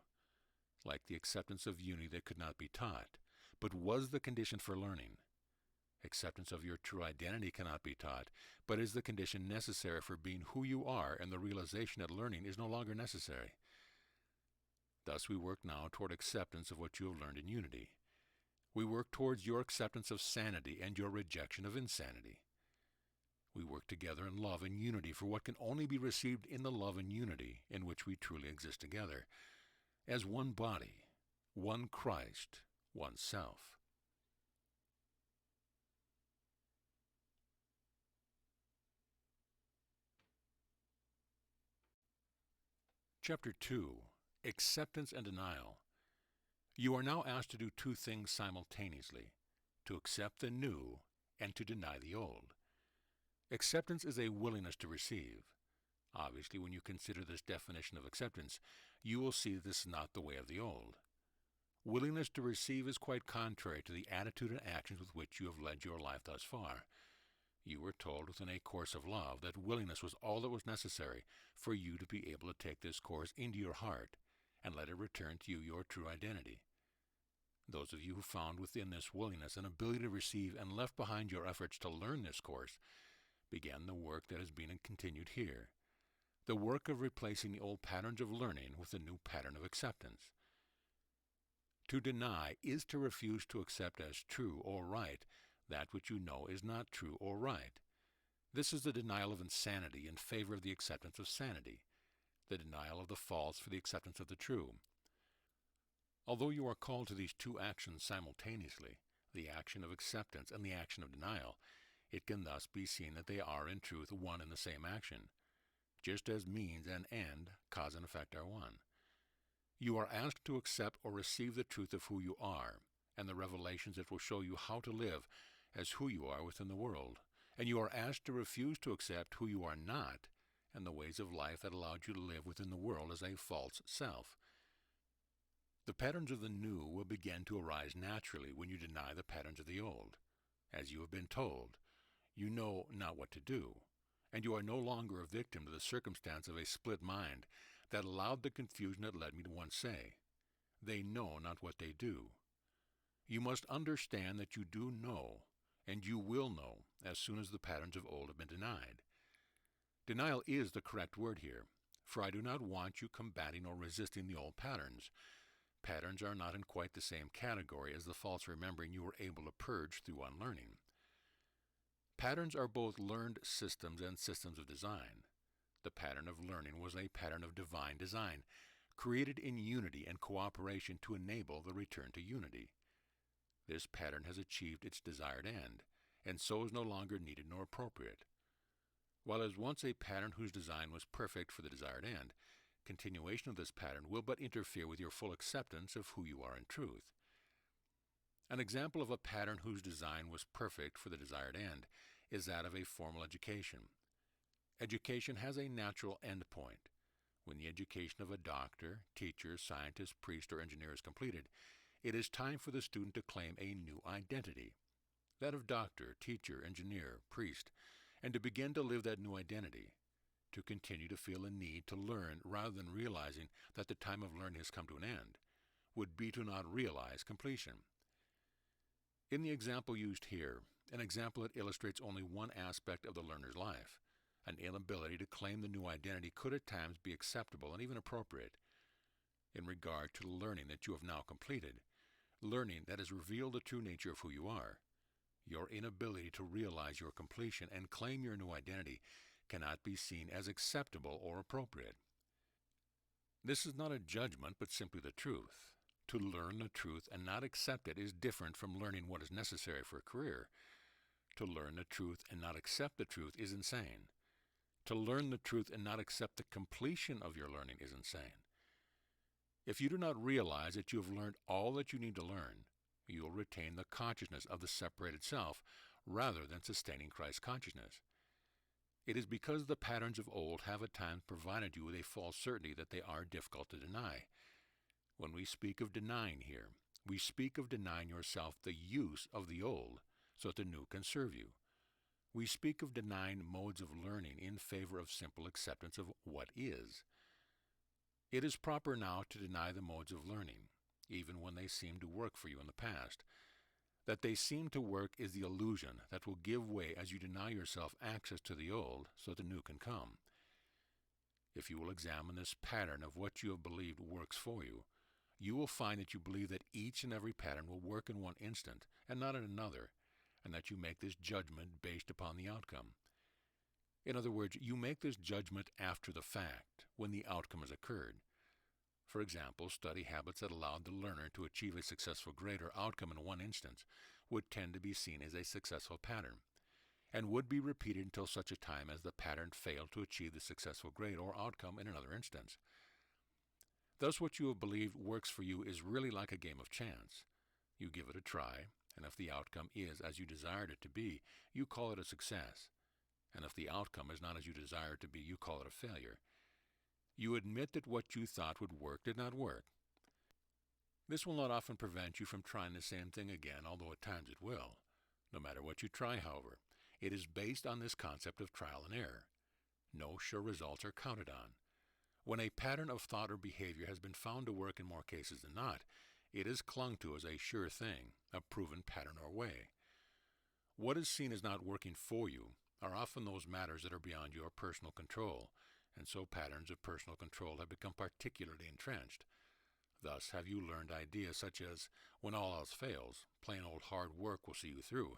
Like the acceptance of unity that could not be taught, but was the condition for learning. Acceptance of your true identity cannot be taught, but is the condition necessary for being who you are, and the realization that learning is no longer necessary. Thus we work now toward acceptance of what you have learned in unity. We work towards your acceptance of sanity and your rejection of insanity. We work together in love and unity for what can only be received in the love and unity in which we truly exist together, as one body, one Christ, one self. Chapter 2. Acceptance and Denial. You are now asked to do two things simultaneously, to accept the new and to deny the old. Acceptance is a willingness to receive. Obviously, when you consider this definition of acceptance, you will see that this is not the way of the old. Willingness to receive is quite contrary to the attitude and actions with which you have led your life thus far. You were told within a course of love that willingness was all that was necessary for you to be able to take this course into your heart and let it return to you your true identity. Those of you who found within this willingness an ability to receive and left behind your efforts to learn this course began the work that has been continued here, the work of replacing the old patterns of learning with the new pattern of acceptance. To deny is to refuse to accept as true or right that which you know is not true or right. This is the denial of insanity in favor of the acceptance of sanity, the denial of the false for the acceptance of the true. Although you are called to these two actions simultaneously, the action of acceptance and the action of denial, it can thus be seen that they are in truth one and the same action, just as means and end, cause and effect, are one. You are asked to accept or receive the truth of who you are, and the revelations that will show you how to live as who you are within the world, and you are asked to refuse to accept who you are not, and the ways of life that allowed you to live within the world as a false self. The patterns of the new will begin to arise naturally when you deny the patterns of the old. As you have been told, you know not what to do, and you are no longer a victim to the circumstance of a split mind that allowed the confusion that led me to once say, "They know not what they do." You must understand that you do know, and you will know as soon as the patterns of old have been denied. Denial is the correct word here, for I do not want you combating or resisting the old patterns. Patterns are not in quite the same category as the false remembering you were able to purge through unlearning. Patterns are both learned systems and systems of design. The pattern of learning was a pattern of divine design, created in unity and cooperation to enable the return to unity. This pattern has achieved its desired end, and so is no longer needed nor appropriate. While it was once a pattern whose design was perfect for the desired end, continuation of this pattern will but interfere with your full acceptance of who you are in truth. An example of a pattern whose design was perfect for the desired end is that of a formal education. Education has a natural end point. When the education of a doctor, teacher, scientist, priest, or engineer is completed, it is time for the student to claim a new identity, that of doctor, teacher, engineer, priest, and to begin to live that new identity, to continue to feel a need to learn rather than realizing that the time of learning has come to an end, would be to not realize completion. In the example used here, an example that illustrates only one aspect of the learner's life, an inability to claim the new identity could at times be acceptable and even appropriate. In regard to the learning that you have now completed, learning that has revealed the true nature of who you are, your inability to realize your completion and claim your new identity cannot be seen as acceptable or appropriate. This is not a judgment, but simply the truth. To learn the truth and not accept it is different from learning what is necessary for a career. To learn the truth and not accept the truth is insane. To learn the truth and not accept the completion of your learning is insane. If you do not realize that you have learned all that you need to learn, you will retain the consciousness of the separated self rather than sustaining Christ's consciousness. It is because the patterns of old have at times provided you with a false certainty that they are difficult to deny. When we speak of denying here, we speak of denying yourself the use of the old so that the new can serve you. We speak of denying modes of learning in favor of simple acceptance of what is. It is proper now to deny the modes of learning, even when they seem to work for you in the past. That they seem to work is the illusion that will give way as you deny yourself access to the old so that the new can come. If you will examine this pattern of what you have believed works for you, you will find that you believe that each and every pattern will work in one instant and not in another, and that you make this judgment based upon the outcome. In other words, you make this judgment after the fact, when the outcome has occurred. For example, study habits that allowed the learner to achieve a successful grade or outcome in one instance would tend to be seen as a successful pattern, and would be repeated until such a time as the pattern failed to achieve the successful grade or outcome in another instance. Thus, what you have believed works for you is really like a game of chance. You give it a try, and if the outcome is as you desired it to be, you call it a success. And if the outcome is not as you desire it to be, you call it a failure. You admit that what you thought would work did not work. This will not often prevent you from trying the same thing again, although at times it will. No matter what you try, however, it is based on this concept of trial and error. No sure results are counted on. When a pattern of thought or behavior has been found to work in more cases than not, it is clung to as a sure thing, a proven pattern or way. What is seen as not working for you are often those matters that are beyond your personal control, and so patterns of personal control have become particularly entrenched. Thus have you learned ideas such as, when all else fails, plain old hard work will see you through,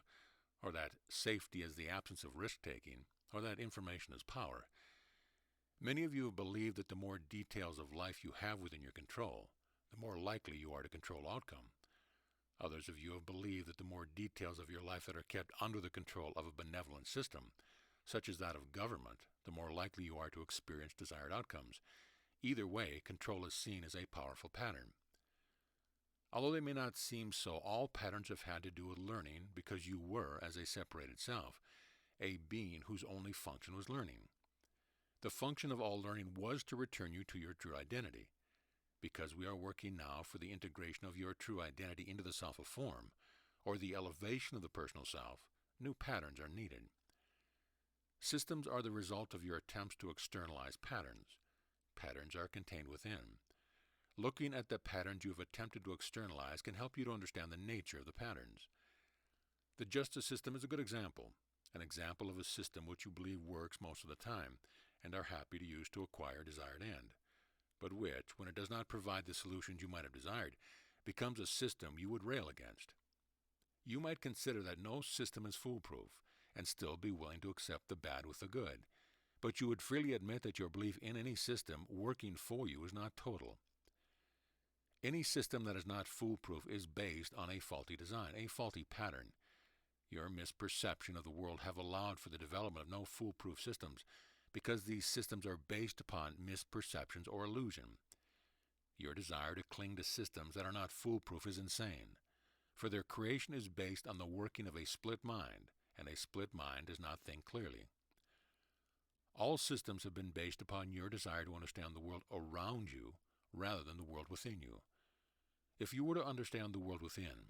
or that safety is the absence of risk-taking, or that information is power. Many of you have believed that the more details of life you have within your control, the more likely you are to control outcome. Others of you have believed that the more details of your life that are kept under the control of a benevolent system, such as that of government, the more likely you are to experience desired outcomes. Either way, control is seen as a powerful pattern. Although they may not seem so, all patterns have had to do with learning because you were, as a separated self, a being whose only function was learning. The function of all learning was to return you to your true identity. Because we are working now for the integration of your true identity into the self of form, or the elevation of the personal self, new patterns are needed. Systems are the result of your attempts to externalize patterns. Patterns are contained within. Looking at the patterns you have attempted to externalize can help you to understand the nature of the patterns. The justice system is a good example, an example of a system which you believe works most of the time, and are happy to use to acquire a desired end. but which, when it does not provide the solutions you might have desired, becomes a system you would rail against. You might consider that no system is foolproof, and still be willing to accept the bad with the good, but you would freely admit that your belief in any system working for you is not total. Any system that is not foolproof is based on a faulty design, a faulty pattern. Your misperception of the world have allowed for the development of no foolproof systems, because these systems are based upon misperceptions or illusion. Your desire to cling to systems that are not foolproof is insane, for their creation is based on the working of a split mind, and a split mind does not think clearly. All systems have been based upon your desire to understand the world around you rather than the world within you. If you were to understand the world within,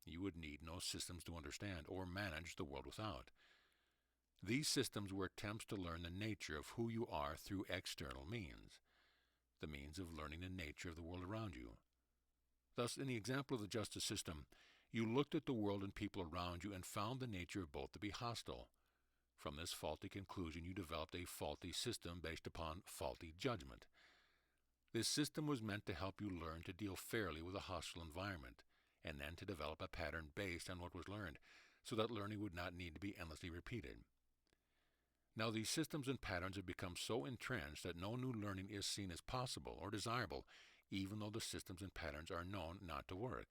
you would need no systems to understand or manage the world without. These systems were attempts to learn the nature of who you are through external means, the means of learning the nature of the world around you. Thus, in the example of the justice system, you looked at the world and people around you and found the nature of both to be hostile. From this faulty conclusion, you developed a faulty system based upon faulty judgment. This system was meant to help you learn to deal fairly with a hostile environment, and then to develop a pattern based on what was learned, so that learning would not need to be endlessly repeated. Now these systems and patterns have become so entrenched that no new learning is seen as possible or desirable, even though the systems and patterns are known not to work.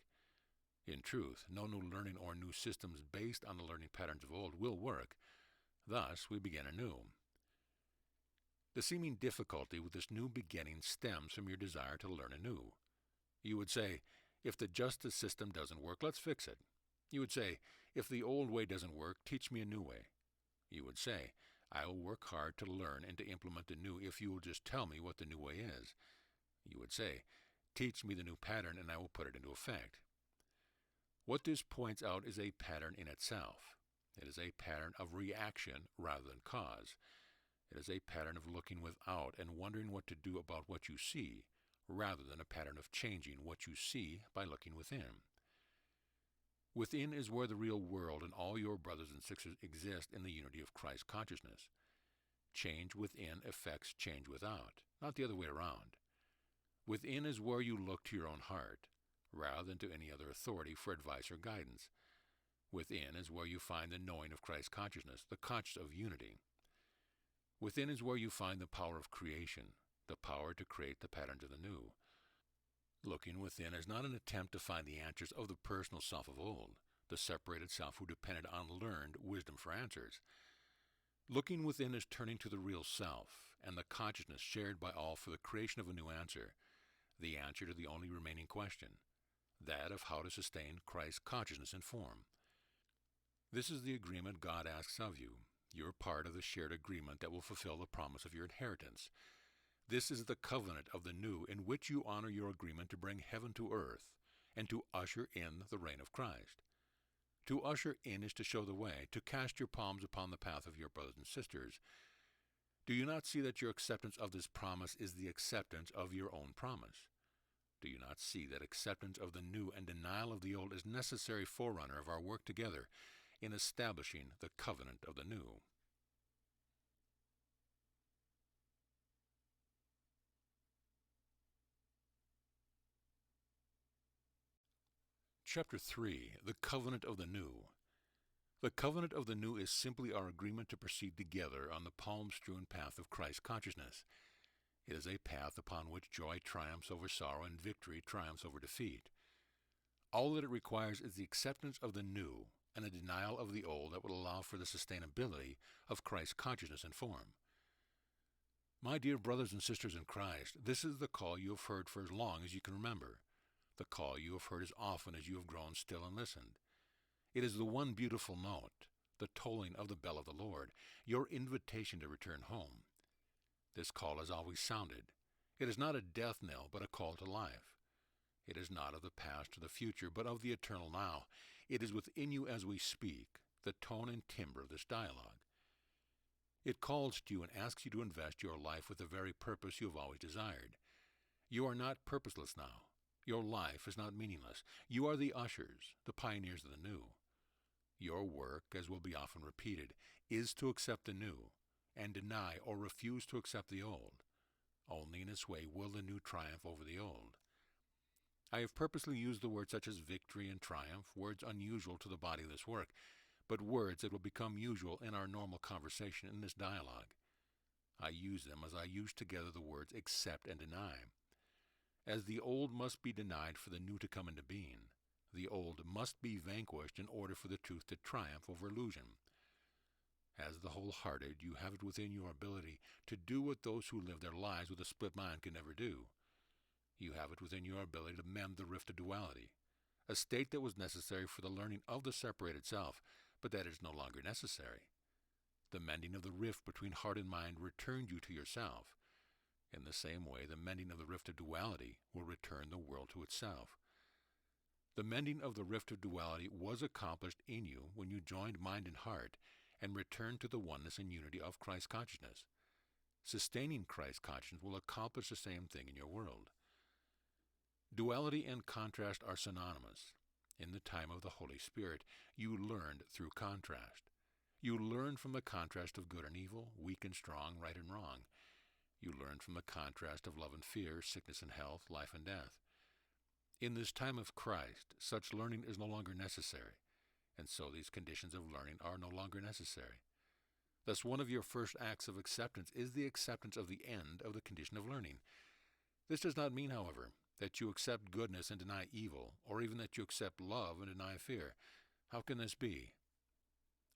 In truth, no new learning or new systems based on the learning patterns of old will work. Thus, we begin anew. The seeming difficulty with this new beginning stems from your desire to learn anew. You would say, if the justice system doesn't work, let's fix it. You would say, if the old way doesn't work, teach me a new way. You would say, I will work hard to learn and to implement the new if you will just tell me what the new way is. You would say, teach me the new pattern and I will put it into effect. What this points out is a pattern in itself. It is a pattern of reaction rather than cause. It is a pattern of looking without and wondering what to do about what you see, rather than a pattern of changing what you see by looking within. Within is where the real world and all your brothers and sisters exist in the unity of Christ consciousness. Change within affects change without, not the other way around. Within is where you look to your own heart, rather than to any other authority for advice or guidance. Within is where you find the knowing of Christ consciousness, the consciousness of unity. Within is where you find the power of creation, the power to create the patterns of the new. Looking within is not an attempt to find the answers of the personal self of old, the separated self who depended on learned wisdom for answers. Looking within is turning to the real self and the consciousness shared by all for the creation of a new answer, the answer to the only remaining question, that of how to sustain Christ's consciousness in form. This is the agreement God asks of you. You're part of the shared agreement that will fulfill the promise of your inheritance. This is the covenant of the new in which you honor your agreement to bring heaven to earth and to usher in the reign of Christ. To usher in is to show the way, to cast your palms upon the path of your brothers and sisters. Do you not see that your acceptance of this promise is the acceptance of your own promise? Do you not see that acceptance of the new and denial of the old is necessary forerunner of our work together in establishing the covenant of the new? Chapter 3. The Covenant of the New. The covenant of the new is simply our agreement to proceed together on the palm-strewn path of Christ consciousness. It is a path upon which joy triumphs over sorrow and victory triumphs over defeat. All that it requires is the acceptance of the new and a denial of the old that will allow for the sustainability of Christ's consciousness and form. My dear brothers and sisters in Christ, this is the call you have heard for as long as you can remember, the call you have heard as often as you have grown still and listened. It is the one beautiful note, the tolling of the bell of the Lord, your invitation to return home. This call has always sounded. It is not a death knell, but a call to life. It is not of the past or the future, but of the eternal now. It is within you as we speak, the tone and timbre of this dialogue. It calls to you and asks you to invest your life with the very purpose you have always desired. You are not purposeless now. Your life is not meaningless. You are the ushers, the pioneers of the new. Your work, as will be often repeated, is to accept the new and deny or refuse to accept the old. Only in this way will the new triumph over the old. I have purposely used the words such as victory and triumph, words unusual to the body of this work, but words that will become usual in our normal conversation in this dialogue. I use them as I use together the words accept and deny. As the old must be denied for the new to come into being, the old must be vanquished in order for the truth to triumph over illusion. As the wholehearted, you have it within your ability to do what those who live their lives with a split mind can never do. You have it within your ability to mend the rift of duality, a state that was necessary for the learning of the separated self, but that is no longer necessary. The mending of the rift between heart and mind returned you to yourself. In the same way, the mending of the rift of duality will return the world to itself. The mending of the rift of duality was accomplished in you when you joined mind and heart and returned to the oneness and unity of Christ consciousness. Sustaining Christ consciousness will accomplish the same thing in your world. Duality and contrast are synonymous. In the time of the Holy Spirit, you learned through contrast. You learned from the contrast of good and evil, weak and strong, right and wrong. You learned from the contrast of love and fear, sickness and health, life and death. In this time of Christ, such learning is no longer necessary, and so these conditions of learning are no longer necessary. Thus, one of your first acts of acceptance is the acceptance of the end of the condition of learning. This does not mean, however, that you accept goodness and deny evil, or even that you accept love and deny fear. How can this be?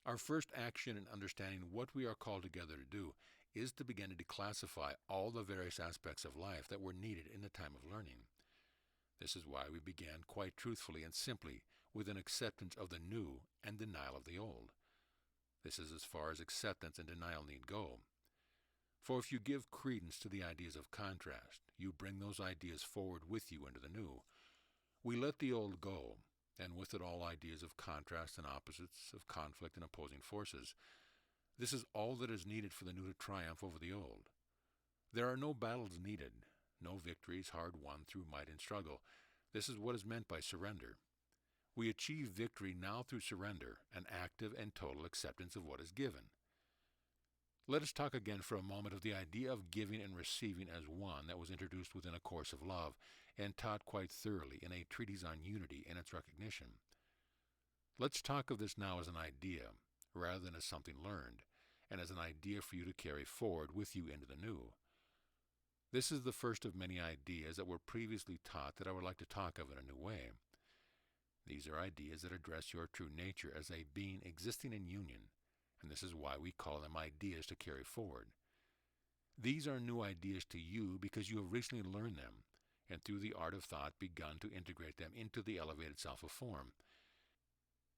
Our first action in understanding what we are called together to do is to begin to declassify all the various aspects of life that were needed in the time of learning. This is why we began quite truthfully and simply with an acceptance of the new and denial of the old. This is as far as acceptance and denial need go. For if you give credence to the ideas of contrast, you bring those ideas forward with you into the new. We let the old go, and with it all ideas of contrast and opposites, of conflict and opposing forces. This is all that is needed for the new to triumph over the old. There are no battles needed, no victories hard won through might and struggle. This is what is meant by surrender. We achieve victory now through surrender, an active and total acceptance of what is given. Let us talk again for a moment of the idea of giving and receiving as one that was introduced within A Course of Love and taught quite thoroughly in a treatise on unity and its recognition. Let's talk of this now as an idea, rather than as something learned, and as an idea for you to carry forward with you into the new. This is the first of many ideas that were previously taught that I would like to talk of in a new way. These are ideas that address your true nature as a being existing in union, and this is why we call them ideas to carry forward. These are new ideas to you because you have recently learned them, and through the art of thought begun to integrate them into the elevated self of form.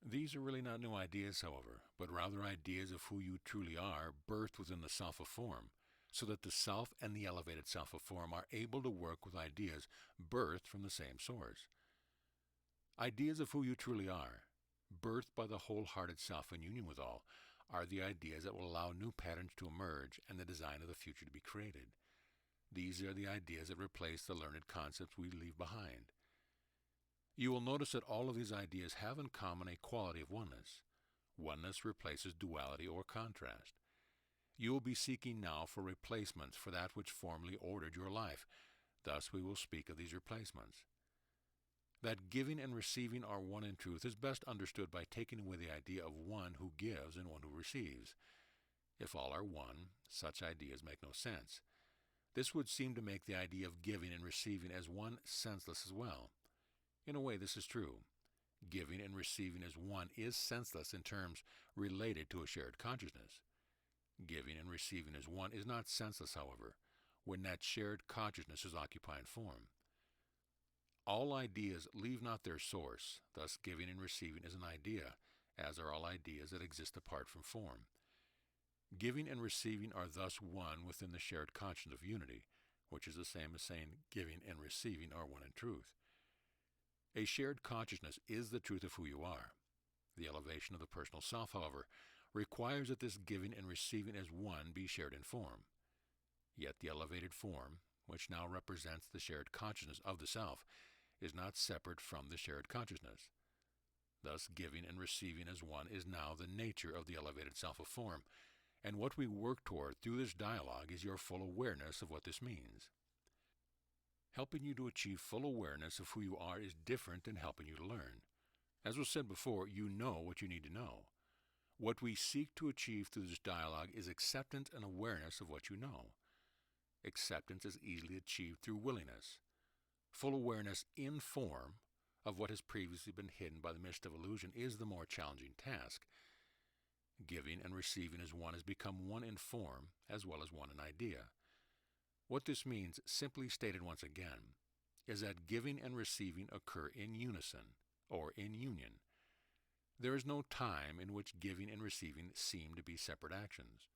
These are really not new ideas, however, but rather ideas of who you truly are, birthed within the self of form, so that the self and the elevated self of form are able to work with ideas birthed from the same source. Ideas of who you truly are, birthed by the wholehearted self in union with all, are the ideas that will allow new patterns to emerge and the design of the future to be created. These are the ideas that replace the learned concepts we leave behind. You will notice that all of these ideas have in common a quality of oneness. Oneness replaces duality or contrast. You will be seeking now for replacements for that which formerly ordered your life. Thus we will speak of these replacements. That giving and receiving are one in truth is best understood by taking away the idea of one who gives and one who receives. If all are one, such ideas make no sense. This would seem to make the idea of giving and receiving as one senseless as well. In a way, this is true. Giving and receiving as one is senseless in terms related to a shared consciousness. Giving and receiving as one is not senseless, however, when that shared consciousness is occupying form. All ideas leave not their source, thus giving and receiving is an idea, as are all ideas that exist apart from form. Giving and receiving are thus one within the shared consciousness of unity, which is the same as saying giving and receiving are one in truth. A shared consciousness is the truth of who you are. The elevation of the personal self, however, requires that this giving and receiving as one be shared in form. Yet the elevated form, which now represents the shared consciousness of the self, is not separate from the shared consciousness. Thus, giving and receiving as one is now the nature of the elevated self of form, And what we work toward through this dialogue is your full awareness of what this means. Helping you to achieve full awareness of who you are is different than helping you to learn. As was said before, you know what you need to know. What we seek to achieve through this dialogue is acceptance and awareness of what you know. Acceptance is easily achieved through willingness. Full awareness in form of what has previously been hidden by the mist of illusion is the more challenging task. Giving and receiving as one has become one in form as well as one in idea. What this means, simply stated once again, is that giving and receiving occur in unison, or in union. There is no time in which giving and receiving seem to be separate actions.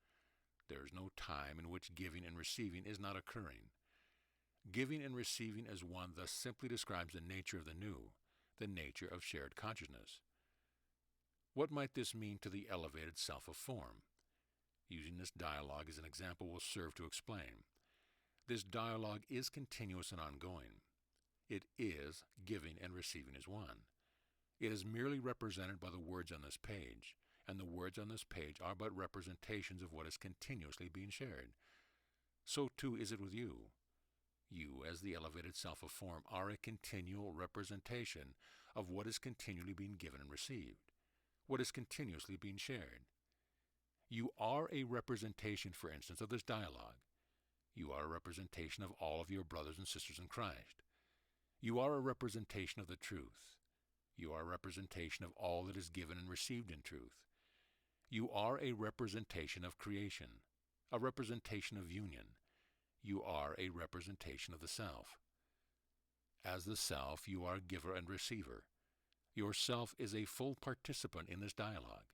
There is no time in which giving and receiving is not occurring. Giving and receiving as one thus simply describes the nature of the new, the nature of shared consciousness. What might this mean to the elevated self of form? Using this dialogue as an example will serve to explain. This dialogue is continuous and ongoing. It is giving and receiving as one. It is merely represented by the words on this page, and the words on this page are but representations of what is continuously being shared. So too is it with you. You, as the elevated self of form, are a continual representation of what is continually being given and received, what is continuously being shared. You are a representation, for instance, of this dialogue. You are a representation of all of your brothers and sisters in Christ. You are a representation of the truth. You are a representation of all that is given and received in truth. You are a representation of creation, a representation of union. You are a representation of the self. As the self, you are giver and receiver. Your self is a full participant in this dialogue.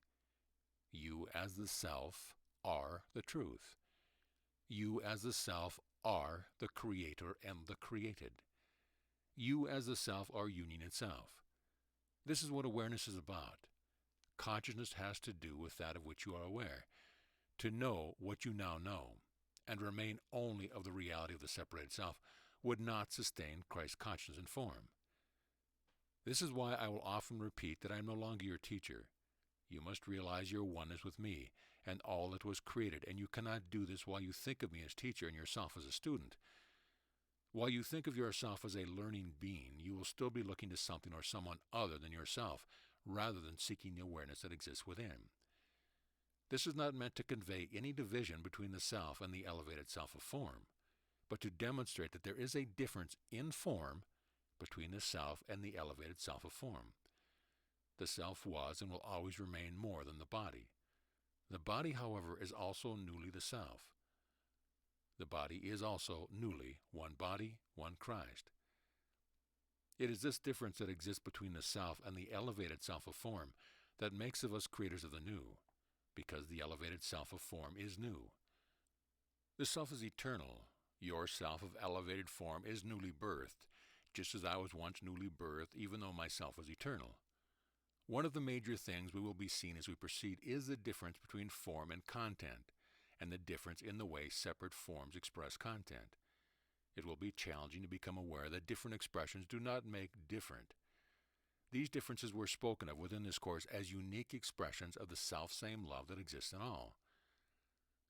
You, as the self, are the truth. You, as the self, are the creator and the created. You, as the self, are union itself. This is what awareness is about. Consciousness has to do with that of which you are aware, to know what you now know, and remain only of the reality of the separated self, would not sustain Christ's consciousness in form. This is why I will often repeat that I am no longer your teacher. You must realize your oneness with me and all that was created, and you cannot do this while you think of me as teacher and yourself as a student. While you think of yourself as a learning being, you will still be looking to something or someone other than yourself, rather than seeking the awareness that exists within. This is not meant to convey any division between the self and the elevated self of form, but to demonstrate that there is a difference in form between the self and the elevated self of form. The self was and will always remain more than the body. The body, however, is also newly the self. The body is also newly one body, one Christ. It is this difference that exists between the self and the elevated self of form that makes of us creators of the new, because the elevated self of form is new. The self is eternal. Your self of elevated form is newly birthed, just as I was once newly birthed, even though my self was eternal. One of the major things we will be seeing as we proceed is the difference between form and content, and the difference in the way separate forms express content. It will be challenging to become aware that different expressions do not make different. These differences were spoken of within this course as unique expressions of the self-same love that exists in all.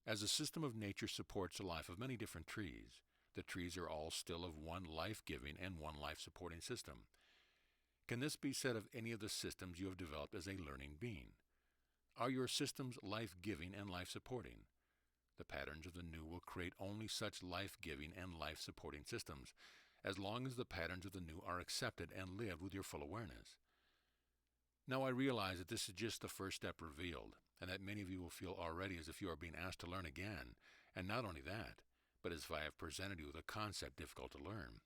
As the system of nature supports the life of many different trees, the trees are all still of one life-giving and one life-supporting system. Can this be said of any of the systems you have developed as a learning being? Are your systems life-giving and life-supporting? The patterns of the new will create only such life-giving and life-supporting systems, as long as the patterns of the new are accepted and lived with your full awareness. Now I realize that this is just the first step revealed, and that many of you will feel already as if you are being asked to learn again, and not only that, but as if I have presented you with a concept difficult to learn.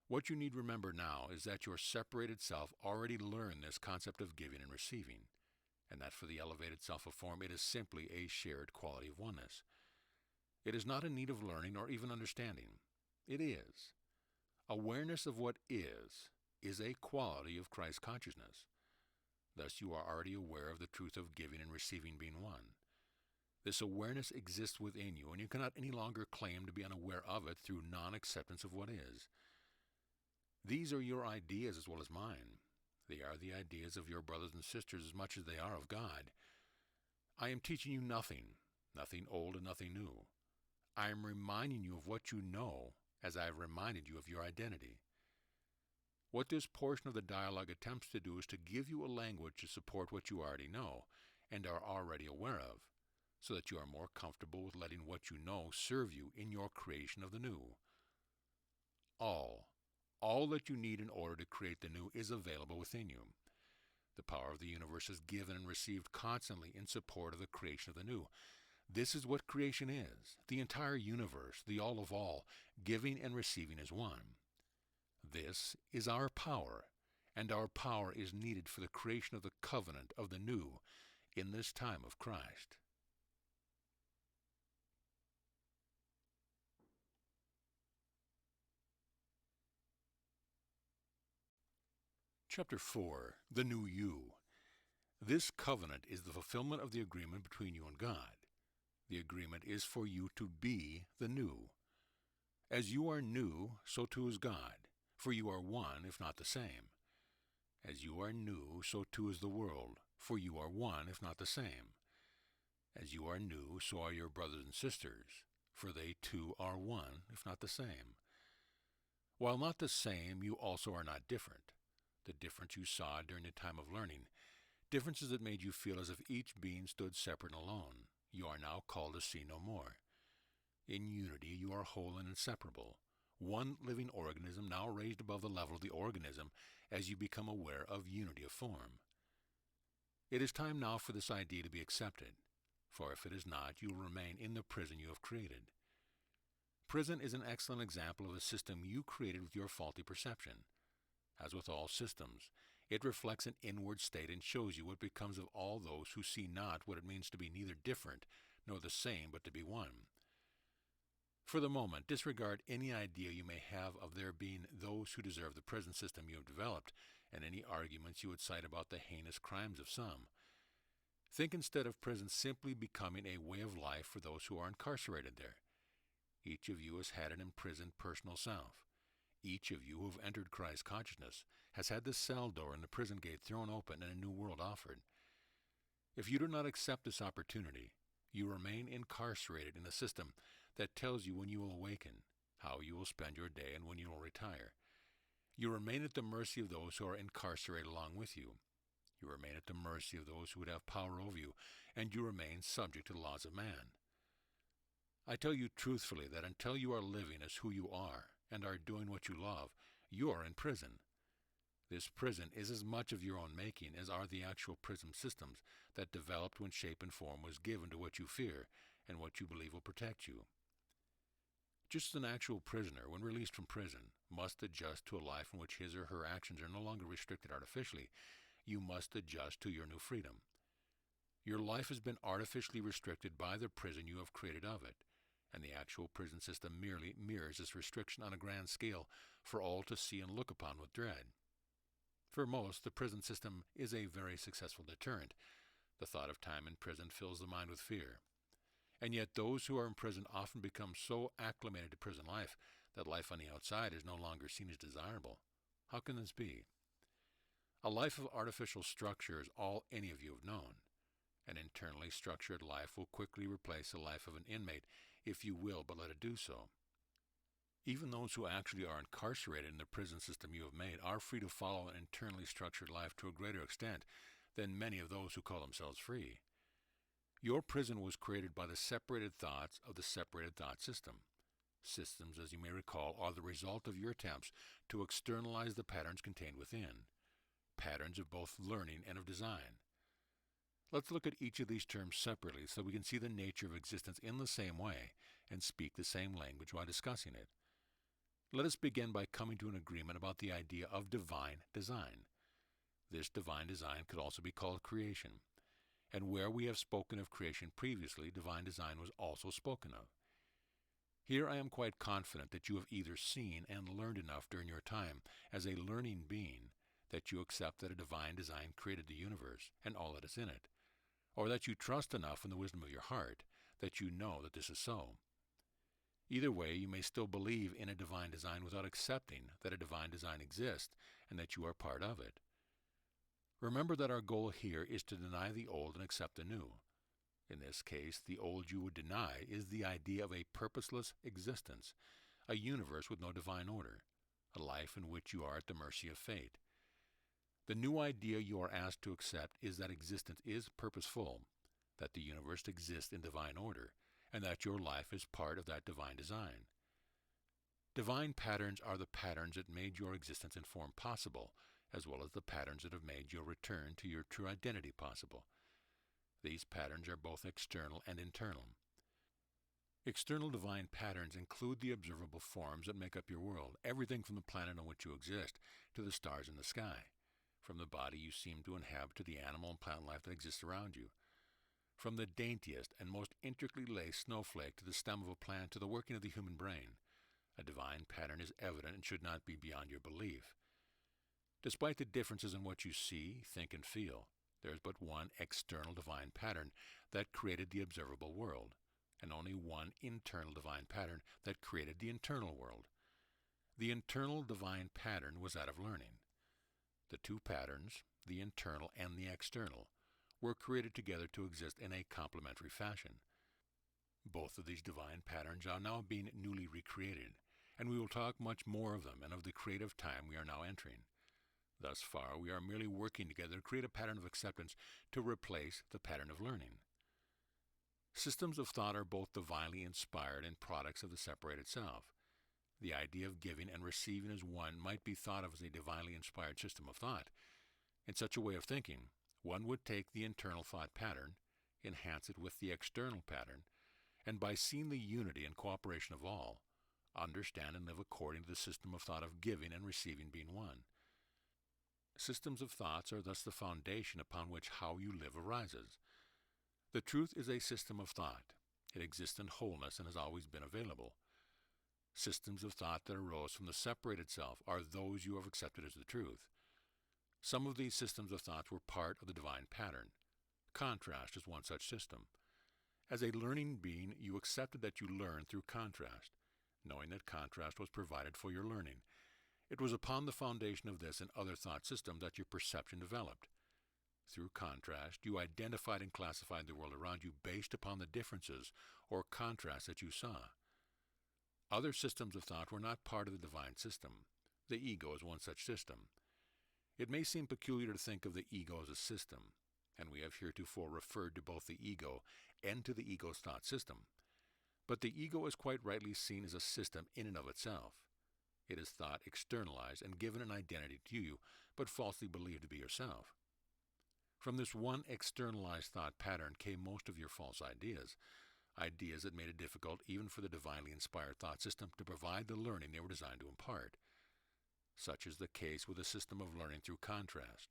What you need to remember now is that your separated self already learned this concept of giving and receiving, and that for the elevated self of form it is simply a shared quality of oneness. It is not in need of learning or even understanding. It is. Awareness of what is a quality of Christ consciousness. Thus you are already aware of the truth of giving and receiving being one. This awareness exists within you, and you cannot any longer claim to be unaware of it through non-acceptance of what is. These are your ideas as well as mine. They are the ideas of your brothers and sisters as much as they are of God. I am teaching you nothing, nothing old and nothing new. I am reminding you of what you know as I have reminded you of your identity. What this portion of the dialogue attempts to do is to give you a language to support what you already know and are already aware of, so that you are more comfortable with letting what you know serve you in your creation of the new. All that you need in order to create the new is available within you. The power of the universe is given and received constantly in support of the creation of the new. This is what creation is. The entire universe, the all of all, giving and receiving as one. This is our power, and our power is needed for the creation of the covenant of the new in this time of Christ. Chapter 4, The New You. This covenant is the fulfillment of the agreement between you and God. The agreement is for you to be the new. As you are new, so too is God, for you are one, if not the same. As you are new, so too is the world, for you are one, if not the same. As you are new, so are your brothers and sisters, for they too are one, if not the same. While not the same, you also are not different. The difference you saw during the time of learning, differences that made you feel as if each being stood separate and alone, you are now called to see no more. In unity you are whole and inseparable, one living organism now raised above the level of the organism as you become aware of unity of form. It is time now for this idea to be accepted, for if it is not, you will remain in the prison you have created. Prison is an excellent example of the system you created with your faulty perception. As with all systems, it reflects an inward state and shows you what becomes of all those who see not what it means to be neither different nor the same, but to be one. For the moment, disregard any idea you may have of there being those who deserve the prison system you have developed, and any arguments you would cite about the heinous crimes of some. Think instead of prison simply becoming a way of life for those who are incarcerated there. Each of you has had an imprisoned personal self. Each of you who have entered Christ's consciousness has had the cell door and the prison gate thrown open and a new world offered. If you do not accept this opportunity, you remain incarcerated in a system that tells you when you will awaken, how you will spend your day, and when you will retire. You remain at the mercy of those who are incarcerated along with you. You remain at the mercy of those who would have power over you, and you remain subject to the laws of man. I tell you truthfully that until you are living as who you are, and are doing what you love, you are in prison. This prison is as much of your own making as are the actual prison systems that developed when shape and form was given to what you fear and what you believe will protect you. Just as an actual prisoner, when released from prison, must adjust to a life in which his or her actions are no longer restricted artificially, you must adjust to your new freedom. Your life has been artificially restricted by the prison you have created of it, and the actual prison system merely mirrors this restriction on a grand scale for all to see and look upon with dread. For most, the prison system is a very successful deterrent. The thought of time in prison fills the mind with fear. And yet those who are in prison often become so acclimated to prison life that life on the outside is no longer seen as desirable. How can this be? A life of artificial structure is all any of you have known. An internally structured life will quickly replace the life of an inmate if you will but let it do so. Even those who actually are incarcerated in the prison system you have made are free to follow an internally structured life to a greater extent than many of those who call themselves free. Your prison was created by the separated thoughts of the separated thought system. Systems, as you may recall, are the result of your attempts to externalize the patterns contained within, patterns of both learning and of design. Let's look at each of these terms separately so we can see the nature of existence in the same way and speak the same language while discussing it. Let us begin by coming to an agreement about the idea of divine design. This divine design could also be called creation. And where we have spoken of creation previously, divine design was also spoken of. Here I am quite confident that you have either seen and learned enough during your time as a learning being that you accept that a divine design created the universe and all that is in it, or that you trust enough in the wisdom of your heart that you know that this is so. Either way, you may still believe in a divine design without accepting that a divine design exists and that you are part of it. Remember that our goal here is to deny the old and accept the new. In this case, the old you would deny is the idea of a purposeless existence, a universe with no divine order, a life in which you are at the mercy of fate. The new idea you are asked to accept is that existence is purposeful, that the universe exists in divine order, and that your life is part of that divine design. Divine patterns are the patterns that made your existence and form possible, as well as the patterns that have made your return to your true identity possible. These patterns are both external and internal. External divine patterns include the observable forms that make up your world, everything from the planet on which you exist to the stars in the sky, from the body you seem to inhabit to the animal and plant life that exists around you, from the daintiest and most intricately laced snowflake to the stem of a plant to the working of the human brain. A divine pattern is evident and should not be beyond your belief. Despite the differences in what you see, think, and feel, there is but one external divine pattern that created the observable world, and only one internal divine pattern that created the internal world. The internal divine pattern was that of learning. The two patterns, the internal and the external, were created together to exist in a complementary fashion. Both of these divine patterns are now being newly recreated, and we will talk much more of them and of the creative time we are now entering. Thus far, we are merely working together to create a pattern of acceptance to replace the pattern of learning. Systems of thought are both divinely inspired and products of the separated self. The idea of giving and receiving as one might be thought of as a divinely inspired system of thought. In such a way of thinking, one would take the internal thought pattern, enhance it with the external pattern, and by seeing the unity and cooperation of all, understand and live according to the system of thought of giving and receiving being one. Systems of thoughts are thus the foundation upon which how you live arises. The truth is a system of thought. It exists in wholeness and has always been available. Systems of thought that arose from the separated self are those you have accepted as the truth. Some of these systems of thought were part of the divine pattern. Contrast is one such system. As a learning being, you accepted that you learn through contrast, knowing that contrast was provided for your learning. It was upon the foundation of this and other thought systems that your perception developed. Through contrast, you identified and classified the world around you based upon the differences or contrasts that you saw. Other systems of thought were not part of the divine system. The ego is one such system. It may seem peculiar to think of the ego as a system, and we have heretofore referred to both the ego and to the ego's thought system. But the ego is quite rightly seen as a system in and of itself. It is thought externalized and given an identity to you, but falsely believed to be yourself. From this one externalized thought pattern came most of your false ideas, ideas that made it difficult even for the divinely inspired thought system to provide the learning they were designed to impart. Such is the case with the system of learning through contrast.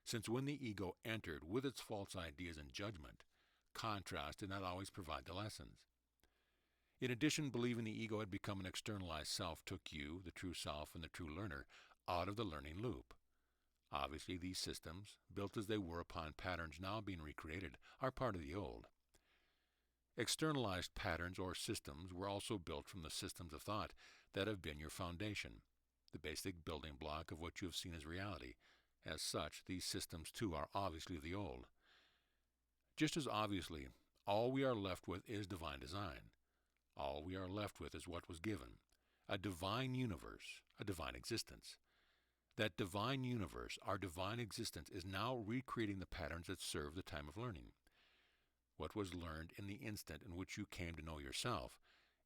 Since when the ego entered with its false ideas and judgment, contrast did not always provide the lessons. In addition, believing the ego had become an externalized self took you, the true self and the true learner, out of the learning loop. Obviously, these systems, built as they were upon patterns now being recreated, are part of the old. Externalized patterns or systems were also built from the systems of thought that have been your foundation, the basic building block of what you have seen as reality. As such, these systems too are obviously the old. Just as obviously, all we are left with is divine design. All we are left with is what was given, a divine universe, a divine existence. That divine universe, our divine existence, is now recreating the patterns that serve the time of learning. What was learned in the instant in which you came to know yourself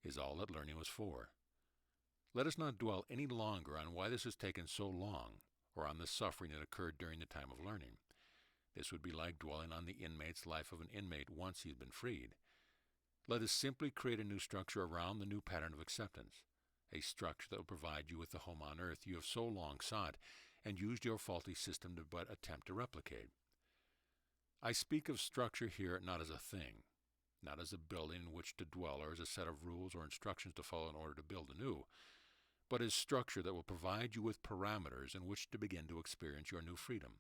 is all that learning was for. Let us not dwell any longer on why this has taken so long, or on the suffering that occurred during the time of learning. This would be like dwelling on the inmate's life of an inmate once he has been freed. Let us simply create a new structure around the new pattern of acceptance, a structure that will provide you with the home on earth you have so long sought and used your faulty system to but attempt to replicate. I speak of structure here not as a thing, not as a building in which to dwell or as a set of rules or instructions to follow in order to build anew, but as structure that will provide you with parameters in which to begin to experience your new freedom.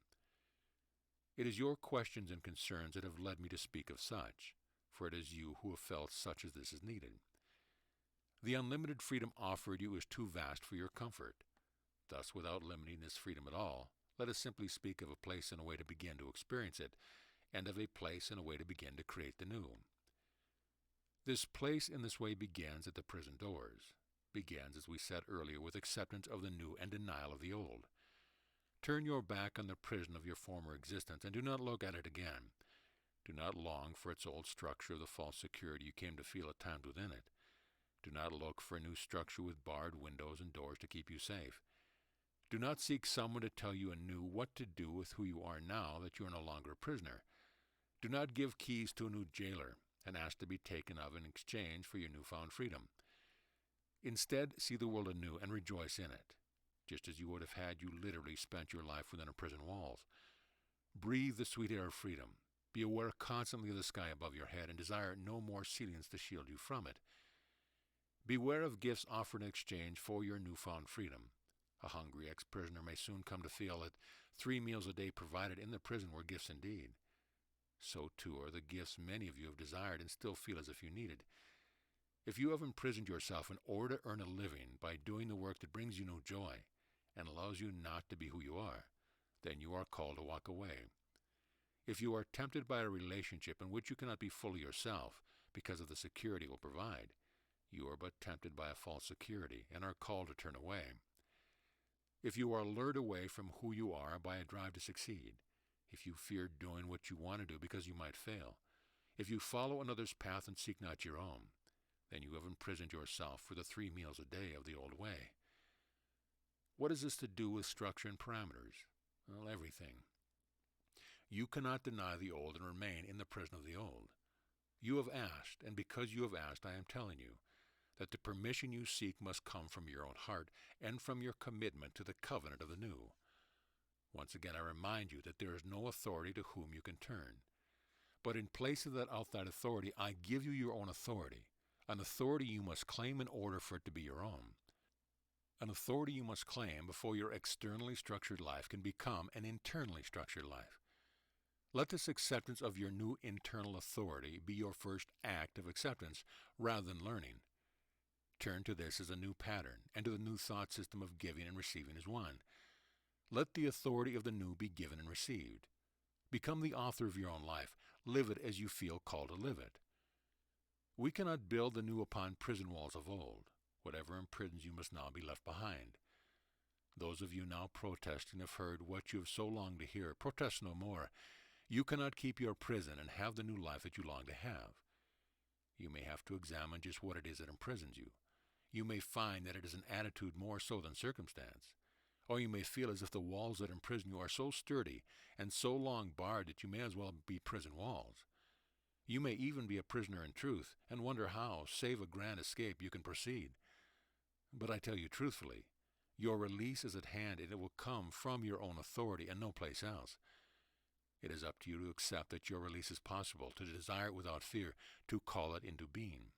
It is your questions and concerns that have led me to speak of such, for it is you who have felt such as this is needed. The unlimited freedom offered you is too vast for your comfort. Thus, without limiting this freedom at all, let us simply speak of a place and a way to begin to experience it, and of a place and a way to begin to create the new. This place in this way begins at the prison doors, begins, as we said earlier, with acceptance of the new and denial of the old. Turn your back on the prison of your former existence and do not look at it again. Do not long for its old structure of the false security you came to feel at times within it. Do not look for a new structure with barred windows and doors to keep you safe. Do not seek someone to tell you anew what to do with who you are now that you are no longer a prisoner. Do not give keys to a new jailer and ask to be taken of in exchange for your newfound freedom. Instead, see the world anew and rejoice in it, just as you would have had you literally spent your life within a prison walls. Breathe the sweet air of freedom. Be aware constantly of the sky above your head and desire no more ceilings to shield you from it. Beware of gifts offered in exchange for your newfound freedom. A hungry ex-prisoner may soon come to feel that 3 meals a day provided in the prison were gifts indeed. So too are the gifts many of you have desired and still feel as if you needed. If you have imprisoned yourself in order to earn a living by doing the work that brings you no joy and allows you not to be who you are, then you are called to walk away. If you are tempted by a relationship in which you cannot be fully yourself because of the security it will provide, you are but tempted by a false security and are called to turn away. If you are lured away from who you are by a drive to succeed, if you fear doing what you want to do because you might fail, if you follow another's path and seek not your own, then you have imprisoned yourself for the 3 meals a day of the old way. What has this to do with structure and parameters? Well, everything. You cannot deny the old and remain in the prison of the old. You have asked, and because you have asked, I am telling you that the permission you seek must come from your own heart and from your commitment to the covenant of the new. Once again, I remind you that there is no authority to whom you can turn. But in place of that outside authority, I give you your own authority, an authority you must claim in order for it to be your own. An authority you must claim before your externally structured life can become an internally structured life. Let this acceptance of your new internal authority be your first act of acceptance rather than learning. Turn to this as a new pattern, and to the new thought system of giving and receiving as one. Let the authority of the new be given and received. Become the author of your own life. Live it as you feel called to live it. We cannot build the new upon prison walls of old. Whatever imprisons you must now be left behind. Those of you now protesting have heard what you have so longed to hear. Protest no more. You cannot keep your prison and have the new life that you long to have. You may have to examine just what it is that imprisons you. You may find that it is an attitude more so than circumstance. Or you may feel as if the walls that imprison you are so sturdy and so long barred that you may as well be prison walls. You may even be a prisoner in truth and wonder how, save a grand escape, you can proceed. But I tell you truthfully, your release is at hand, and it will come from your own authority and no place else. It is up to you to accept that your release is possible, to desire it without fear, to call it into being.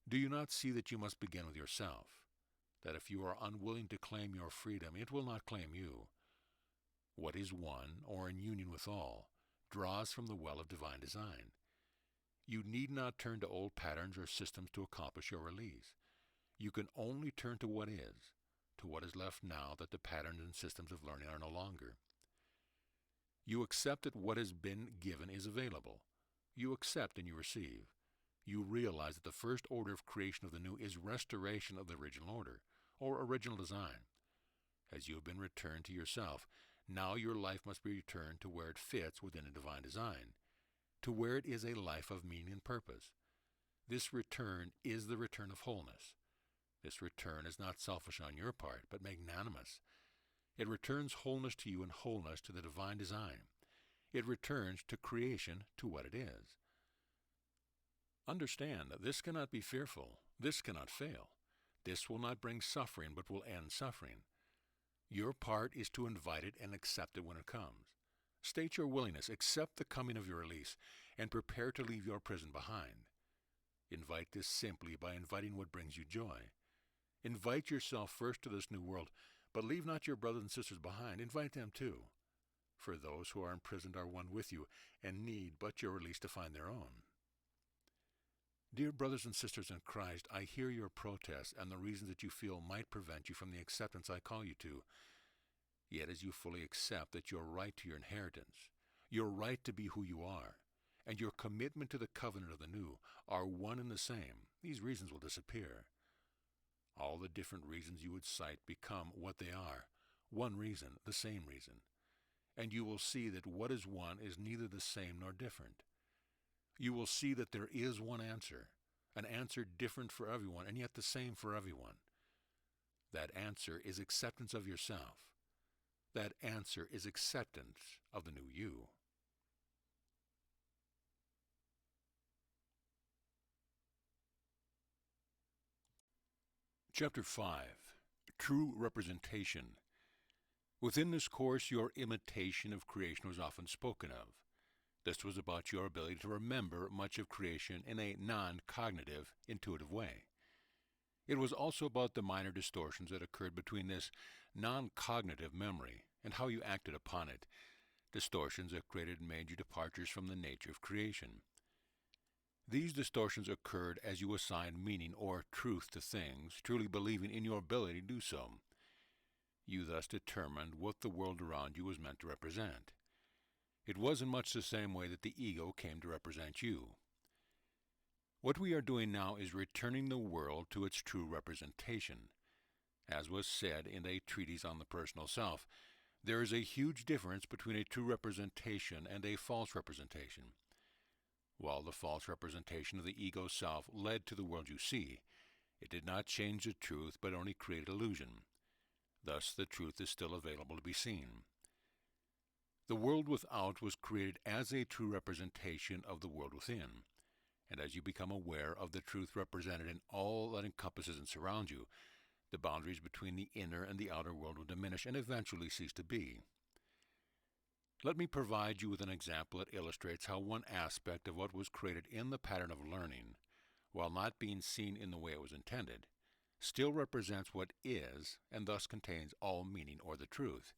Do you not see that you must begin with yourself? That if you are unwilling to claim your freedom, it will not claim you. What is one, or in union with all, draws from the well of divine design. You need not turn to old patterns or systems to accomplish your release. You can only turn to what is left now that the patterns and systems of learning are no longer. You accept that what has been given is available. You accept and you receive. You realize that the first order of creation of the new is restoration of the original order, or original design. As you have been returned to yourself, now your life must be returned to where it fits within a divine design, to where it is a life of meaning and purpose. This return is the return of wholeness. This return is not selfish on your part, but magnanimous. It returns wholeness to you and wholeness to the divine design. It returns to creation to what it is. Understand that this cannot be fearful. This cannot fail. This will not bring suffering, but will end suffering. Your part is to invite it and accept it when it comes. State your willingness, accept the coming of your release, and prepare to leave your prison behind. Invite this simply by inviting what brings you joy. Invite yourself first to this new world, but leave not your brothers and sisters behind. Invite them too. For those who are imprisoned are one with you, and need but your release to find their own. Dear brothers and sisters in Christ, I hear your protests and the reasons that you feel might prevent you from the acceptance I call you to. Yet as you fully accept that you are right to your inheritance, Your right to be who you are, and your commitment to the covenant of the new are one and the same. These reasons will disappear. All the different reasons you would cite become what they are, one reason, the same reason. And you will see that what is one is neither the same nor different. You will see that there is one answer, an answer different for everyone and yet the same for everyone. That answer is acceptance of yourself. That answer is acceptance of the new you. Chapter 5. True Representation. Within this course, your imitation of creation was often spoken of. This was about your ability to remember much of creation in a non-cognitive, intuitive way. It was also about the minor distortions that occurred between this non-cognitive memory and how you acted upon it, distortions that created major departures from the nature of creation. These distortions occurred as you assigned meaning or truth to things, truly believing in your ability to do so. You thus determined what the world around you was meant to represent. It was in much the same way that the ego came to represent you. What we are doing now is returning the world to its true representation. As was said in a treatise on the personal self, there is a huge difference between a true representation and a false representation. While the false representation of the ego self led to the world you see, it did not change the truth but only created illusion. Thus the truth is still available to be seen. The world without was created as a true representation of the world within, and as you become aware of the truth represented in all that encompasses and surrounds you, the boundaries between the inner and the outer world will diminish and eventually cease to be. Let me provide you with an example that illustrates how one aspect of what was created in the pattern of learning, while not being seen in the way it was intended, still represents what is and thus contains all meaning or the truth.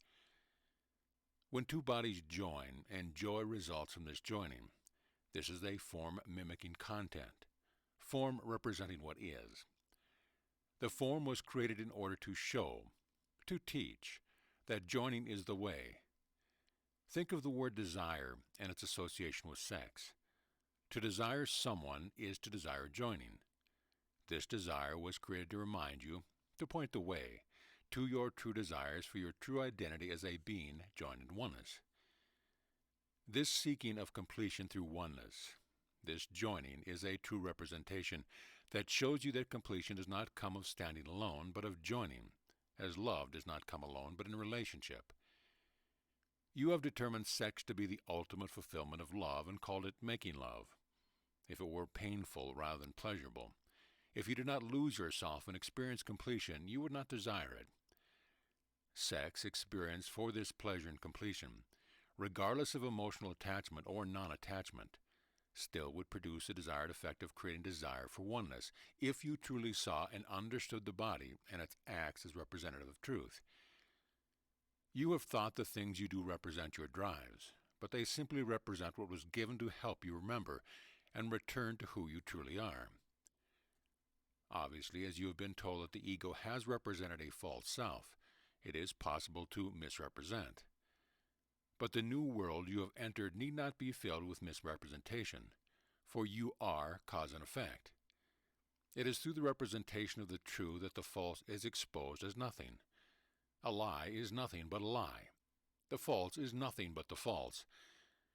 When two bodies join and joy results from this joining, this is a form mimicking content, form representing what is. The form was created in order to show, to teach, that joining is the way. Think of the word desire and its association with sex. To desire someone is to desire joining. This desire was created to remind you, to point the way, to your true desires for your true identity as a being joined in oneness. This seeking of completion through oneness, this joining, is a true representation that shows you that completion does not come of standing alone, but of joining, as love does not come alone, but in relationship. You have determined sex to be the ultimate fulfillment of love and called it making love. If it were painful rather than pleasurable, if you did not lose yourself and experience completion, you would not desire it. Sex experienced for this pleasure and completion, regardless of emotional attachment or non-attachment, still would produce a desired effect of creating desire for oneness, if you truly saw and understood the body and its acts as representative of truth. You have thought the things you do represent your drives, but they simply represent what was given to help you remember and return to who you truly are. Obviously, as you have been told that the ego has represented a false self, it is possible to misrepresent. But the new world you have entered need not be filled with misrepresentation, for you are cause and effect. It is through the representation of the true that the false is exposed as nothing. A lie is nothing but a lie. The false is nothing but the false.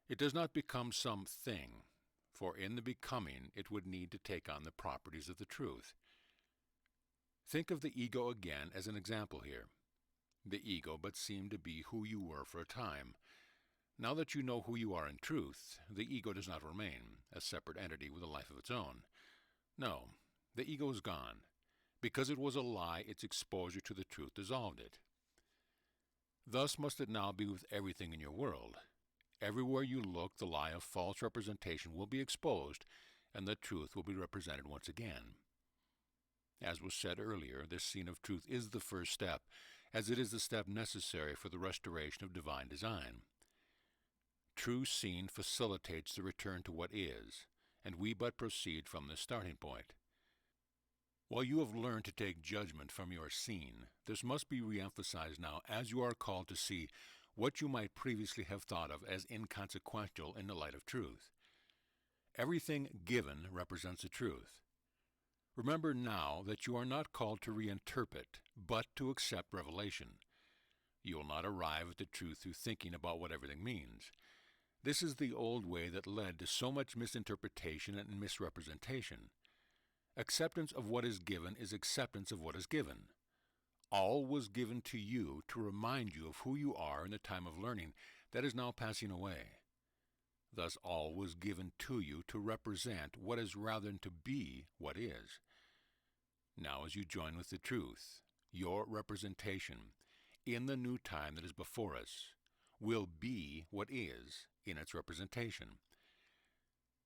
It does not become some thing, for in the becoming it would need to take on the properties of the truth. Think of the ego again as an example here. The ego but seemed to be who you were for a time. Now that you know who you are in truth, the ego does not remain, a separate entity with a life of its own. No, the ego is gone. Because it was a lie, its exposure to the truth dissolved it. Thus must it now be with everything in your world. Everywhere you look, the lie of false representation will be exposed, and the truth will be represented once again. As was said earlier, this scene of truth is the first step, as it is the step necessary for the restoration of divine design. True seeing facilitates the return to what is, and we but proceed from this starting point. While you have learned to take judgment from your seen, this must be re-emphasized now as you are called to see what you might previously have thought of as inconsequential in the light of truth. Everything given represents the truth. Remember now that you are not called to reinterpret, but to accept revelation. You will not arrive at the truth through thinking about what everything means. This is the old way that led to so much misinterpretation and misrepresentation. Acceptance of what is given is acceptance of what is given. All was given to you to remind you of who you are in the time of learning that is now passing away. Thus all was given to you to represent what is rather than to be what is. Now as you join with the truth, your representation, in the new time that is before us, will be what is in its representation.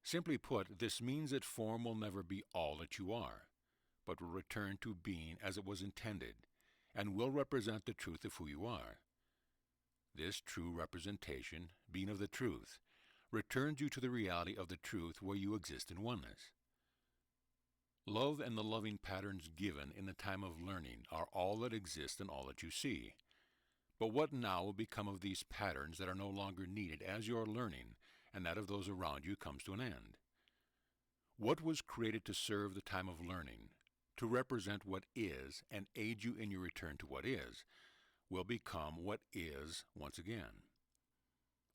Simply put, this means that form will never be all that you are, but will return to being as it was intended, and will represent the truth of who you are. This true representation, being of the truth, returns you to the reality of the truth where you exist in oneness. Love and the loving patterns given in the time of learning are all that exist and all that you see. But what now will become of these patterns that are no longer needed as your learning and that of those around you comes to an end? What was created to serve the time of learning, to represent what is and aid you in your return to what is, will become what is once again.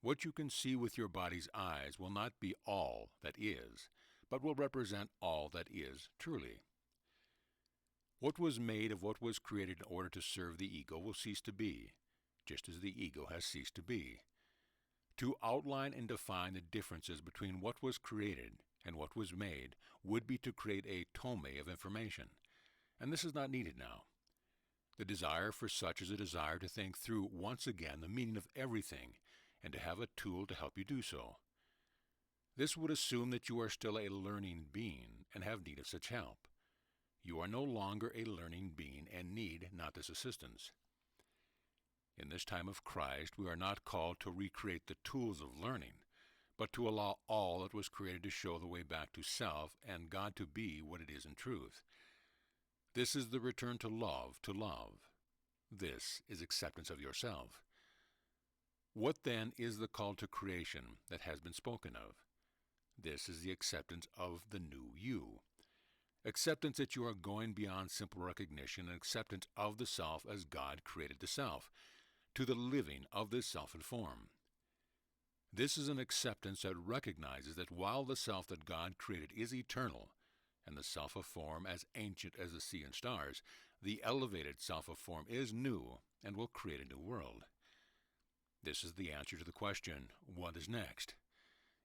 What you can see with your body's eyes will not be all that is, but will represent all that is truly. What was made of what was created in order to serve the ego will cease to be, just as the ego has ceased to be. To outline and define the differences between what was created and what was made would be to create a tome of information, and this is not needed now. The desire for such is a desire to think through once again the meaning of everything and to have a tool to help you do so. This would assume that you are still a learning being and have need of such help. You are no longer a learning being and need not this assistance. In this time of Christ, we are not called to recreate the tools of learning, but to allow all that was created to show the way back to self and God to be what it is in truth. This is the return to love, to love. This is acceptance of yourself. What then is the call to creation that has been spoken of? This is the acceptance of the new you. Acceptance that you are going beyond simple recognition and acceptance of the self as God created the self, to the living of this self and form. This is an acceptance that recognizes that while the self that God created is eternal, and the self of form as ancient as the sea and stars, the elevated self of form is new and will create a new world. This is the answer to the question, what is next?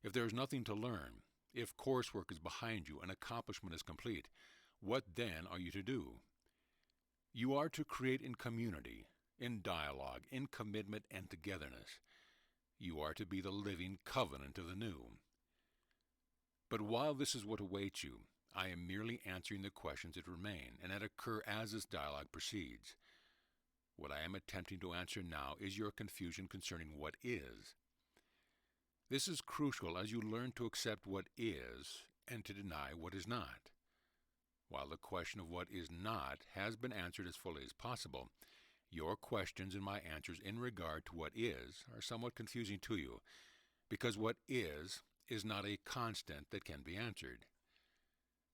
If there is nothing to learn, if coursework is behind you and accomplishment is complete, what then are you to do? You are to create in community, in dialogue, in commitment and togetherness. You are to be the living covenant of the new. But while this is what awaits you, I am merely answering the questions that remain and that occur as this dialogue proceeds. What I am attempting to answer now is your confusion concerning what is. This is crucial as you learn to accept what is and to deny what is not. While the question of what is not has been answered as fully as possible, your questions and my answers in regard to what is are somewhat confusing to you, because what is not a constant that can be answered.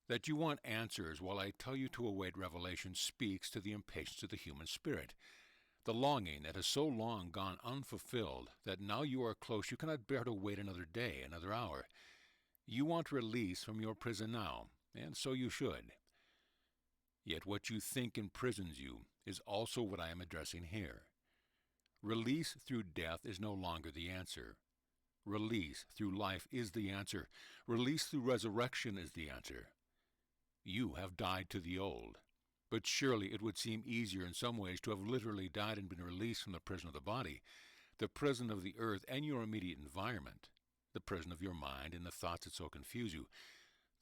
That you want answers while I tell you to await revelation speaks to the impatience of the human spirit, the longing that has so long gone unfulfilled that now you are close you cannot bear to wait another day, another hour. You want release from your prison now, and so you should. Yet what you think imprisons you is also what I am addressing here. Release through death is no longer the answer. Release through life is the answer. Release through resurrection is the answer. You have died to the old, but surely it would seem easier in some ways to have literally died and been released from the prison of the body, the prison of the earth and your immediate environment, the prison of your mind and the thoughts that so confuse you,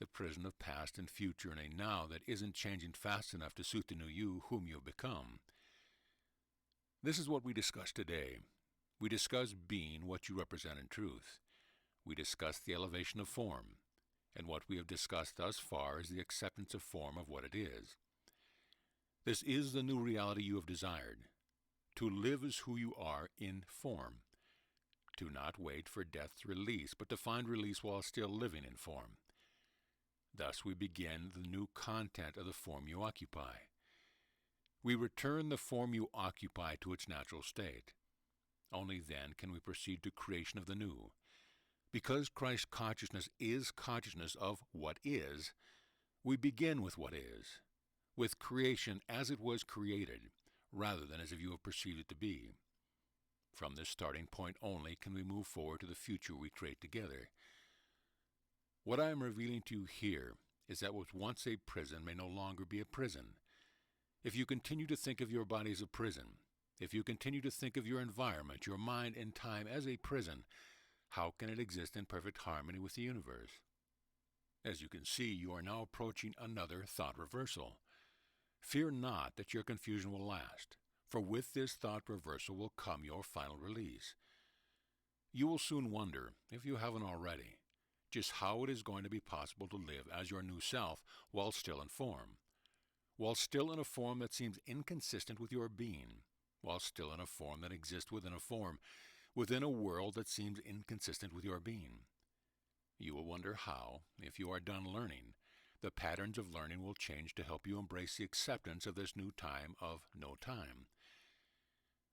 the prison of past and future in a now that isn't changing fast enough to suit the new you whom you have become. This is what we discuss today. We discuss being what you represent in truth. We discuss the elevation of form, and what we have discussed thus far is the acceptance of form of what it is. This is the new reality you have desired. To live as who you are in form. To not wait for death's release, but to find release while still living in form. Thus we begin the new content of the form you occupy. We return the form you occupy to its natural state. Only then can we proceed to creation of the new. Because Christ consciousness is consciousness of what is, we begin with what is, with creation as it was created, rather than as if you have perceived it to be. From this starting point only can we move forward to the future we create together. What I am revealing to you here is that what was once a prison may no longer be a prison. If you continue to think of your body as a prison, if you continue to think of your environment, your mind and time as a prison, how can it exist in perfect harmony with the universe? As you can see, you are now approaching another thought reversal. Fear not that your confusion will last, for with this thought reversal will come your final release. You will soon wonder, if you haven't already, just how it is going to be possible to live as your new self while still in form, while still in a form that seems inconsistent with your being, while still in a form that exists within a form, within a world that seems inconsistent with your being. You will wonder how, if you are done learning, the patterns of learning will change to help you embrace the acceptance of this new time of no time.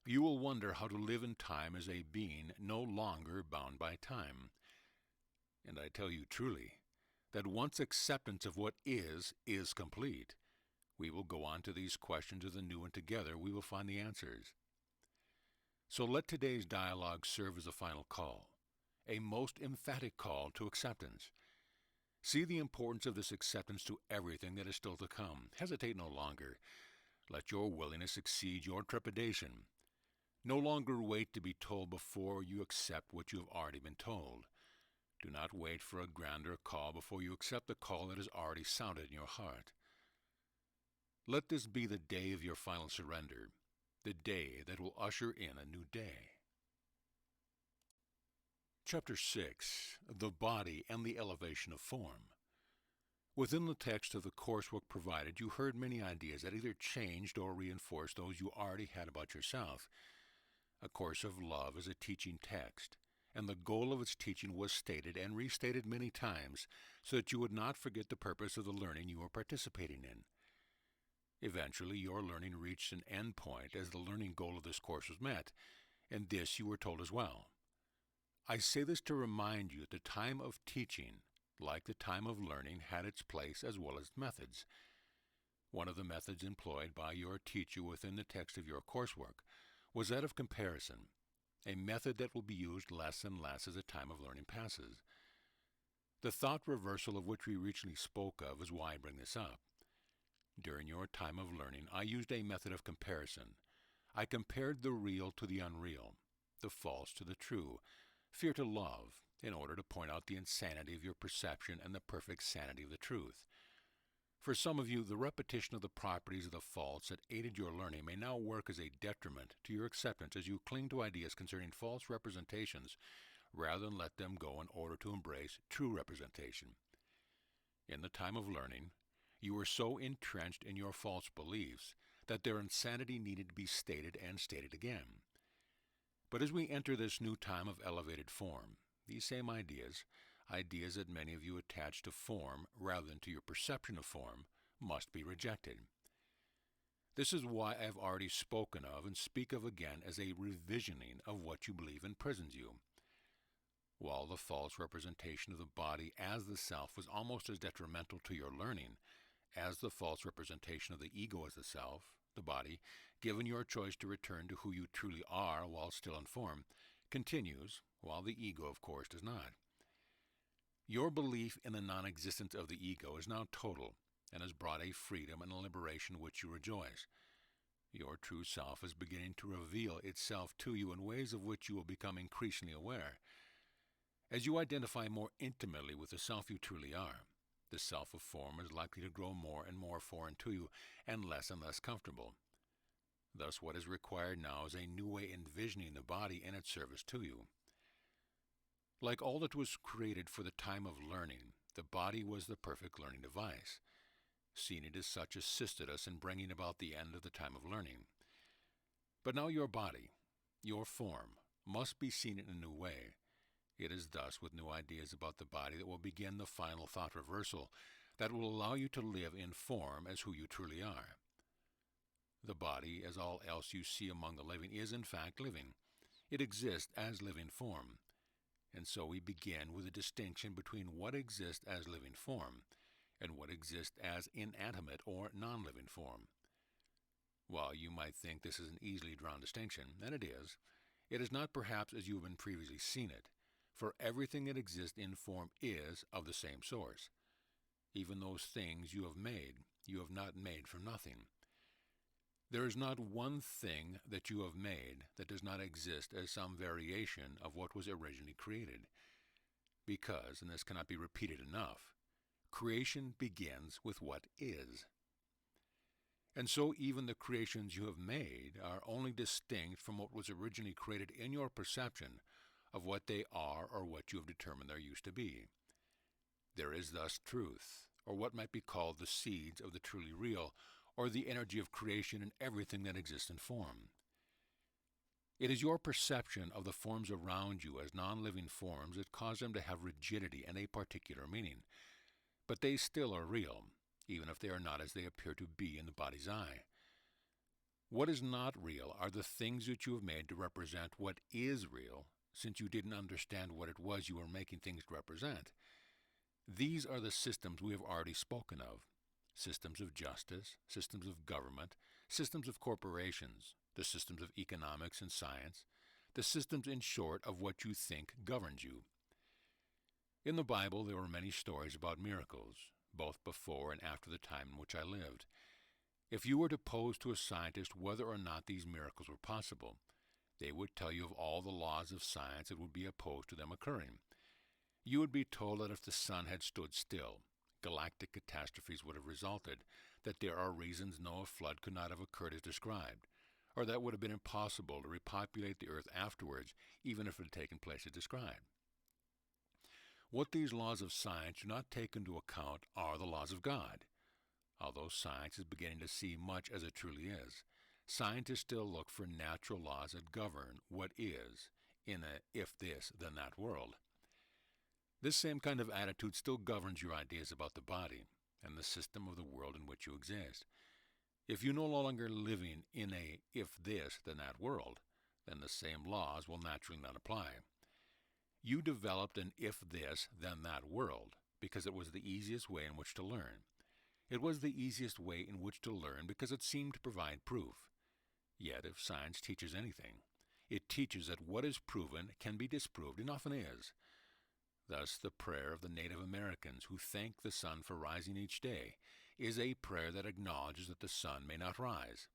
You will wonder how to live in time as a being no longer bound by time. And I tell you truly, that once acceptance of what is complete, we will go on to these questions of the new, and together we will find the answers. So let today's dialogue serve as a final call, a most emphatic call to acceptance. See the importance of this acceptance to everything that is still to come. Hesitate no longer. Let your willingness exceed your trepidation. No longer wait to be told before you accept what you have already been told. Do not wait for a grander call before you accept the call that has already sounded in your heart. Let this be the day of your final surrender, the day that will usher in a new day. Chapter 6. The Body and the Elevation of Form. Within the text of the coursework provided, you heard many ideas that either changed or reinforced those you already had about yourself. A Course of Love is a teaching text, and the goal of its teaching was stated and restated many times so that you would not forget the purpose of the learning you were participating in. Eventually, your learning reached an end point as the learning goal of this course was met, and this you were told as well. I say this to remind you that the time of teaching, like the time of learning, had its place as well as methods. One of the methods employed by your teacher within the text of your coursework was that of comparison, a method that will be used less and less as the time of learning passes. The thought reversal of which we recently spoke of is why I bring this up. During your time of learning, I used a method of comparison. I compared the real to the unreal, the false to the true, fear to love, in order to point out the insanity of your perception and the perfect sanity of the truth. For some of you, the repetition of the properties of the false that aided your learning may now work as a detriment to your acceptance as you cling to ideas concerning false representations rather than let them go in order to embrace true representation. In the time of learning, you were so entrenched in your false beliefs that their insanity needed to be stated and stated again. But as we enter this new time of elevated form, these same ideas that many of you attach to form rather than to your perception of form, must be rejected. This is why I have already spoken of and speak of again as a revisioning of what you believe imprisons you. While the false representation of the body as the self was almost as detrimental to your learning as the false representation of the ego as the self, the body, given your choice to return to who you truly are while still in form, continues, while the ego, of course, does not. Your belief in the non-existence of the ego is now total and has brought a freedom and a liberation which you rejoice. Your true self is beginning to reveal itself to you in ways of which you will become increasingly aware. As you identify more intimately with the self you truly are, the self of form is likely to grow more and more foreign to you and less comfortable. Thus, what is required now is a new way envisioning the body and its service to you. Like all that was created for the time of learning, the body was the perfect learning device. Seeing it as such assisted us in bringing about the end of the time of learning. But now your body, your form, must be seen in a new way. It is thus with new ideas about the body that will begin the final thought reversal that will allow you to live in form as who you truly are. The body, as all else you see among the living, is in fact living. It exists as living form. And so we begin with a distinction between what exists as living form and what exists as inanimate or non-living form. While you might think this is an easily drawn distinction, and it is not perhaps as you have been previously seen it, for everything that exists in form is of the same source. Even those things you have not made from nothing. There is not one thing that you have made that does not exist as some variation of what was originally created. Because, and this cannot be repeated enough, creation begins with what is. And so even the creations you have made are only distinct from what was originally created in your perception of what they are or what you have determined there used to be. There is thus truth, or what might be called the seeds of the truly real, or the energy of creation in everything that exists in form. It is your perception of the forms around you as non-living forms that cause them to have rigidity and a particular meaning. But they still are real, even if they are not as they appear to be in the body's eye. What is not real are the things that you have made to represent what is real, since you didn't understand what it was you were making things to represent. These are the systems we have already spoken of. Systems of justice, systems of government, systems of corporations, the systems of economics and science, the systems, in short, of what you think governs you. In the Bible, there were many stories about miracles, both before and after the time in which I lived. If you were to pose to a scientist whether or not these miracles were possible, they would tell you of all the laws of science that would be opposed to them occurring. You would be told that if the sun had stood still, galactic catastrophes would have resulted, that there are reasons Noah's flood could not have occurred as described, or that it would have been impossible to repopulate the earth afterwards, even if it had taken place as described. What these laws of science do not take into account are the laws of God. Although science is beginning to see much as it truly is, scientists still look for natural laws that govern what is in a if-this, then-that world. This same kind of attitude still governs your ideas about the body and the system of the world in which you exist. If you no longer living in a if-this, then-that world, then the same laws will naturally not apply. You developed an if-this, then-that world because it was the easiest way in which to learn. It was the easiest way in which to learn because it seemed to provide proof. Yet if science teaches anything, it teaches that what is proven can be disproved, and often is. Thus, the prayer of the Native Americans who thank the sun for rising each day is a prayer that acknowledges that the sun may not rise.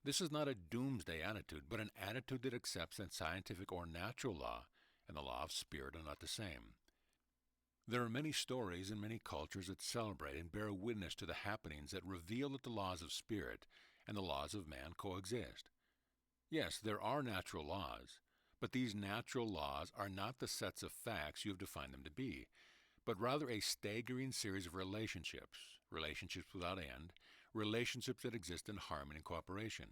This is not a doomsday attitude, but an attitude that accepts that scientific or natural law and the law of spirit are not the same. There are many stories in many cultures that celebrate and bear witness to the happenings that reveal that the laws of spirit and the laws of man coexist. Yes, there are natural laws, but these natural laws are not the sets of facts you have defined them to be, but rather a staggering series of relationships without end, relationships that exist in harmony and cooperation.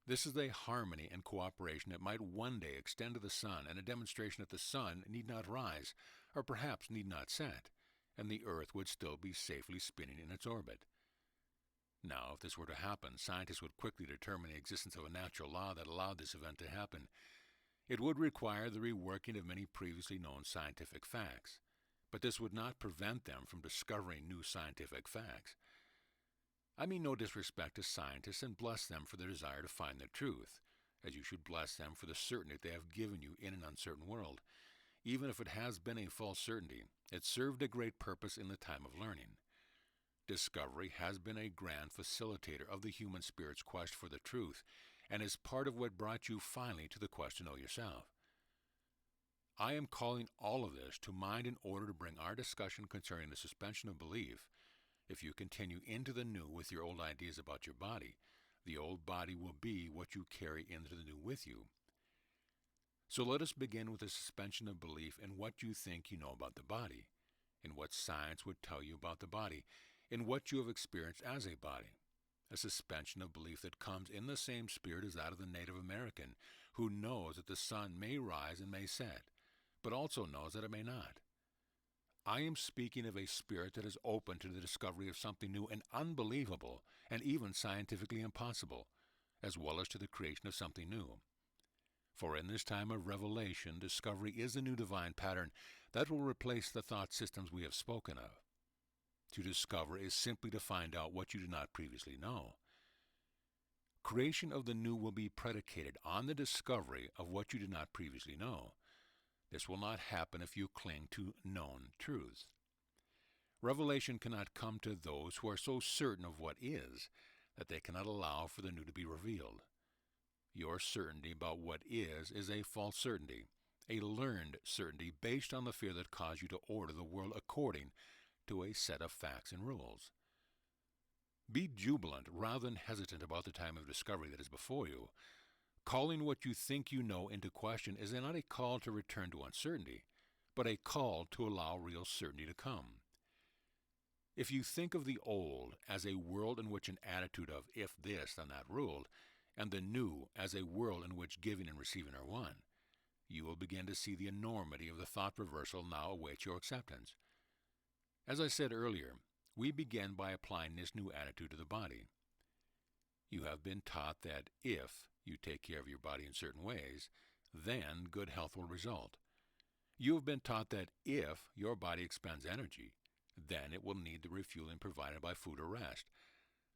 This is a harmony and cooperation that might one day extend to the sun, and a demonstration that the sun need not rise, or perhaps need not set, and the earth would still be safely spinning in its orbit. Now, if this were to happen, scientists would quickly determine the existence of a natural law that allowed this event to happen. It would require the reworking of many previously known scientific facts, but this would not prevent them from discovering new scientific facts. I mean no disrespect to scientists and bless them for their desire to find the truth, as you should bless them for the certainty they have given you in an uncertain world. Even if it has been a false certainty, it served a great purpose in the time of learning. Discovery has been a grand facilitator of the human spirit's quest for the truth, and is part of what brought you finally to the quest to know yourself. I am calling all of this to mind in order to bring our discussion concerning the suspension of belief. If you continue into the new with your old ideas about your body, the old body will be what you carry into the new with you. So let us begin with the suspension of belief in what you think you know about the body, in what science would tell you about the body, in what you have experienced as a body. a suspension of belief that comes in the same spirit as that of the Native American, who knows that the sun may rise and may set, but also knows that it may not. I am speaking of a spirit that is open to the discovery of something new and unbelievable, and even scientifically impossible, as well as to the creation of something new. For in this time of revelation, discovery is the new divine pattern that will replace the thought systems we have spoken of. To discover is simply to find out what you did not previously know. Creation of the new will be predicated on the discovery of what you did not previously know. This will not happen if you cling to known truths. Revelation cannot come to those who are so certain of what is that they cannot allow for the new to be revealed. Your certainty about what is a false certainty, a learned certainty based on the fear that caused you to order the world according to a set of facts and rules. Be jubilant rather than hesitant about the time of discovery that is before you. Calling what you think you know into question is not a call to return to uncertainty, but a call to allow real certainty to come. If you think of the old as a world in which an attitude of if this then that ruled, and the new as a world in which giving and receiving are one, you will begin to see the enormity of the thought reversal now awaits your acceptance. As I said earlier, we begin by applying this new attitude to the body. You have been taught that if you take care of your body in certain ways, then good health will result. You have been taught that if your body expends energy, then it will need the refueling provided by food or rest.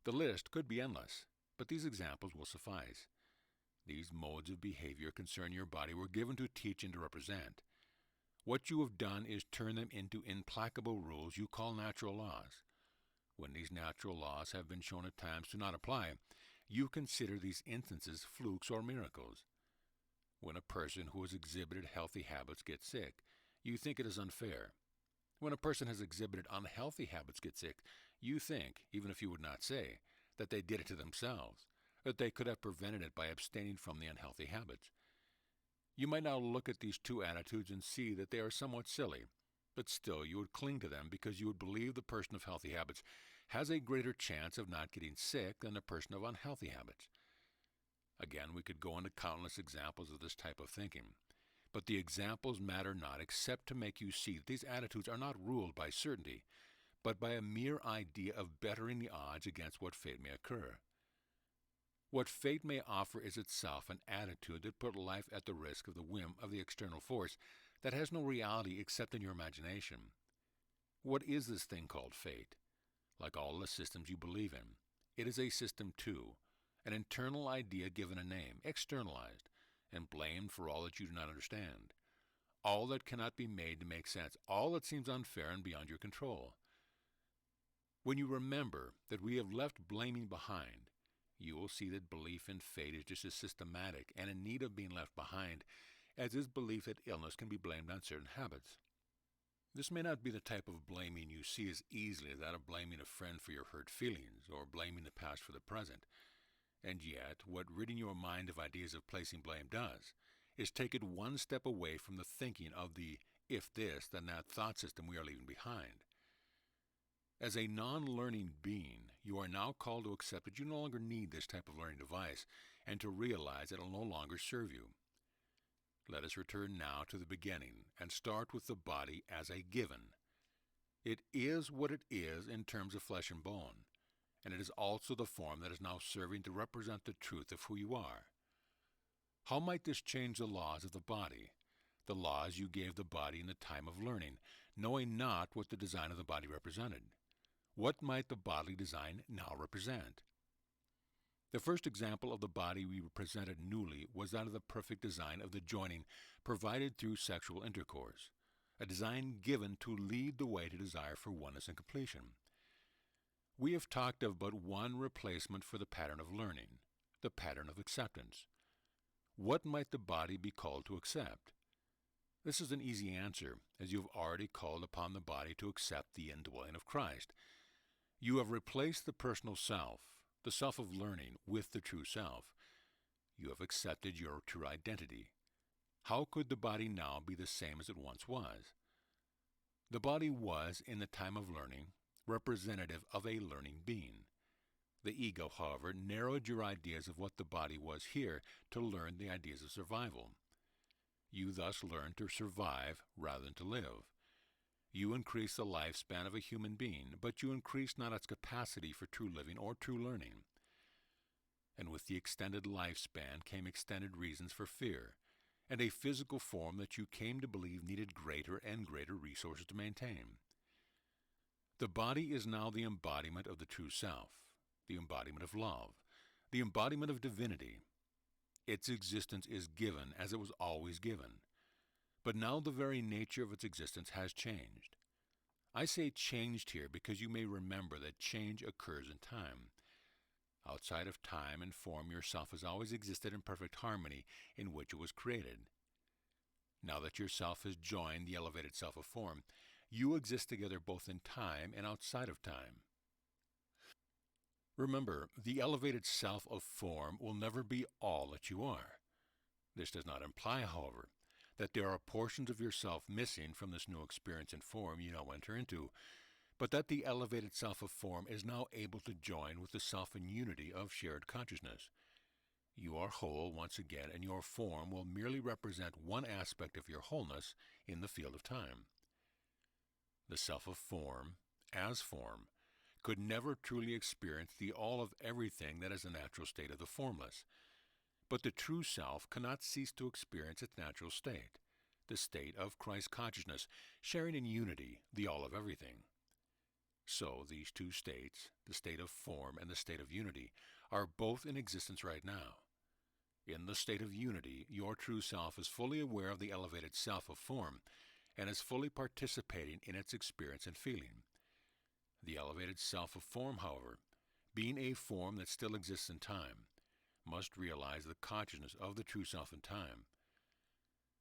The list could be endless, but these examples will suffice. These modes of behavior concerning your body were given to teach and to represent. What you have done is turn them into implacable rules you call natural laws. When these natural laws have been shown at times to not apply, you consider these instances flukes or miracles. When a person who has exhibited healthy habits gets sick, you think it is unfair. When a person has exhibited unhealthy habits gets sick, you think, even if you would not say, that they did it to themselves, that they could have prevented it by abstaining from the unhealthy habits. You might now look at these two attitudes and see that they are somewhat silly, but still you would cling to them because you would believe the person of healthy habits has a greater chance of not getting sick than the person of unhealthy habits. Again, we could go into countless examples of this type of thinking, but the examples matter not except to make you see that these attitudes are not ruled by certainty, but by a mere idea of bettering the odds against what fate may occur. What fate may offer is itself an attitude that put life at the risk of the whim of the external force that has no reality except in your imagination. What is this thing called fate? Like all the systems you believe in, it is a system too, an internal idea given a name, externalized, and blamed for all that you do not understand, all that cannot be made to make sense, all that seems unfair and beyond your control. When you remember that we have left blaming behind, you will see that belief in fate is just as systematic and in need of being left behind as is belief that illness can be blamed on certain habits. This may not be the type of blaming you see as easily as that of blaming a friend for your hurt feelings or blaming the past for the present. And yet, what ridding your mind of ideas of placing blame does is take it one step away from the thinking of the if this, then that thought system we are leaving behind. As a non-learning being, you are now called to accept that you no longer need this type of learning device and to realize that it will no longer serve you. Let us return now to the beginning and start with the body as a given. It is what it is in terms of flesh and bone, and it is also the form that is now serving to represent the truth of who you are. How might this change the laws of the body, the laws you gave the body in the time of learning, knowing not what the design of the body represented? What might the bodily design now represent? The first example of the body we presented newly was that of the perfect design of the joining provided through sexual intercourse, a design given to lead the way to desire for oneness and completion. We have talked of but one replacement for the pattern of learning, the pattern of acceptance. What might the body be called to accept? This is an easy answer, as you have already called upon the body to accept the indwelling of Christ. You have replaced the personal self, the self of learning, with the true self. You have accepted your true identity. How could the body now be the same as it once was? The body was, in the time of learning, representative of a learning being. The ego, however, narrowed your ideas of what the body was here to learn the ideas of survival. You thus learned to survive rather than to live. You increase the lifespan of a human being, but you increase not its capacity for true living or true learning. And with the extended lifespan came extended reasons for fear, and a physical form that you came to believe needed greater and greater resources to maintain. The body is now the embodiment of the true self, the embodiment of love, the embodiment of divinity. Its existence is given as it was always given. But now the very nature of its existence has changed. I say changed here because you may remember that change occurs in time. Outside of time and form, yourself has always existed in perfect harmony in which it was created. Now that yourself has joined the elevated self of form, you exist together both in time and outside of time. Remember, the elevated self of form will never be all that you are. This does not imply, however, that there are portions of yourself missing from this new experience and form you now enter into, but that the elevated self of form is now able to join with the self in unity of shared consciousness. You are whole once again, and your form will merely represent one aspect of your wholeness in the field of time. The self of form, as form, could never truly experience the all of everything that is the natural state of the formless. But the true self cannot cease to experience its natural state, the state of Christ consciousness, sharing in unity the all of everything. So these two states, the state of form and the state of unity, are both in existence right now. In the state of unity, your true self is fully aware of the elevated self of form and is fully participating in its experience and feeling. The elevated self of form, however, being a form that still exists in time, must realize the consciousness of the true self in time.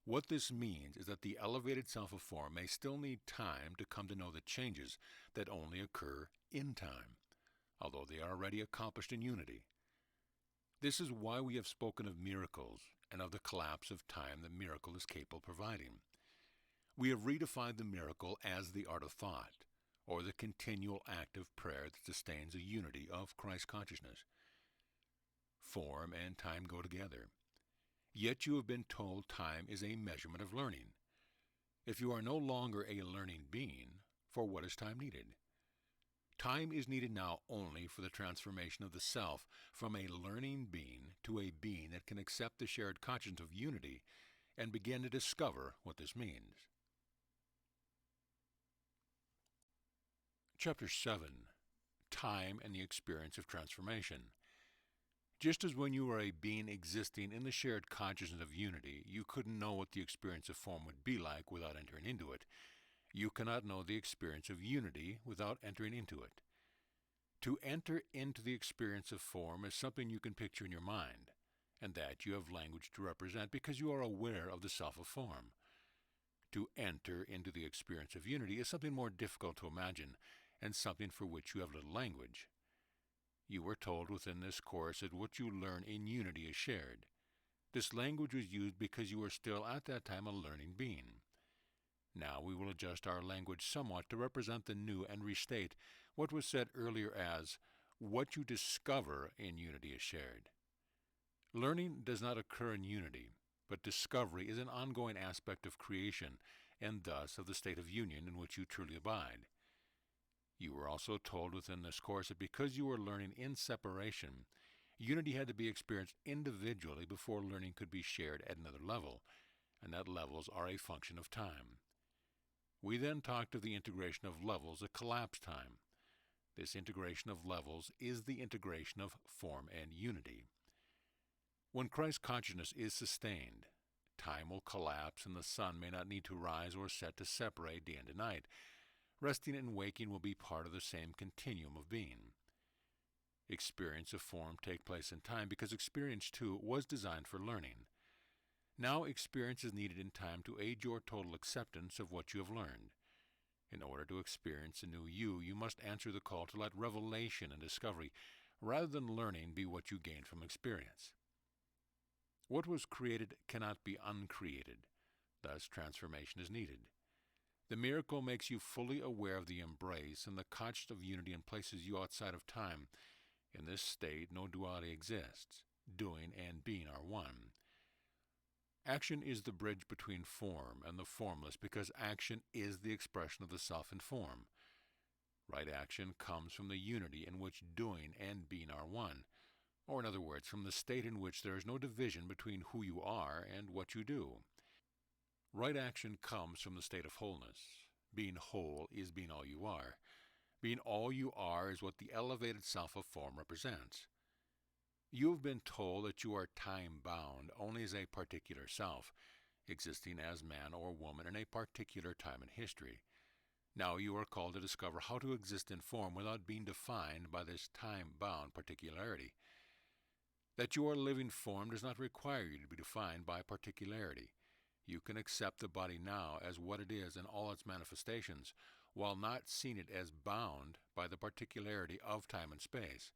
What this means is that the elevated self of form may still need time to come to know the changes that only occur in time, although they are already accomplished in unity. This is why we have spoken of miracles and of the collapse of time the miracle is capable of providing. We have redefined the miracle as the art of thought, or the continual act of prayer that sustains a unity of Christ consciousness. Form and time go together. Yet you have been told time is a measurement of learning. If you are no longer a learning being, for what is time needed? Time is needed now only for the transformation of the self from a learning being to a being that can accept the shared consciousness of unity and begin to discover what this means. Chapter 7. Time and the Experience of Transformation. Just as when you were a being existing in the shared consciousness of unity, you couldn't know what the experience of form would be like without entering into it, you cannot know the experience of unity without entering into it. To enter into the experience of form is something you can picture in your mind, and that you have language to represent because you are aware of the self of form. To enter into the experience of unity is something more difficult to imagine, and something for which you have little language. You were told within this course that what you learn in unity is shared. This language was used because you were still at that time a learning being. Now we will adjust our language somewhat to represent the new and restate what was said earlier as, what you discover in unity is shared. Learning does not occur in unity, but discovery is an ongoing aspect of creation, and thus of the state of union in which you truly abide. You were also told within this course that because you were learning in separation, unity had to be experienced individually before learning could be shared at another level, and that levels are a function of time. We then talked of the integration of levels at collapse time. This integration of levels is the integration of form and unity. When Christ consciousness is sustained, time will collapse and the sun may not need to rise or set to separate day and night. Resting and waking will be part of the same continuum of being. Experience of form take place in time because experience too was designed for learning. Now experience is needed in time to aid your total acceptance of what you have learned. In order to experience a new you, you must answer the call to let revelation and discovery, rather than learning, be what you gain from experience. What was created cannot be uncreated. Thus, transformation is needed. The miracle makes you fully aware of the embrace and the consciousness of unity and places you outside of time, In this state, no duality exists. Doing and being are one. Action is the bridge between form and the formless because action is the expression of the self in form. Right action comes from the unity in which doing and being are one, or in other words, from the state in which there is no division between who you are and what you do. Right action comes from the state of wholeness. Being whole is being all you are. Being all you are is what the elevated self of form represents. You have been told that you are time-bound only as a particular self, existing as man or woman in a particular time in history. Now you are called to discover how to exist in form without being defined by this time-bound particularity. That you are living form does not require you to be defined by particularity. You can accept the body now as what it is in all its manifestations, while not seeing it as bound by the particularity of time and space.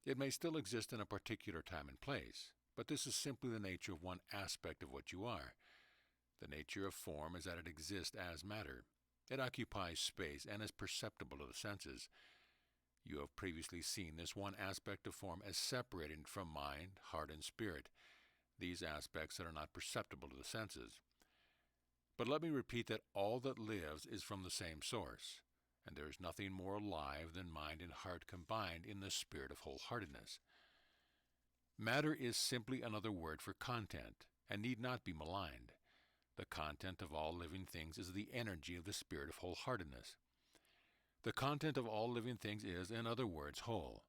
It may still exist in a particular time and place, but this is simply the nature of one aspect of what you are. The nature of form is that it exists as matter. It occupies space and is perceptible to the senses. You have previously seen this one aspect of form as separated from mind, heart, and spirit, these aspects that are not perceptible to the senses. But let me repeat that all that lives is from the same source, and there is nothing more alive than mind and heart combined in the spirit of wholeheartedness. Matter is simply another word for content, and need not be maligned. The content of all living things is the energy of the spirit of wholeheartedness. The content of all living things is, in other words, whole.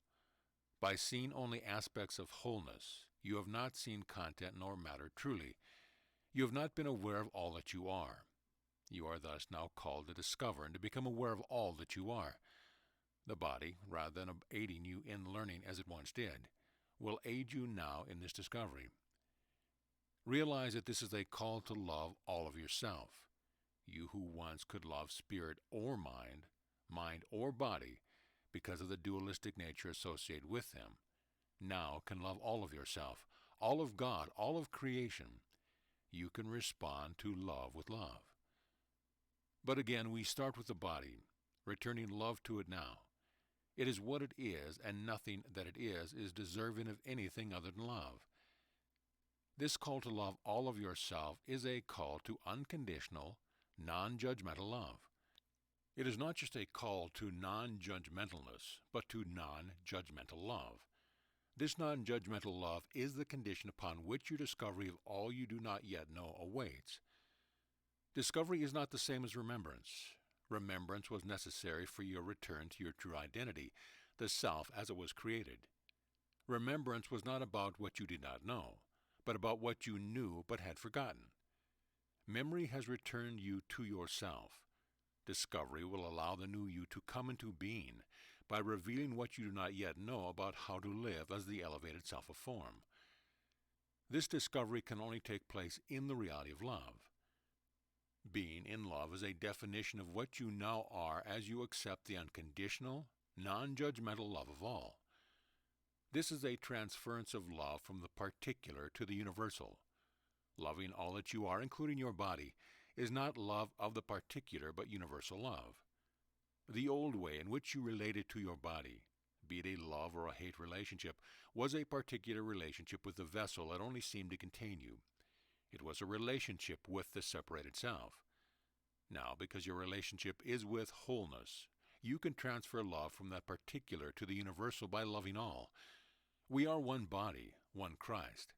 By seeing only aspects of wholeness, you have not seen content nor matter truly. You have not been aware of all that you are. You are thus now called to discover and to become aware of all that you are. The body, rather than aiding you in learning as it once did, will aid you now in this discovery. Realize that this is a call to love all of yourself. You who once could love spirit or mind or body, because of the dualistic nature associated with them, now can love all of yourself, all of God, all of creation. You can respond to love with love. But again, we start with the body, returning love to it now. It is what it is, and nothing that it is deserving of anything other than love. This call to love all of yourself is a call to unconditional, non-judgmental love. It is not just a call to non-judgmentalness, but to non-judgmental love. This non-judgmental love is the condition upon which your discovery of all you do not yet know awaits. Discovery is not the same as remembrance. Remembrance was necessary for your return to your true identity, the self as it was created. Remembrance was not about what you did not know, but about what you knew but had forgotten. Memory has returned you to yourself. Discovery will allow the new you to come into being by revealing what you do not yet know about how to live as the elevated self of form. This discovery can only take place in the reality of love. Being in love is a definition of what you now are as you accept the unconditional, non-judgmental love of all. This is a transference of love from the particular to the universal. Loving all that you are, including your body, is not love of the particular but universal love. The old way in which you related to your body, be it a love or a hate relationship, was a particular relationship with the vessel that only seemed to contain you. It was a relationship with the separated self. Now, because your relationship is with wholeness, you can transfer love from that particular to the universal by loving all. We are one body, one Christ.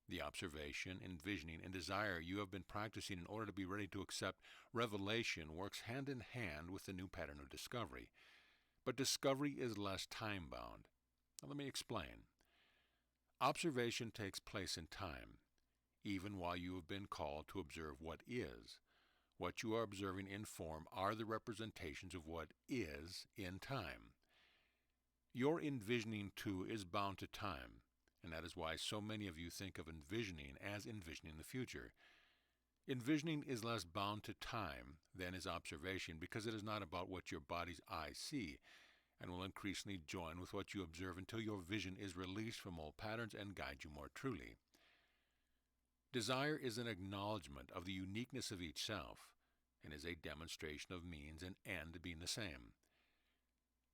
The observation, envisioning, and desire you have been practicing in order to be ready to accept revelation works hand in hand with the new pattern of discovery. But discovery is less time-bound. Now, let me explain. Observation takes place in time, even while you have been called to observe what is. What you are observing in form are the representations of what is in time. Your envisioning, too, is bound to time, and that is why so many of you think of envisioning as envisioning the future. Envisioning is less bound to time than is observation, because it is not about what your body's eyes see, and will increasingly join with what you observe until your vision is released from old patterns and guide you more truly. Desire is an acknowledgement of the uniqueness of each self, and is a demonstration of means and end being the same.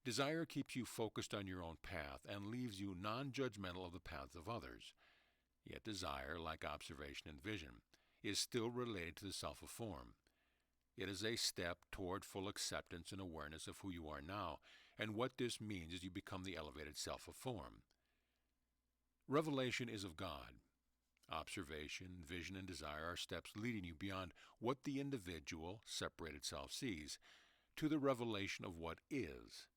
Desire keeps you focused on your own path and leaves you non-judgmental of the paths of others. Yet desire, like observation and vision, is still related to the self of form. It is a step toward full acceptance and awareness of who you are now, and what this means is you become the elevated self of form. Revelation is of God. Observation, vision, and desire are steps leading you beyond what the individual, separated self sees, to the revelation of what is.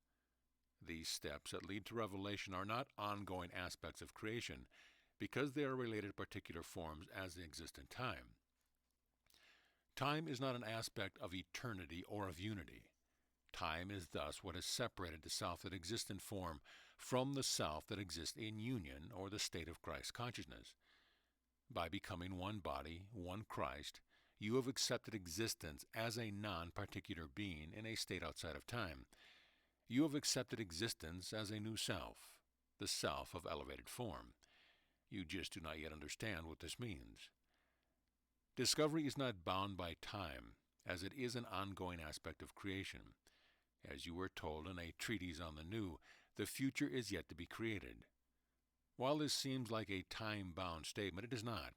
These steps that lead to revelation are not ongoing aspects of creation, because they are related to particular forms as they exist in time. Time is not an aspect of eternity or of unity. Time is thus what has separated the self that exists in form from the self that exists in union, or the state of Christ consciousness. By becoming one body, one Christ, you have accepted existence as a non-particular being in a state outside of time. You have accepted existence as a new self, the self of elevated form. You just do not yet understand what this means. Discovery is not bound by time, as it is an ongoing aspect of creation. As you were told in a treatise on the new, the future is yet to be created. While this seems like a time-bound statement, it is not.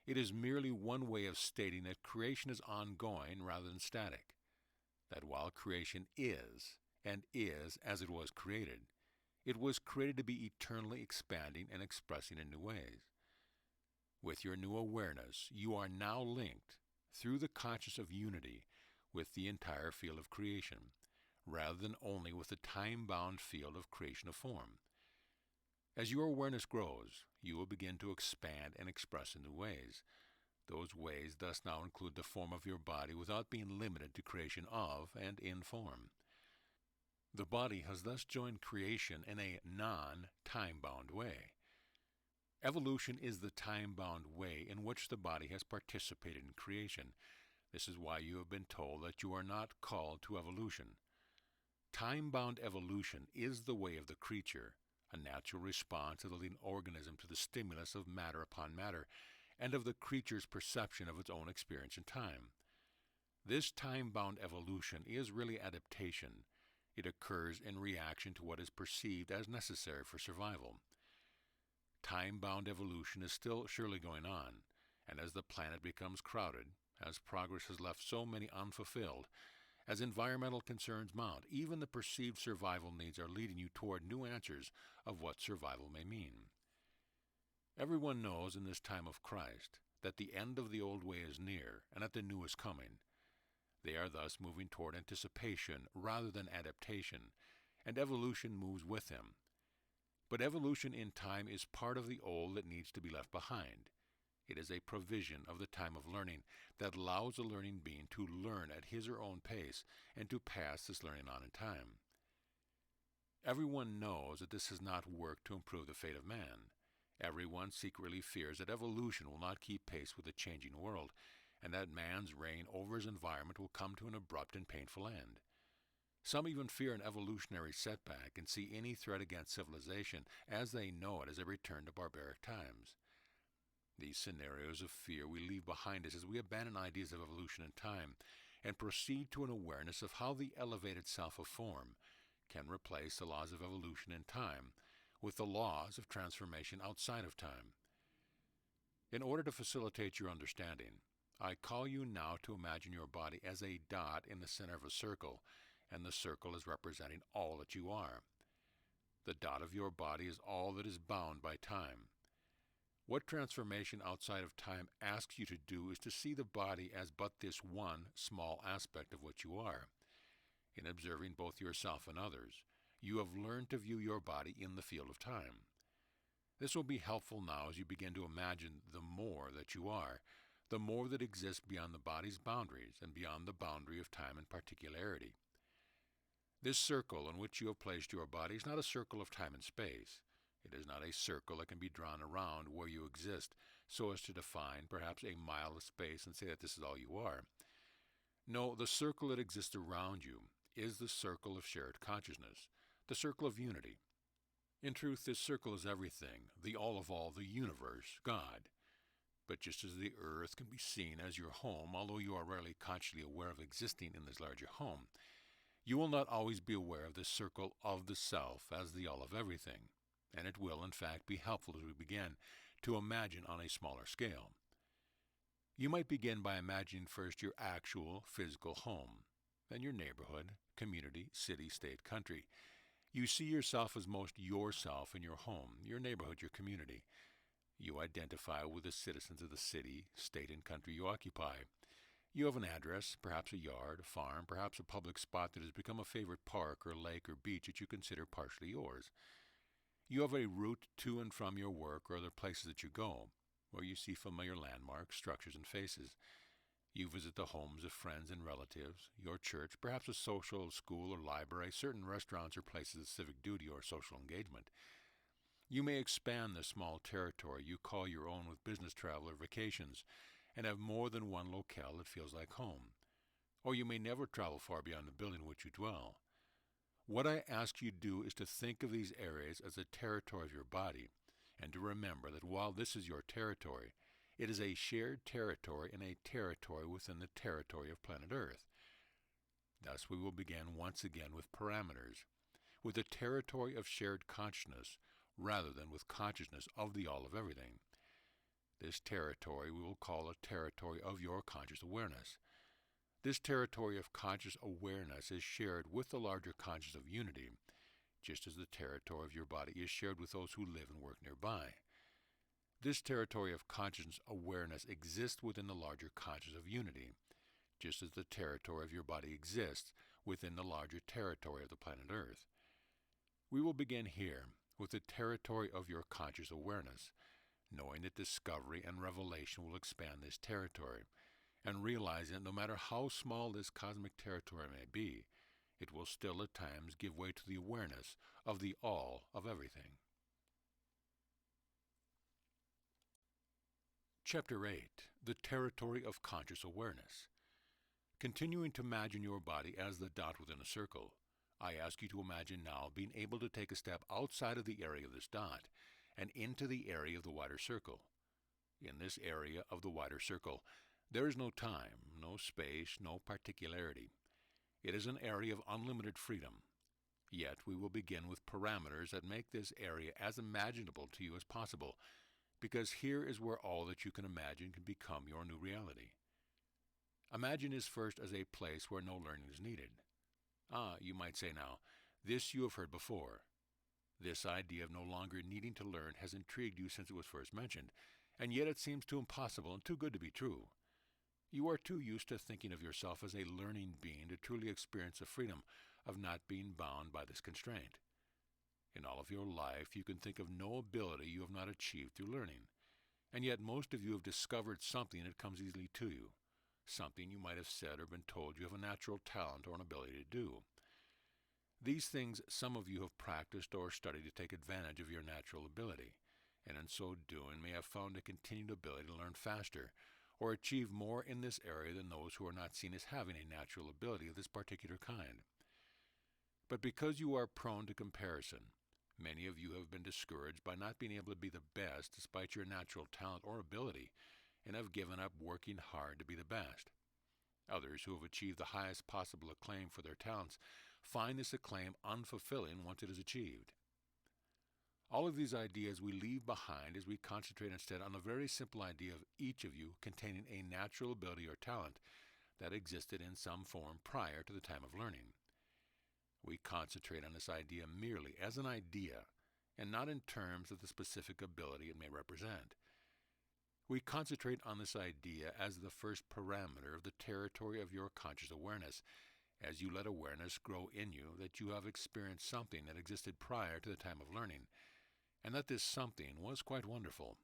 It is merely one way of stating that creation is ongoing rather than static. That while creation is, and is as it was created, it was created to be eternally expanding and expressing in new ways. With your new awareness, you are now linked, through the consciousness of unity, with the entire field of creation, rather than only with the time-bound field of creation of form. As your awareness grows, you will begin to expand and express in new ways. Those ways thus now include the form of your body without being limited to creation of and in form. The body has thus joined creation in a non-time-bound way. Evolution is the time-bound way in which the body has participated in creation. This is why you have been told that you are not called to evolution. Time-bound evolution is the way of the creature, a natural response of the living organism to the stimulus of matter upon matter, and of the creature's perception of its own experience in time. This time-bound evolution is really adaptation. It occurs in reaction to what is perceived as necessary for survival. Time-bound evolution is still surely going on, and as the planet becomes crowded, as progress has left so many unfulfilled, as environmental concerns mount, even the perceived survival needs are leading you toward new answers of what survival may mean. Everyone knows in this time of Christ that the end of the old way is near and that the new is coming. They are thus moving toward anticipation rather than adaptation, and evolution moves with him. But evolution in time is part of the old that needs to be left behind. It is a provision of the time of learning that allows the learning being to learn at his or her own pace and to pass this learning on in time. Everyone knows that this has not worked to improve the fate of man. Everyone secretly fears that evolution will not keep pace with the changing world, and that man's reign over his environment will come to an abrupt and painful end. Some even fear an evolutionary setback and see any threat against civilization as they know it as a return to barbaric times. These scenarios of fear we leave behind us as we abandon ideas of evolution in time and proceed to an awareness of how the elevated self of form can replace the laws of evolution in time with the laws of transformation outside of time. In order to facilitate your understanding, I call you now to imagine your body as a dot in the center of a circle, and the circle is representing all that you are. The dot of your body is all that is bound by time. What transformation outside of time asks you to do is to see the body as but this one small aspect of what you are. In observing both yourself and others, you have learned to view your body in the field of time. This will be helpful now as you begin to imagine the more that you are, the more that exists beyond the body's boundaries and beyond the boundary of time and particularity. This circle in which you have placed your body is not a circle of time and space. It is not a circle that can be drawn around where you exist so as to define perhaps a mile of space and say that this is all you are. No, the circle that exists around you is the circle of shared consciousness, the circle of unity. In truth, this circle is everything, the all of all, the universe, God. But just as the earth can be seen as your home, although you are rarely consciously aware of existing in this larger home, You will not always be aware of this circle of the self as the all of everything, and it will, in fact, be helpful as we begin to imagine on a smaller scale. You might begin by imagining first your actual physical home, then your neighborhood, community, city, state, country. You see yourself as most yourself in your home, your neighborhood, your community. You identify with the citizens of the city, state, and country you occupy. You have an address, perhaps a yard, a farm, perhaps a public spot that has become a favorite park or lake or beach that you consider partially yours. You have a route to and from your work or other places that you go, where you see familiar landmarks, structures, and faces. You visit the homes of friends and relatives, your church, perhaps a social, school, or library, certain restaurants or places of civic duty or social engagement. You may expand the small territory you call your own with business travel or vacations, and have more than one locale that feels like home. Or you may never travel far beyond the building in which you dwell. What I ask you to do is to think of these areas as a territory of your body, and to remember that while this is your territory, it is a shared territory and a territory within the territory of planet Earth. Thus we will begin once again with parameters, with a territory of shared consciousness, rather than with consciousness of the all of everything. This territory we will call a territory of your conscious awareness. This territory of conscious awareness is shared with the larger conscious of unity, just as the territory of your body is shared with those who live and work nearby. This territory of conscious awareness exists within the larger conscious of unity, just as the territory of your body exists within the larger territory of the planet Earth. We will begin here with the territory of your conscious awareness, knowing that discovery and revelation will expand this territory, and realizing that no matter how small this cosmic territory may be, it will still at times give way to the awareness of the all of everything. Chapter 8. The Territory of Conscious Awareness. Continuing to imagine your body as the dot within a circle, I ask you to imagine now being able to take a step outside of the area of this dot and into the area of the wider circle. In this area of the wider circle, there is no time, no space, no particularity. It is an area of unlimited freedom. Yet we will begin with parameters that make this area as imaginable to you as possible, because here is where all that you can imagine can become your new reality. Imagine this first as a place where no learning is needed. You might say now, this you have heard before. This idea of no longer needing to learn has intrigued you since it was first mentioned, and yet it seems too impossible and too good to be true. You are too used to thinking of yourself as a learning being to truly experience the freedom of not being bound by this constraint. In all of your life, you can think of no ability you have not achieved through learning, and yet most of you have discovered something that comes easily to you, something you might have said or been told you have a natural talent or an ability to do. These things some of you have practiced or studied to take advantage of your natural ability, and in so doing may have found a continued ability to learn faster, or achieve more in this area than those who are not seen as having a natural ability of this particular kind. But because you are prone to comparison, many of you have been discouraged by not being able to be the best despite your natural talent or ability, and have given up working hard to be the best. Others who have achieved the highest possible acclaim for their talents find this acclaim unfulfilling once it is achieved. All of these ideas we leave behind as we concentrate instead on the very simple idea of each of you containing a natural ability or talent that existed in some form prior to the time of learning. We concentrate on this idea merely as an idea and not in terms of the specific ability it may represent. We concentrate on this idea as the first parameter of the territory of your conscious awareness, as you let awareness grow in you that you have experienced something that existed prior to the time of learning, and that this something was quite wonderful.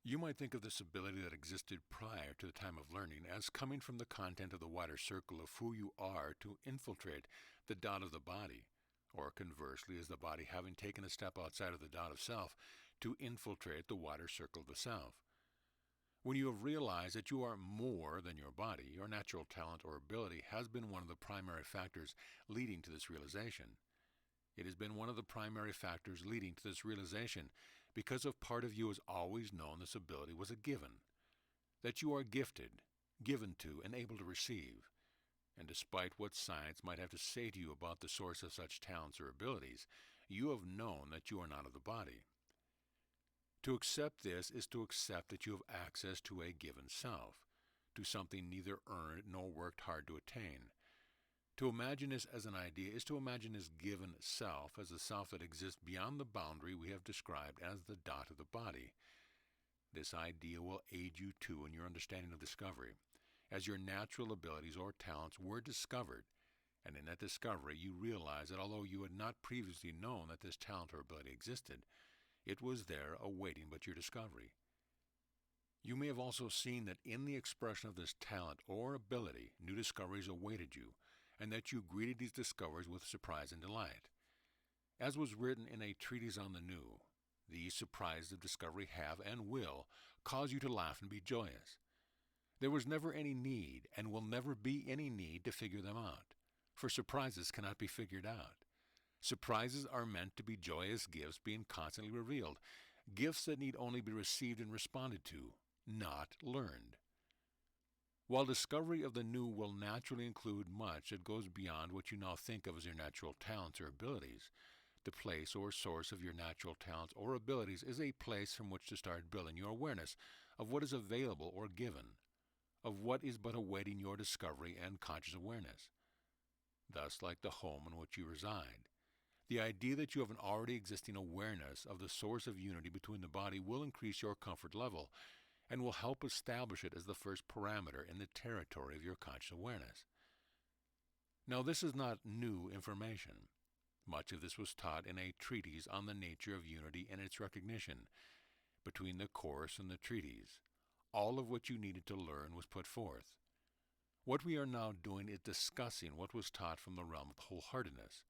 You might think of this ability that existed prior to the time of learning as coming from the content of the wider circle of who you are to infiltrate the dot of the body, or conversely as the body having taken a step outside of the dot of self to infiltrate the wider circle of the self. When you have realized that you are more than your body, your natural talent or ability has been one of the primary factors leading to this realization. It has been one of the primary factors leading to this realization because of part of you has always known this ability was a given, that you are gifted, given to, and able to receive. And despite what science might have to say to you about the source of such talents or abilities, you have known that you are not of the body. To accept this is to accept that you have access to a given self, to something neither earned nor worked hard to attain. To imagine this as an idea is to imagine this given self as a self that exists beyond the boundary we have described as the dot of the body. This idea will aid you too in your understanding of discovery, as your natural abilities or talents were discovered, and in that discovery you realize that although you had not previously known that this talent or ability existed, it was there awaiting but your discovery. You may have also seen that in the expression of this talent or ability, new discoveries awaited you, and that you greeted these discoveries with surprise and delight. As was written in a treatise on the new, these surprises of discovery have and will cause you to laugh and be joyous. There was never any need, and will never be any need, to figure them out, for surprises cannot be figured out. Surprises are meant to be joyous gifts being constantly revealed, gifts that need only be received and responded to, not learned. While discovery of the new will naturally include much that goes beyond what you now think of as your natural talents or abilities, the place or source of your natural talents or abilities is a place from which to start building your awareness of what is available or given, of what is but awaiting your discovery and conscious awareness. Thus, like the home in which you reside, the idea that you have an already existing awareness of the source of unity between the body will increase your comfort level and will help establish it as the first parameter in the territory of your conscious awareness. Now, this is not new information. Much of this was taught in a treatise on the nature of unity and its recognition. Between the course and the treatise, all of what you needed to learn was put forth. What we are now doing is discussing what was taught from the realm of wholeheartedness.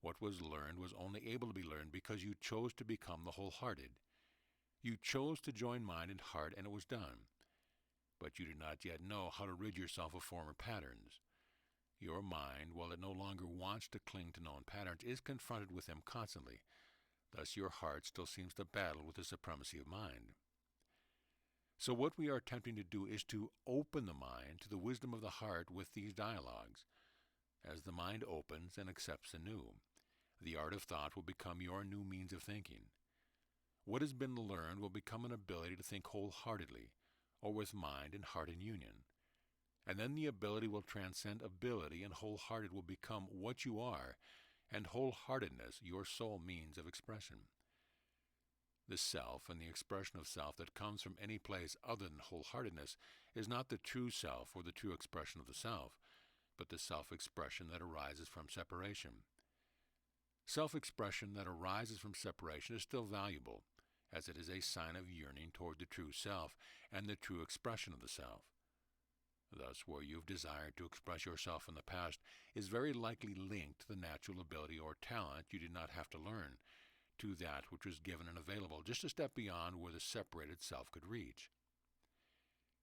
What was learned was only able to be learned because you chose to become the wholehearted. You chose to join mind and heart, and it was done. But you do not yet know how to rid yourself of former patterns. Your mind, while it no longer wants to cling to known patterns, is confronted with them constantly. Thus your heart still seems to battle with the supremacy of mind. So what we are attempting to do is to open the mind to the wisdom of the heart with these dialogues. As the mind opens and accepts the new, the art of thought will become your new means of thinking. What has been learned will become an ability to think wholeheartedly, or with mind and heart in union. And then the ability will transcend ability, and wholehearted will become what you are, and wholeheartedness your sole means of expression. The self and the expression of self that comes from any place other than wholeheartedness is not the true self or the true expression of the self, but the self-expression that arises from separation. Self-expression that arises from separation is still valuable, as it is a sign of yearning toward the true self and the true expression of the self. Thus, where you have desired to express yourself in the past is very likely linked to the natural ability or talent you did not have to learn, to that which was given and available just a step beyond where the separated self could reach.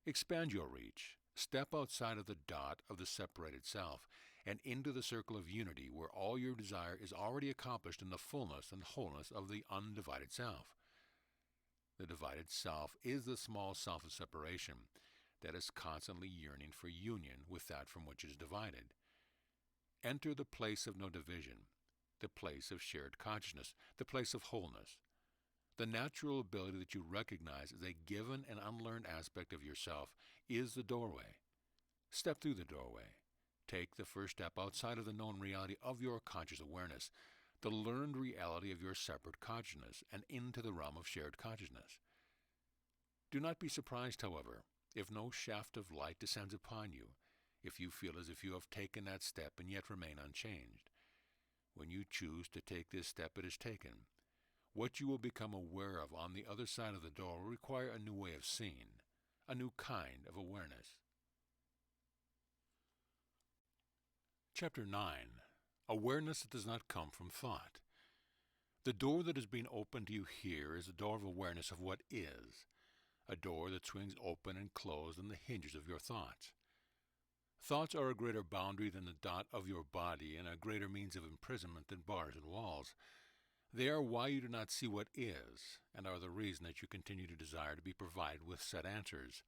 Expand your reach. Step outside of the dot of the separated self and into the circle of unity where all your desire is already accomplished in the fullness and wholeness of the undivided self. The divided self is the small self of separation that is constantly yearning for union with that from which it is divided. Enter the place of no division, the place of shared consciousness, the place of wholeness. The natural ability that you recognize as a given and unlearned aspect of yourself is the doorway. Step through the doorway. Take the first step outside of the known reality of your conscious awareness, the learned reality of your separate consciousness, and into the realm of shared consciousness. Do not be surprised, however, if no shaft of light descends upon you, if you feel as if you have taken that step and yet remain unchanged. When you choose to take this step, it is taken. What you will become aware of on the other side of the door will require a new way of seeing, a new kind of awareness. Chapter 9. Awareness that does not come from thought. The door that is being opened to you here is the door of awareness of what is, a door that swings open and closed on the hinges of your thoughts. Thoughts are a greater boundary than the dot of your body and a greater means of imprisonment than bars and walls. They are why you do not see what is, and are the reason that you continue to desire to be provided with set answers.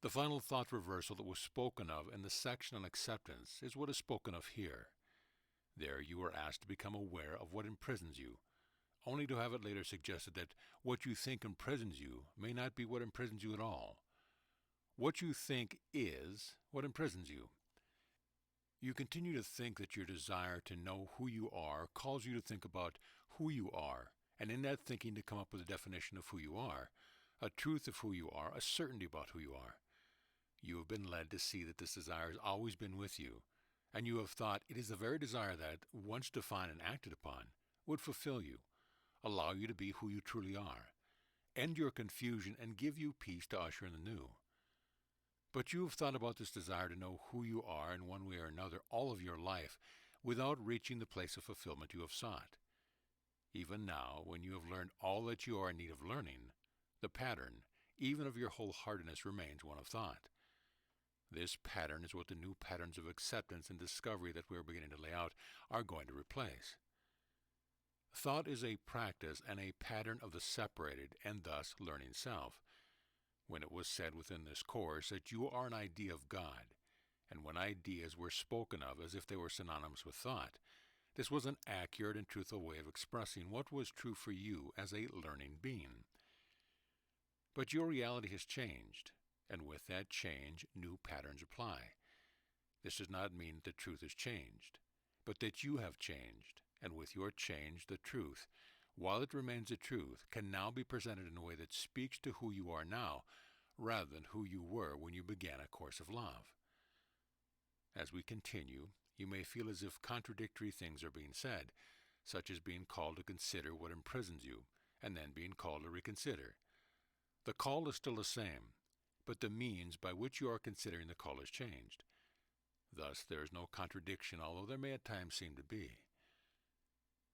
The final thought reversal that was spoken of in the section on acceptance is what is spoken of here. There you are asked to become aware of what imprisons you, only to have it later suggested that what you think imprisons you may not be what imprisons you at all. What you think is what imprisons you. You continue to think that your desire to know who you are calls you to think about who you are, and in that thinking to come up with a definition of who you are, a truth of who you are, a certainty about who you are. You have been led to see that this desire has always been with you, and you have thought it is the very desire that, once defined and acted upon, would fulfill you, allow you to be who you truly are, end your confusion, and give you peace to usher in the new. But you have thought about this desire to know who you are in one way or another all of your life without reaching the place of fulfillment you have sought. Even now, when you have learned all that you are in need of learning, the pattern, even of your wholeheartedness, remains one of thought. This pattern is what the new patterns of acceptance and discovery that we are beginning to lay out are going to replace. Thought is a practice and a pattern of the separated and thus learning self. When it was said within this course that you are an idea of God, and when ideas were spoken of as if they were synonymous with thought, this was an accurate and truthful way of expressing what was true for you as a learning being. But your reality has changed, and with that change, new patterns apply. This does not mean that the truth has changed, but that you have changed, and with your change, the truth, while it remains the truth, can now be presented in a way that speaks to who you are now, rather than who you were when you began A Course of Love. As we continue, you may feel as if contradictory things are being said, such as being called to consider what imprisons you, and then being called to reconsider. The call is still the same, but the means by which you are considering the call has changed. Thus there is no contradiction, although there may at times seem to be.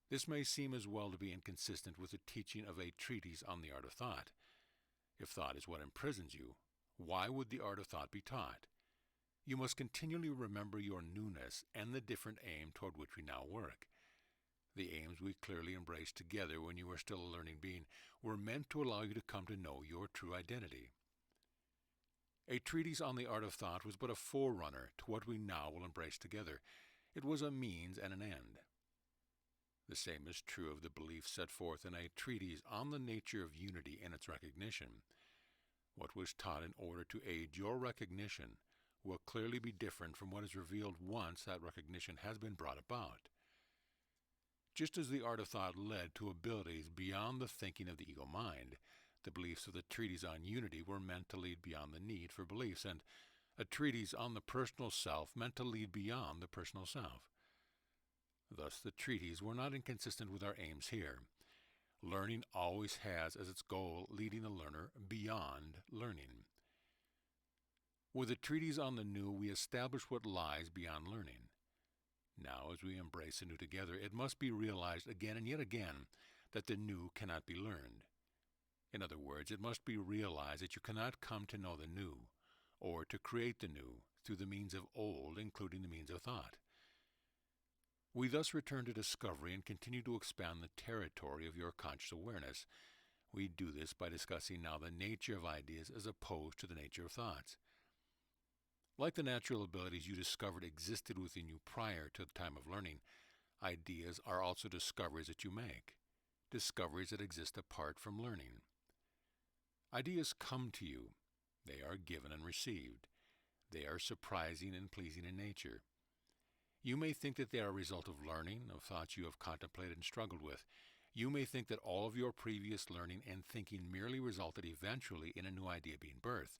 This may seem as well to be inconsistent with the teaching of a treatise on the art of thought. If thought is what imprisons you, why would the art of thought be taught? You must continually remember your newness and the different aim toward which we now work. The aims we clearly embraced together when you were still a learning being were meant to allow you to come to know your true identity. A treatise on the art of thought was but a forerunner to what we now will embrace together. It was a means and an end. The same is true of the beliefs set forth in a treatise on the nature of unity and its recognition. What was taught in order to aid your recognition will clearly be different from what is revealed once that recognition has been brought about. Just as the art of thought led to abilities beyond the thinking of the ego mind, the beliefs of the treatise on unity were meant to lead beyond the need for beliefs, and a treatise on the personal self meant to lead beyond the personal self. Thus the treaties were not inconsistent with our aims here. Learning always has as its goal leading the learner beyond learning. With the treatise on the new, we establish what lies beyond learning. Now, as we embrace the new together, it must be realized again and yet again that the new cannot be learned. In other words, it must be realized that you cannot come to know the new, or to create the new, through the means of old, including the means of thought. We thus return to discovery and continue to expand the territory of your conscious awareness. We do this by discussing now the nature of ideas as opposed to the nature of thoughts. Like the natural abilities you discovered existed within you prior to the time of learning, ideas are also discoveries that you make, discoveries that exist apart from learning. Ideas come to you. They are given and received. They are surprising and pleasing in nature. You may think that they are a result of learning, of thoughts you have contemplated and struggled with. You may think that all of your previous learning and thinking merely resulted eventually in a new idea being birthed,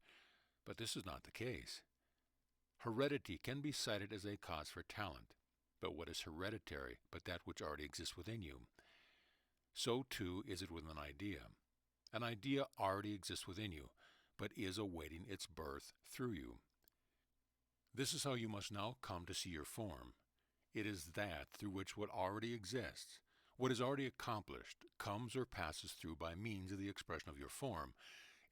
but this is not the case. Heredity can be cited as a cause for talent, but what is hereditary but that which already exists within you? So too is it with an idea. An idea already exists within you, but is awaiting its birth through you. This is how you must now come to see your form. It is that through which what already exists, what is already accomplished, comes or passes through by means of the expression of your form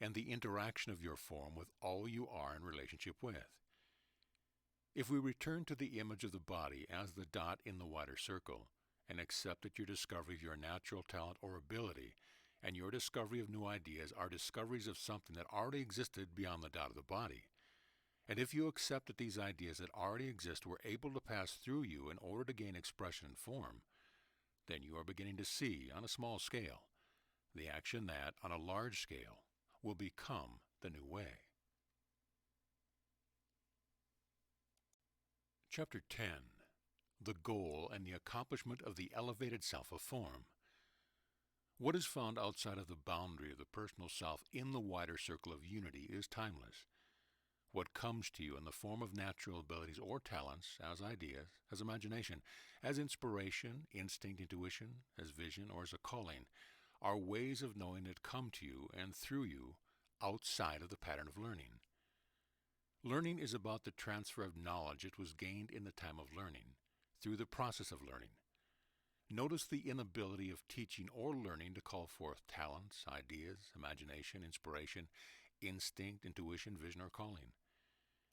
and the interaction of your form with all you are in relationship with. If we return to the image of the body as the dot in the wider circle, and accept that your discovery of your natural talent or ability, and your discovery of new ideas are discoveries of something that already existed beyond the doubt of the body. And if you accept that these ideas that already exist were able to pass through you in order to gain expression and form, then you are beginning to see, on a small scale, the action that, on a large scale, will become the new way. Chapter 10. The Goal and the Accomplishment of the Elevated Self of Form. What is found outside of the boundary of the personal self in the wider circle of unity is timeless. What comes to you in the form of natural abilities or talents, as ideas, as imagination, as inspiration, instinct, intuition, as vision, or as a calling, are ways of knowing that come to you and through you outside of the pattern of learning. Learning is about the transfer of knowledge that was gained in the time of learning, through the process of learning. Notice the inability of teaching or learning to call forth talents, ideas, imagination, inspiration, instinct, intuition, vision, or calling.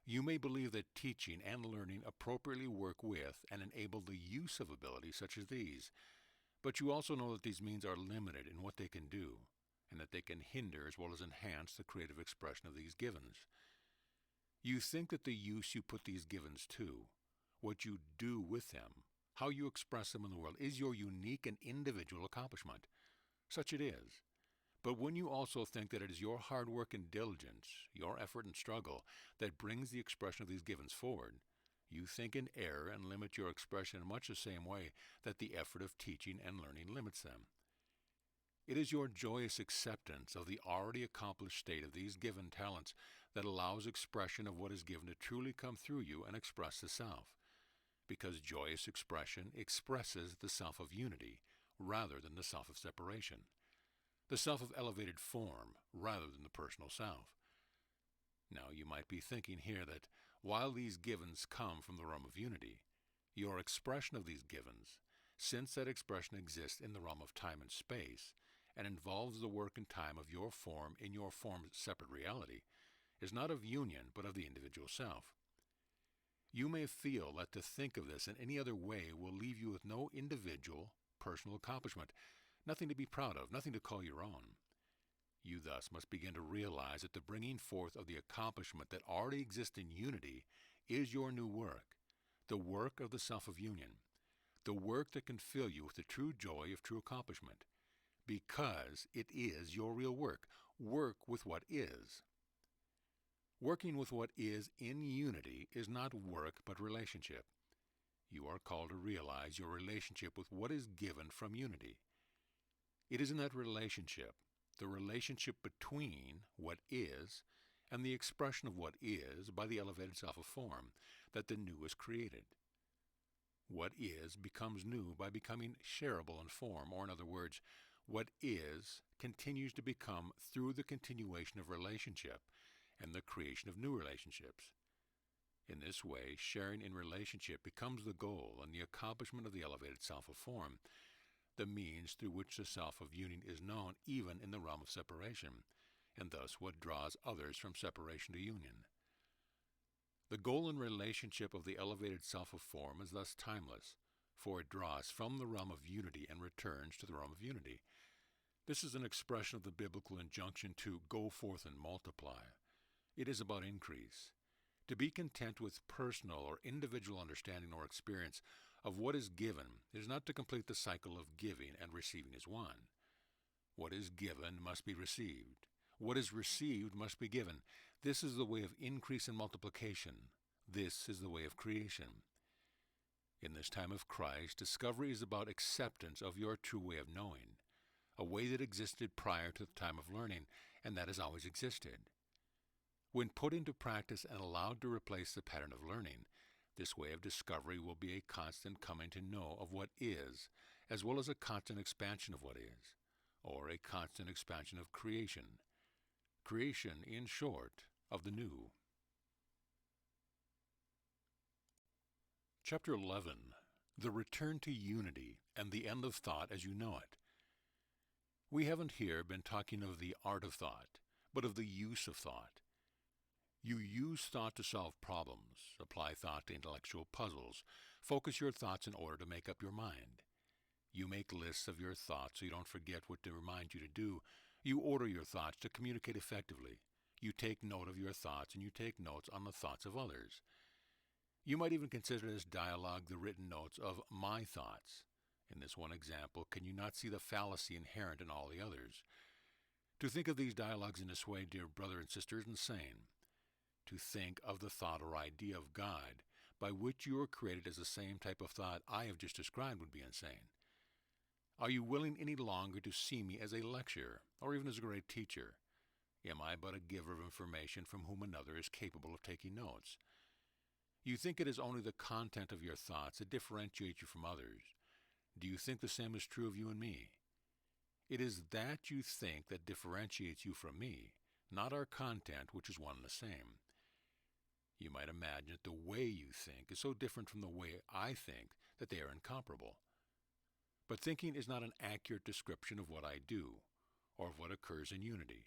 You may believe that teaching and learning appropriately work with and enable the use of abilities such as these, but you also know that these means are limited in what they can do, and that they can hinder as well as enhance the creative expression of these givens. You think that the use you put these givens to, what you do with them, how you express them in the world, is your unique and individual accomplishment. Such it is. But when you also think that it is your hard work and diligence, your effort and struggle, that brings the expression of these givens forward, you think in error and limit your expression in much the same way that the effort of teaching and learning limits them. It is your joyous acceptance of the already accomplished state of these given talents that allows expression of what is given to truly come through you and express the self, because joyous expression expresses the self of unity rather than the self of separation, the self of elevated form rather than the personal self. Now you might be thinking here that while these givens come from the realm of unity, your expression of these givens, since that expression exists in the realm of time and space, and involves the work and time of your form in your form's separate reality, is not of union but of the individual self. You may feel that to think of this in any other way will leave you with no individual, personal accomplishment, nothing to be proud of, nothing to call your own. You thus must begin to realize that the bringing forth of the accomplishment that already exists in unity is your new work, the work of the self of union, the work that can fill you with the true joy of true accomplishment, because it is your real work. Work with what is. Working with what is in unity is not work but relationship. You are called to realize your relationship with what is given from unity. It is in that relationship, the relationship between what is and the expression of what is by the elevated self of form, that the new is created. What is becomes new by becoming shareable in form, or in other words, what is continues to become through the continuation of relationship and the creation of new relationships. In this way, sharing in relationship becomes the goal and the accomplishment of the elevated self of form, the means through which the self of union is known even in the realm of separation, and thus what draws others from separation to union. The goal and relationship of the elevated self of form is thus timeless, for it draws from the realm of unity and returns to the realm of unity. This is an expression of the biblical injunction to go forth and multiply. It is about increase. To be content with personal or individual understanding or experience of what is given is not to complete the cycle of giving and receiving as one. What is given must be received. What is received must be given. This is the way of increase and multiplication. This is the way of creation. In this time of Christ, discovery is about acceptance of your true way of knowing, a way that existed prior to the time of learning, and that has always existed. When put into practice and allowed to replace the pattern of learning, this way of discovery will be a constant coming to know of what is, as well as a constant expansion of what is, or a constant expansion of creation. Creation, in short, of the new. Chapter 11. The Return to Unity and the End of Thought as You Know It. We haven't here been talking of the art of thought, but of the use of thought. You use thought to solve problems, apply thought to intellectual puzzles, focus your thoughts in order to make up your mind. You make lists of your thoughts so you don't forget what to remind you to do. You order your thoughts to communicate effectively. You take note of your thoughts and you take notes on the thoughts of others. You might even consider this dialogue the written notes of my thoughts. In this one example, can you not see the fallacy inherent in all the others? To think of these dialogues in this way, dear brother and sister, is insane. To think of the thought or idea of God by which you are created as the same type of thought I have just described would be insane. Are you willing any longer to see me as a lecturer, or even as a great teacher? Am I but a giver of information from whom another is capable of taking notes? You think it is only the content of your thoughts that differentiate you from others. Do you think the same is true of you and me? It is that you think that differentiates you from me, not our content, which is one and the same. You might imagine that the way you think is so different from the way I think that they are incomparable. But thinking is not an accurate description of what I do, or of what occurs in unity.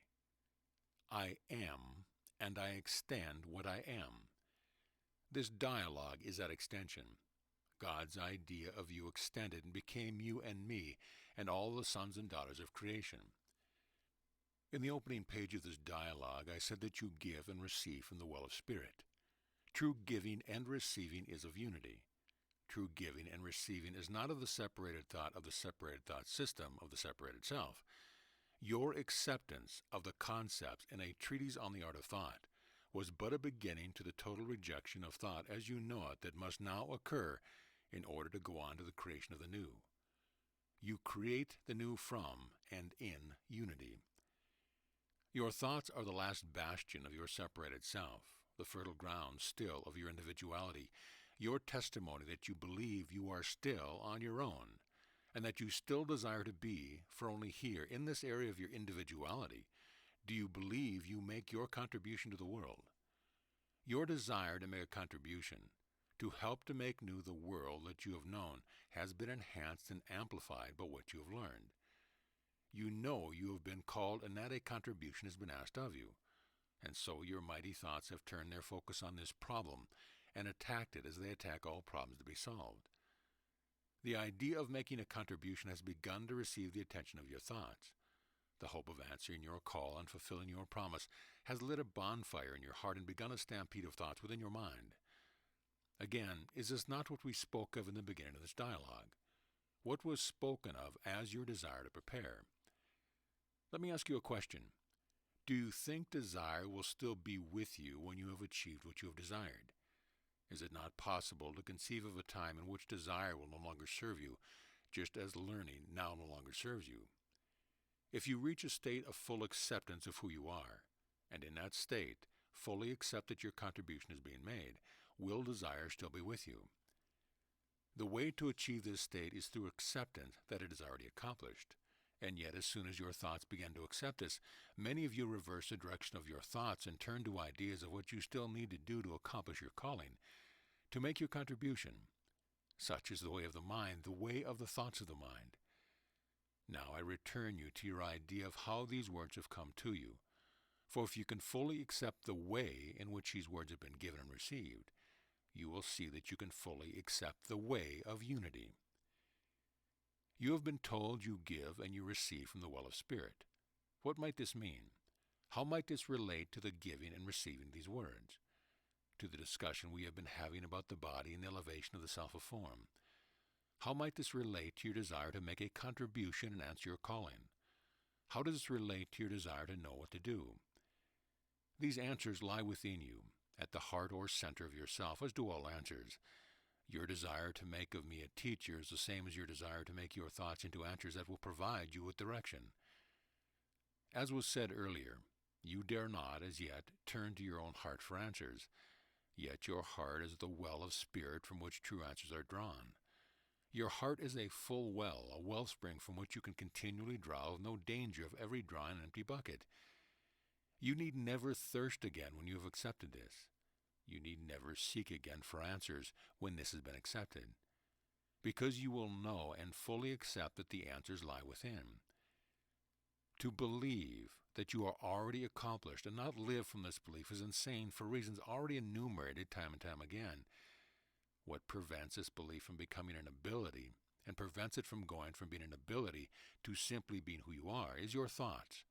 I am, and I extend what I am. This dialogue is that extension. God's idea of you extended and became you and me, and all the sons and daughters of creation. In the opening page of this dialogue, I said that you give and receive from the well of spirit. True giving and receiving is of unity. True giving and receiving is not of the separated thought of the separated thought system of the separated self. Your acceptance of the concepts in a treatise on the art of thought was but a beginning to the total rejection of thought as you know it that must now occur in order to go on to the creation of the new. You create the new from and in unity. Your thoughts are the last bastion of your separated self, the fertile ground still of your individuality, your testimony that you believe you are still on your own, and that you still desire to be, for only here, in this area of your individuality, do you believe you make your contribution to the world. Your desire to make a contribution, to help to make new the world that you have known, has been enhanced and amplified by what you have learned. You know you have been called and that a contribution has been asked of you. And so your mighty thoughts have turned their focus on this problem and attacked it as they attack all problems to be solved. The idea of making a contribution has begun to receive the attention of your thoughts. The hope of answering your call and fulfilling your promise has lit a bonfire in your heart and begun a stampede of thoughts within your mind. Again, is this not what we spoke of in the beginning of this dialogue? What was spoken of as your desire to prepare? Let me ask you a question. Do you think desire will still be with you when you have achieved what you have desired? Is it not possible to conceive of a time in which desire will no longer serve you, just as learning now no longer serves you? If you reach a state of full acceptance of who you are, and in that state fully accept that your contribution is being made, will desire still be with you? The way to achieve this state is through acceptance that it is already accomplished. And yet, as soon as your thoughts begin to accept this, many of you reverse the direction of your thoughts and turn to ideas of what you still need to do to accomplish your calling, to make your contribution. Such is the way of the mind, the way of the thoughts of the mind. Now I return you to your idea of how these words have come to you. For if you can fully accept the way in which these words have been given and received, you will see that you can fully accept the way of unity. You have been told you give and you receive from the well of spirit. What might this mean? How might this relate to the giving and receiving these words? To the discussion we have been having about the body and the elevation of the self of form? How might this relate to your desire to make a contribution and answer your calling? How does this relate to your desire to know what to do? These answers lie within you, at the heart or center of yourself, as do all answers. Your desire to make of me a teacher is the same as your desire to make your thoughts into answers that will provide you with direction. As was said earlier, you dare not, as yet, turn to your own heart for answers, yet your heart is the well of spirit from which true answers are drawn. Your heart is a full well, a wellspring from which you can continually draw with no danger of every dry and empty bucket. You need never thirst again when you have accepted this. You need never seek again for answers when this has been accepted, because you will know and fully accept that the answers lie within. To believe that you are already accomplished and not live from this belief is insane for reasons already enumerated time and time again. What prevents this belief from becoming an ability and prevents it from going from being an ability to simply being who you are is your thoughts.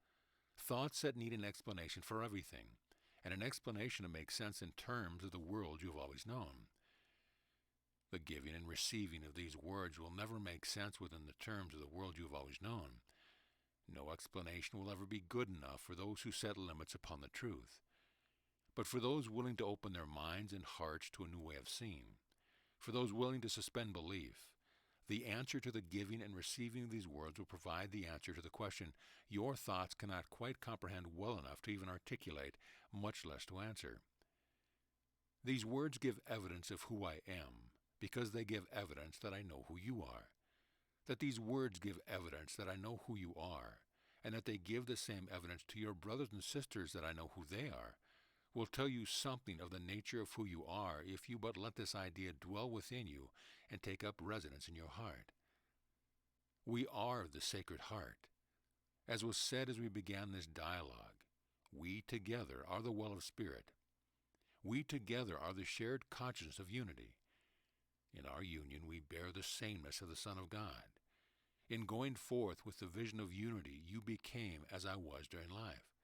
Thoughts that need an explanation for everything, and an explanation to make sense in terms of the world you have always known. The giving and receiving of these words will never make sense within the terms of the world you have always known. No explanation will ever be good enough for those who set limits upon the truth. But for those willing to open their minds and hearts to a new way of seeing, for those willing to suspend belief, the answer to the giving and receiving of these words will provide the answer to the question your thoughts cannot quite comprehend well enough to even articulate, much less to answer. These words give evidence of who I am, because they give evidence that I know who you are. That these words give evidence that I know who you are, and that they give the same evidence to your brothers and sisters that I know who they are, will tell you something of the nature of who you are if you but let this idea dwell within you and take up residence in your heart. We are the Sacred Heart. As was said as we began this dialogue, we together are the well of spirit. We together are the shared consciousness of unity. In our union we bear the sameness of the Son of God. In going forth with the vision of unity, you became as I was during life.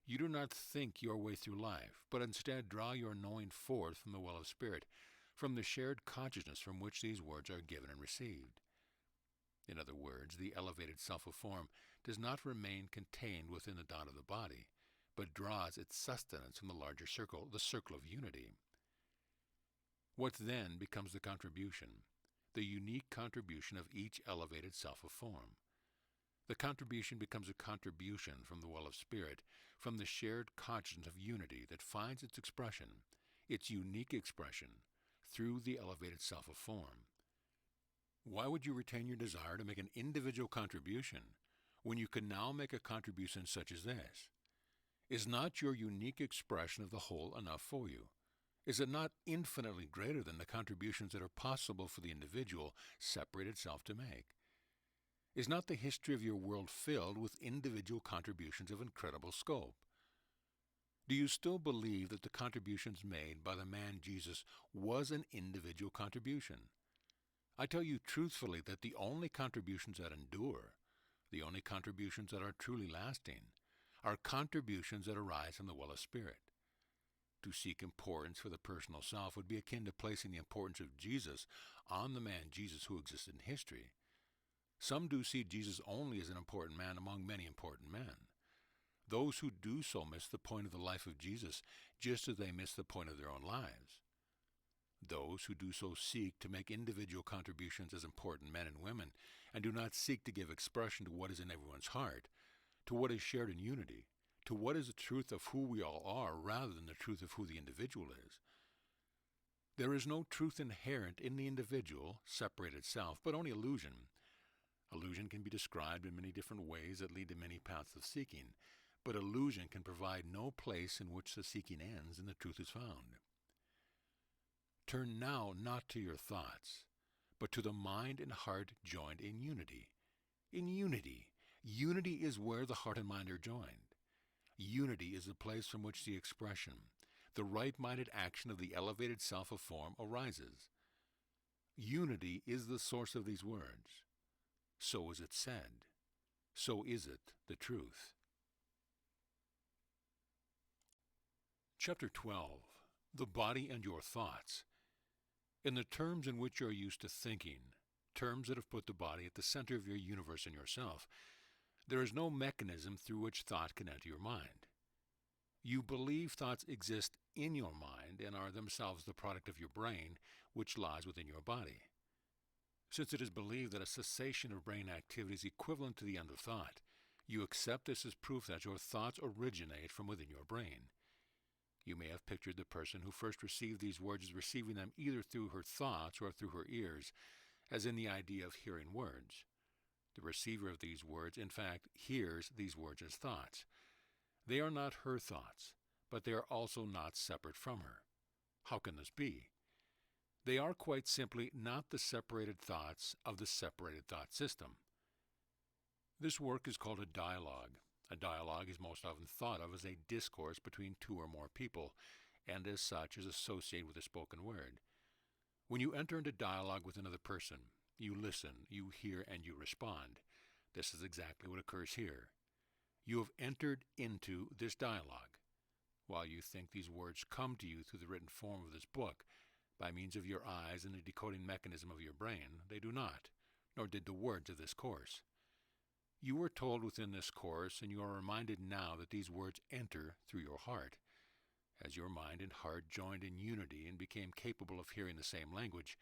You do not think your way through life, but instead draw your knowing forth from the well of spirit, from the shared consciousness from which these words are given and received. In other words, the elevated self of form does not remain contained within the dot of the body, but draws its sustenance from the larger circle, the circle of unity. What then becomes the contribution, the unique contribution of each elevated self of form? The contribution becomes a contribution from the well of spirit, from the shared consciousness of unity that finds its expression, its unique expression, through the elevated self of form. Why would you retain your desire to make an individual contribution when you can now make a contribution such as this? Is not your unique expression of the whole enough for you? Is it not infinitely greater than the contributions that are possible for the individual separated self to make? Is not the history of your world filled with individual contributions of incredible scope? Do you still believe that the contributions made by the man Jesus was an individual contribution? I tell you truthfully that the only contributions that endure, the only contributions that are truly lasting, are contributions that arise from the well of spirit. To seek importance for the personal self would be akin to placing the importance of Jesus on the man Jesus who existed in history. Some do see Jesus only as an important man among many important men. Those who do so miss the point of the life of Jesus just as they miss the point of their own lives. Those who do so seek to make individual contributions as important men and women and do not seek to give expression to what is in everyone's heart, to what is shared in unity, to what is the truth of who we all are rather than the truth of who the individual is. There is no truth inherent in the individual, separated self, but only illusion. Illusion can be described in many different ways that lead to many paths of seeking, but illusion can provide no place in which the seeking ends and the truth is found. Turn now not to your thoughts, but to the mind and heart joined in unity. In unity. Unity is where the heart and mind are joined. Unity is the place from which the expression, the right-minded action of the elevated self of form arises. Unity is the source of these words. So is it said. So is it the truth. Chapter 12. The Body and Your Thoughts. In the terms in which you are used to thinking, terms that have put the body at the center of your universe and yourself, there is no mechanism through which thought can enter your mind. You believe thoughts exist in your mind and are themselves the product of your brain, which lies within your body. Since it is believed that a cessation of brain activity is equivalent to the end of thought, you accept this as proof that your thoughts originate from within your brain. You may have pictured the person who first received these words as receiving them either through her thoughts or through her ears, as in the idea of hearing words. The receiver of these words, in fact, hears these words as thoughts. They are not her thoughts, but they are also not separate from her. How can this be? They are quite simply not the separated thoughts of the separated thought system. This work is called a dialogue. A dialogue is most often thought of as a discourse between two or more people, and as such is associated with a spoken word. When you enter into dialogue with another person, You listen, you hear, and you respond. This is exactly what occurs here. You have entered into this dialogue. While you think these words come to you through the written form of this book, by means of your eyes and the decoding mechanism of your brain, they do not, nor did the words of this course. You were told within this course, and you are reminded now that these words enter through your heart. As your mind and heart joined in unity and became capable of hearing the same language,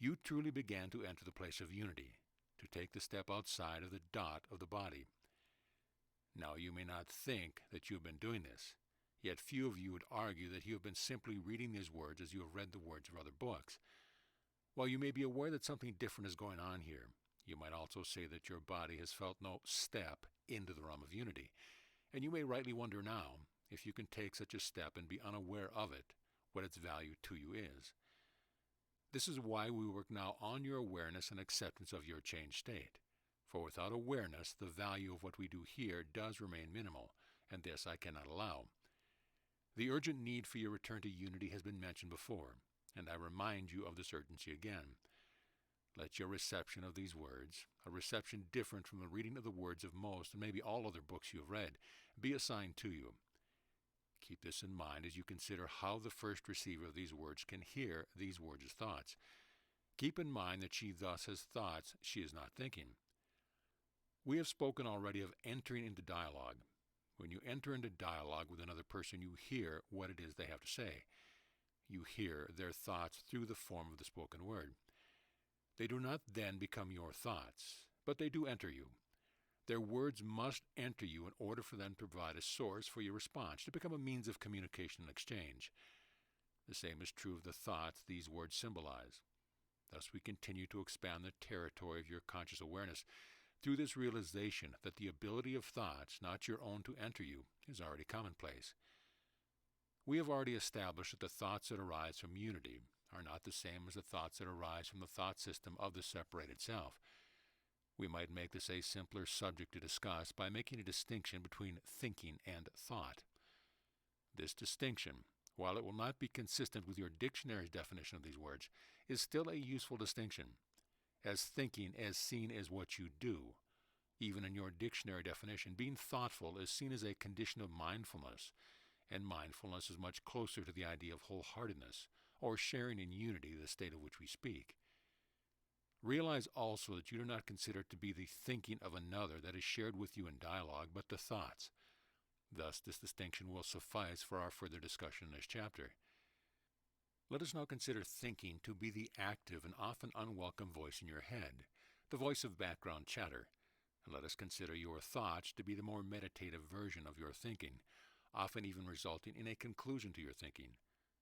you truly began to enter the place of unity, to take the step outside of the dot of the body. Now you may not think that you have been doing this, yet few of you would argue that you have been simply reading these words as you have read the words of other books. While you may be aware that something different is going on here, you might also say that your body has felt no step into the realm of unity, and you may rightly wonder now, if you can take such a step and be unaware of it, what its value to you is. This is why we work now on your awareness and acceptance of your changed state. For without awareness, the value of what we do here does remain minimal, and this I cannot allow. The urgent need for your return to unity has been mentioned before, and I remind you of this urgency again. Let your reception of these words, a reception different from the reading of the words of most and maybe all other books you have read, be assigned to you. Keep this in mind as you consider how the first receiver of these words can hear these words as thoughts. Keep in mind that she thus has thoughts she is not thinking. We have spoken already of entering into dialogue. When you enter into dialogue with another person, you hear what it is they have to say. You hear their thoughts through the form of the spoken word. They do not then become your thoughts, but they do enter you. Their words must enter you in order for them to provide a source for your response, to become a means of communication and exchange. The same is true of the thoughts these words symbolize. Thus we continue to expand the territory of your conscious awareness through this realization that the ability of thoughts, not your own, to enter you is already commonplace. We have already established that the thoughts that arise from unity are not the same as the thoughts that arise from the thought system of the separated self. We might make this a simpler subject to discuss by making a distinction between thinking and thought. This distinction, while it will not be consistent with your dictionary's definition of these words, is still a useful distinction, as thinking is seen as what you do. Even in your dictionary definition, being thoughtful is seen as a condition of mindfulness, and mindfulness is much closer to the idea of wholeheartedness, or sharing in unity, the state of which we speak. Realize also that you do not consider it to be the thinking of another that is shared with you in dialogue, but the thoughts. Thus, this distinction will suffice for our further discussion in this chapter. Let us now consider thinking to be the active and often unwelcome voice in your head, the voice of background chatter, and let us consider your thoughts to be the more meditative version of your thinking, often even resulting in a conclusion to your thinking,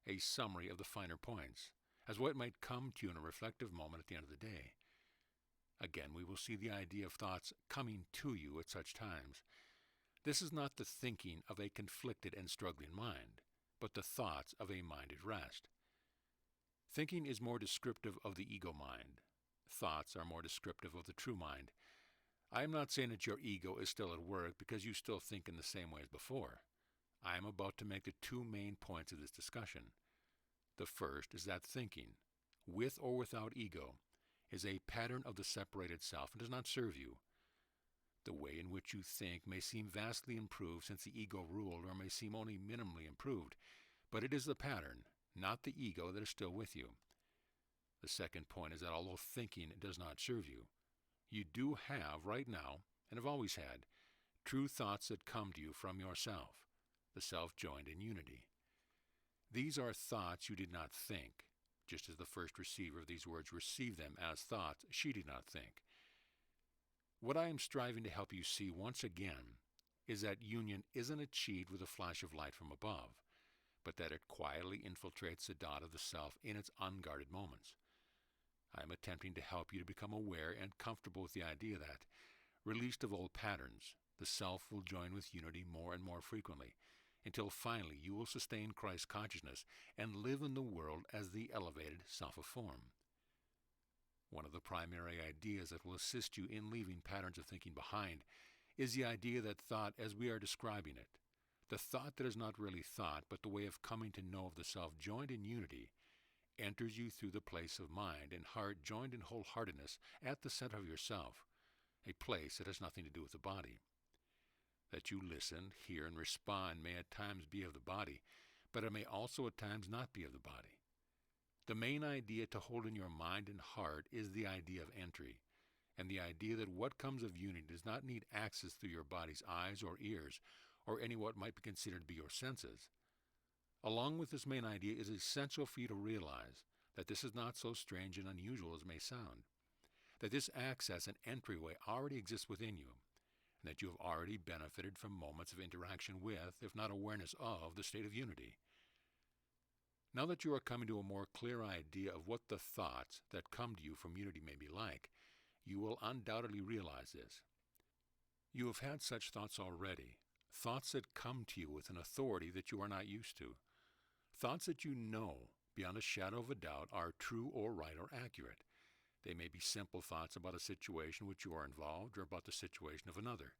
a summary of the finer points, as what might come to you in a reflective moment at the end of the day. Again, we will see the idea of thoughts coming to you at such times. This is not the thinking of a conflicted and struggling mind, but the thoughts of a mind at rest. Thinking is more descriptive of the ego mind. Thoughts are more descriptive of the true mind. I am not saying that your ego is still at work because you still think in the same way as before. I am about to make the two main points of this discussion. The first is that thinking, with or without ego, is a pattern of the separated self and does not serve you. The way in which you think may seem vastly improved since the ego ruled, or may seem only minimally improved, but it is the pattern, not the ego, that is still with you. The second point is that although thinking does not serve you, you do have right now, and have always had, true thoughts that come to you from yourself, the self joined in unity. These are thoughts you did not think, just as the first receiver of these words received them as thoughts she did not think. What I am striving to help you see once again is that union isn't achieved with a flash of light from above, but that it quietly infiltrates the dot of the self in its unguarded moments. I am attempting to help you to become aware and comfortable with the idea that, released of old patterns, the self will join with unity more and more frequently, until finally you will sustain Christ consciousness and live in the world as the elevated self of form. One of the primary ideas that will assist you in leaving patterns of thinking behind is the idea that thought as we are describing it, the thought that is not really thought but the way of coming to know of the self joined in unity, enters you through the place of mind and heart joined in wholeheartedness at the center of yourself, a place that has nothing to do with the body. That you listen, hear, and respond may at times be of the body, but it may also at times not be of the body. The main idea to hold in your mind and heart is the idea of entry, and the idea that what comes of unity does not need access through your body's eyes or ears, or any what might be considered to be your senses. Along with this main idea, it is essential for you to realize that this is not so strange and unusual as it may sound, that this access and entryway already exists within you, and that you have already benefited from moments of interaction with, if not awareness of, the state of unity. Now that you are coming to a more clear idea of what the thoughts that come to you from unity may be like, you will undoubtedly realize this. You have had such thoughts already, thoughts that come to you with an authority that you are not used to, thoughts that you know, beyond a shadow of a doubt, are true or right or accurate. They may be simple thoughts about a situation which you are involved or about the situation of another,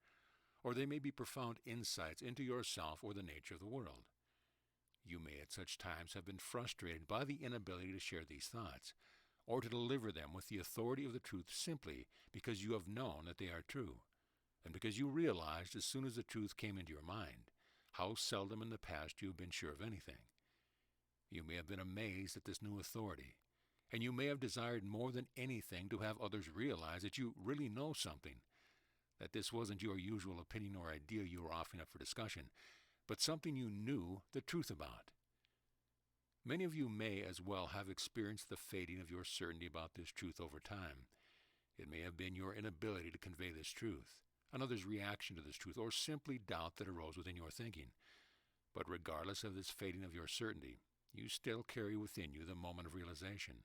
or they may be profound insights into yourself or the nature of the world. You may at such times have been frustrated by the inability to share these thoughts, or to deliver them with the authority of the truth simply because you have known that they are true, and because you realized as soon as the truth came into your mind how seldom in the past you have been sure of anything. You may have been amazed at this new authority, and you may have desired more than anything to have others realize that you really know something, that this wasn't your usual opinion or idea you were offering up for discussion, but something you knew the truth about. Many of you may as well have experienced the fading of your certainty about this truth over time. It may have been your inability to convey this truth, another's reaction to this truth, or simply doubt that arose within your thinking. But regardless of this fading of your certainty, you still carry within you the moment of realization,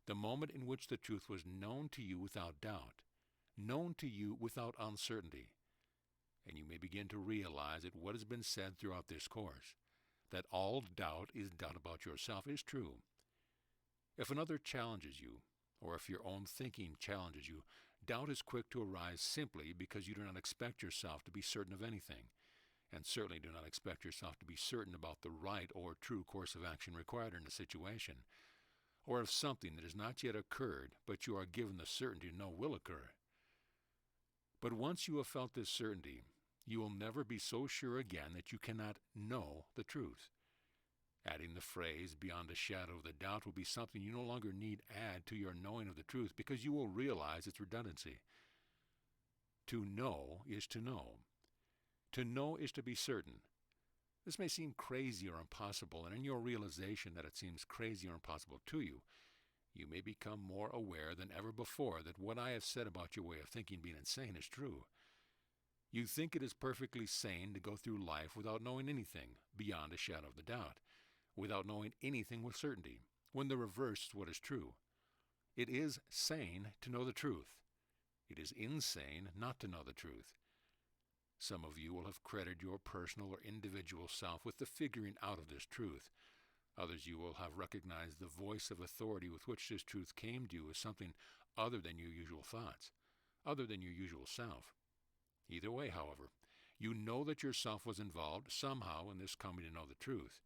the moment in which the truth was known to you without doubt, known to you without uncertainty. And you may begin to realize that what has been said throughout this course, that all doubt is doubt about yourself, is true. If another challenges you, or if your own thinking challenges you, doubt is quick to arise simply because you do not expect yourself to be certain of anything, and certainly do not expect yourself to be certain about the right or true course of action required in a situation, or of something that has not yet occurred, but you are given the certainty to know will occur. But once you have felt this certainty, you will never be so sure again that you cannot know the truth. Adding the phrase beyond a shadow of the doubt will be something you no longer need add to your knowing of the truth, because you will realize its redundancy. To know is to know. To know is to be certain. This may seem crazy or impossible, and in your realization that it seems crazy or impossible to you, you may become more aware than ever before that what I have said about your way of thinking being insane is true. You think it is perfectly sane to go through life without knowing anything, beyond a shadow of the doubt, without knowing anything with certainty, when the reverse is what is true. It is sane to know the truth. It is insane not to know the truth. Some of you will have credited your personal or individual self with the figuring out of this truth. Others you will have recognized the voice of authority with which this truth came to you as something other than your usual thoughts, other than your usual self. Either way, however, you know that yourself was involved somehow in this coming to know the truth,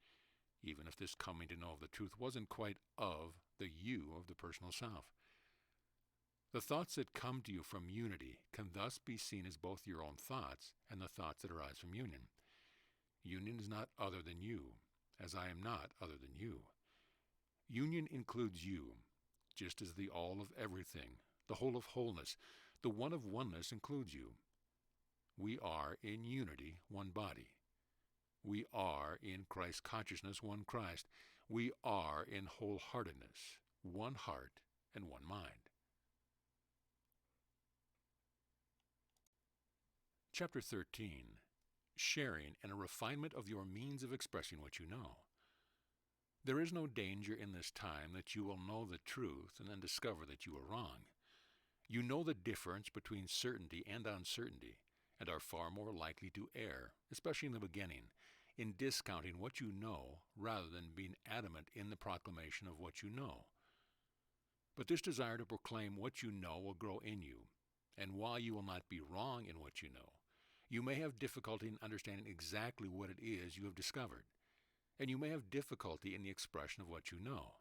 even if this coming to know of the truth wasn't quite of the you of the personal self. The thoughts that come to you from unity can thus be seen as both your own thoughts and the thoughts that arise from union. Union is not other than you, as I am not other than you. Union includes you, just as the all of everything, the whole of wholeness, the one of oneness includes you. We are in unity one body. We are in Christ consciousness one Christ. We are in wholeheartedness one heart and one mind. Chapter 13. Sharing and a refinement of your means of expressing what you know. There is no danger in this time that you will know the truth and then discover that you are wrong. You know the difference between certainty and uncertainty, and are far more likely to err, especially in the beginning, in discounting what you know rather than being adamant in the proclamation of what you know. But this desire to proclaim what you know will grow in you, and while you will not be wrong in what you know, you may have difficulty in understanding exactly what it is you have discovered, and you may have difficulty in the expression of what you know,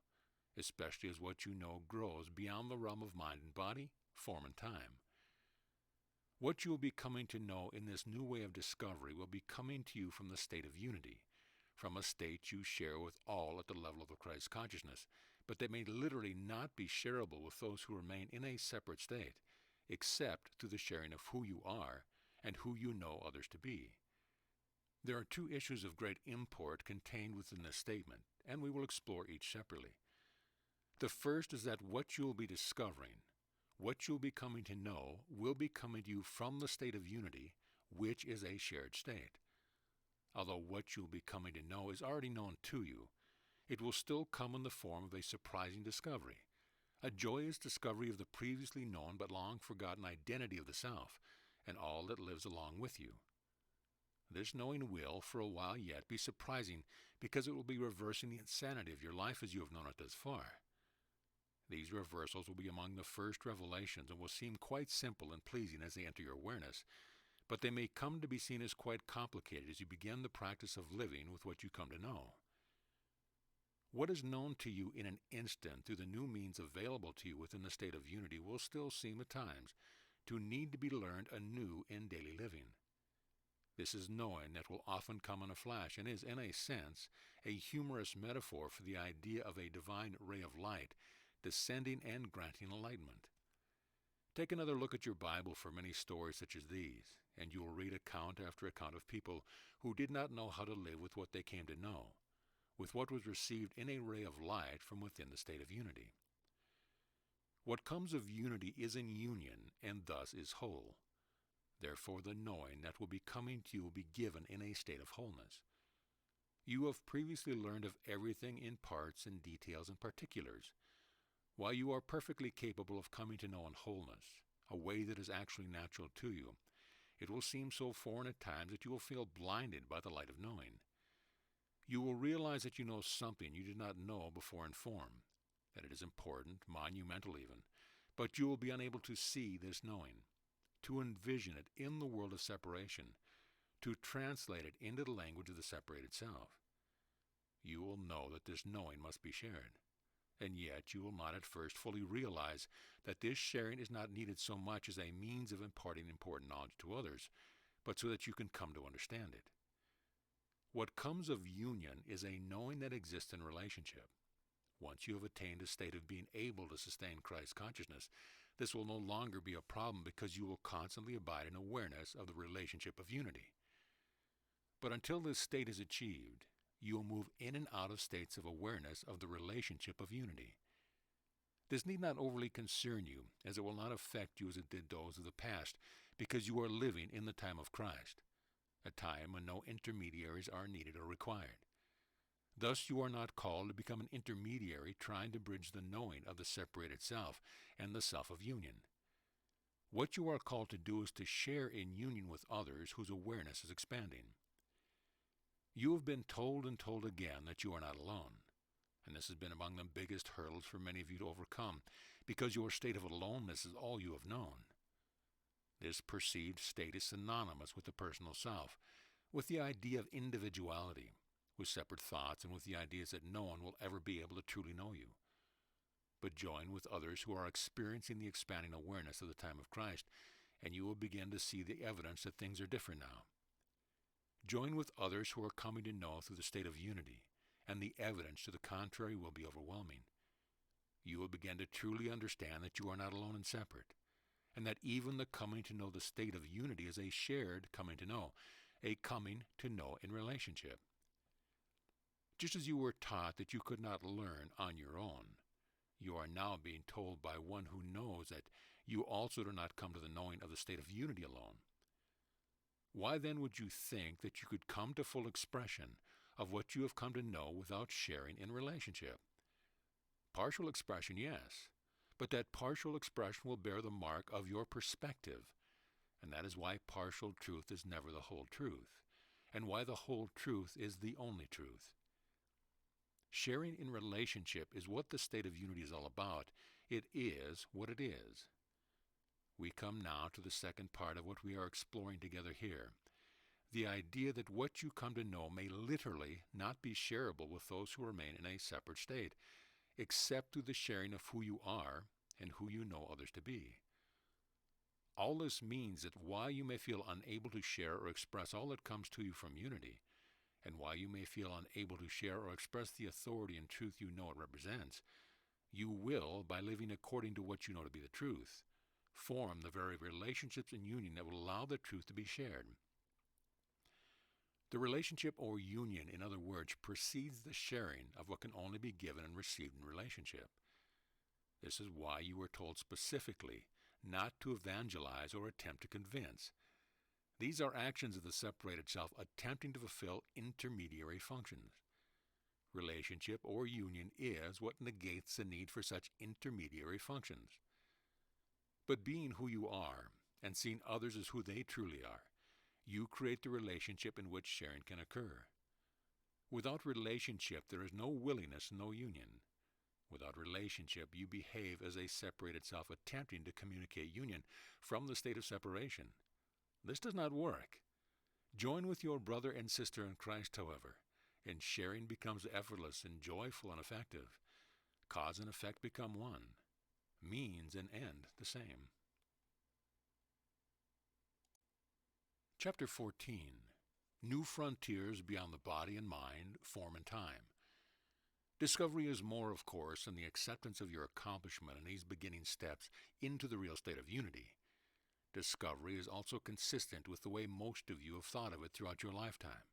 especially as what you know grows beyond the realm of mind and body, form and time. What you will be coming to know in this new way of discovery will be coming to you from the state of unity, from a state you share with all at the level of the Christ consciousness, but that may literally not be shareable with those who remain in a separate state, except through the sharing of who you are and who you know others to be. There are two issues of great import contained within this statement, and we will explore each separately. The first is that what you will be discovering, what you will be coming to know, will be coming to you from the state of unity, which is a shared state. Although what you will be coming to know is already known to you, it will still come in the form of a surprising discovery, a joyous discovery of the previously known but long forgotten identity of the self, and all that lives along with you. This knowing will, for a while yet, be surprising because it will be reversing the insanity of your life as you have known it thus far. These reversals will be among the first revelations and will seem quite simple and pleasing as they enter your awareness, but they may come to be seen as quite complicated as you begin the practice of living with what you come to know. What is known to you in an instant through the new means available to you within the state of unity will still seem at times to need to be learned anew in daily living. This is knowing that will often come in a flash and is, in a sense, a humorous metaphor for the idea of a divine ray of light descending and granting enlightenment. Take another look at your Bible for many stories such as these, and you will read account after account of people who did not know how to live with what they came to know, with what was received in a ray of light from within the state of unity. What comes of unity is in union, and thus is whole. Therefore the knowing that will be coming to you will be given in a state of wholeness. You have previously learned of everything in parts and details and particulars, while you are perfectly capable of coming to know in wholeness, a way that is actually natural to you. It will seem so foreign at times that you will feel blinded by the light of knowing. You will realize that you know something you did not know before in form, that it is important, monumental even, but you will be unable to see this knowing, to envision it in the world of separation, to translate it into the language of the separated self. You will know that this knowing must be shared, and yet you will not at first fully realize that this sharing is not needed so much as a means of imparting important knowledge to others, but so that you can come to understand it. What comes of union is a knowing that exists in relationship. Once you have attained a state of being able to sustain Christ consciousness, this will no longer be a problem because you will constantly abide in awareness of the relationship of unity. But until this state is achieved, you will move in and out of states of awareness of the relationship of unity. This need not overly concern you, as it will not affect you as it did those of the past, because you are living in the time of Christ, a time when no intermediaries are needed or required. Thus you are not called to become an intermediary trying to bridge the knowing of the separated self and the self of union. What you are called to do is to share in union with others whose awareness is expanding. You have been told and told again that you are not alone, and this has been among the biggest hurdles for many of you to overcome, because your state of aloneness is all you have known. This perceived state is synonymous with the personal self, with the idea of individuality, with separate thoughts, and with the ideas that no one will ever be able to truly know you. But join with others who are experiencing the expanding awareness of the time of Christ, and you will begin to see the evidence that things are different now. Join with others who are coming to know through the state of unity, and the evidence to the contrary will be overwhelming. You will begin to truly understand that you are not alone and separate, and that even the coming to know the state of unity is a shared coming to know, a coming to know in relationship. Just as you were taught that you could not learn on your own, you are now being told by one who knows that you also do not come to the knowing of the state of unity alone. Why then would you think that you could come to full expression of what you have come to know without sharing in relationship? Partial expression, yes, but that partial expression will bear the mark of your perspective, and that is why partial truth is never the whole truth, and why the whole truth is the only truth. Sharing in relationship is what the state of unity is all about. It is what it is. We come now to the second part of what we are exploring together here, the idea that what you come to know may literally not be shareable with those who remain in a separate state, except through the sharing of who you are and who you know others to be. All this means that while you may feel unable to share or express all that comes to you from unity, and while you may feel unable to share or express the authority and truth you know it represents, you will, by living according to what you know to be the truth, form the very relationships and union that will allow the truth to be shared. The relationship or union, in other words, precedes the sharing of what can only be given and received in relationship. This is why you were told specifically not to evangelize or attempt to convince. These are actions of the separated self attempting to fulfill intermediary functions. Relationship or union is what negates the need for such intermediary functions. But being who you are and seeing others as who they truly are, you create the relationship in which sharing can occur. Without relationship, there is no willingness, no union. Without relationship, you behave as a separated self attempting to communicate union from the state of separation. This does not work. Join with your brother and sister in Christ, however, and sharing becomes effortless and joyful and effective. Cause and effect become one. Means and end the same. Chapter 14. New Frontiers Beyond the Body and Mind, Form and Time. Discovery is more, of course, than the acceptance of your accomplishment in these beginning steps into the real state of unity. Discovery is also consistent with the way most of you have thought of it throughout your lifetime.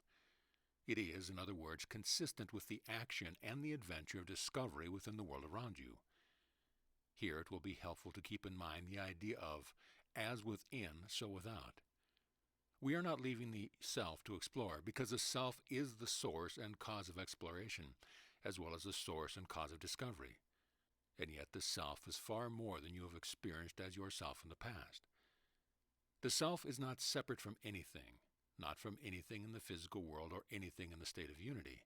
It is, in other words, consistent with the action and the adventure of discovery within the world around you. Here it will be helpful to keep in mind the idea of, as within, so without. We are not leaving the self to explore, because the self is the source and cause of exploration, as well as the source and cause of discovery. And yet the self is far more than you have experienced as yourself in the past. The self is not separate from anything, not from anything in the physical world or anything in the state of unity.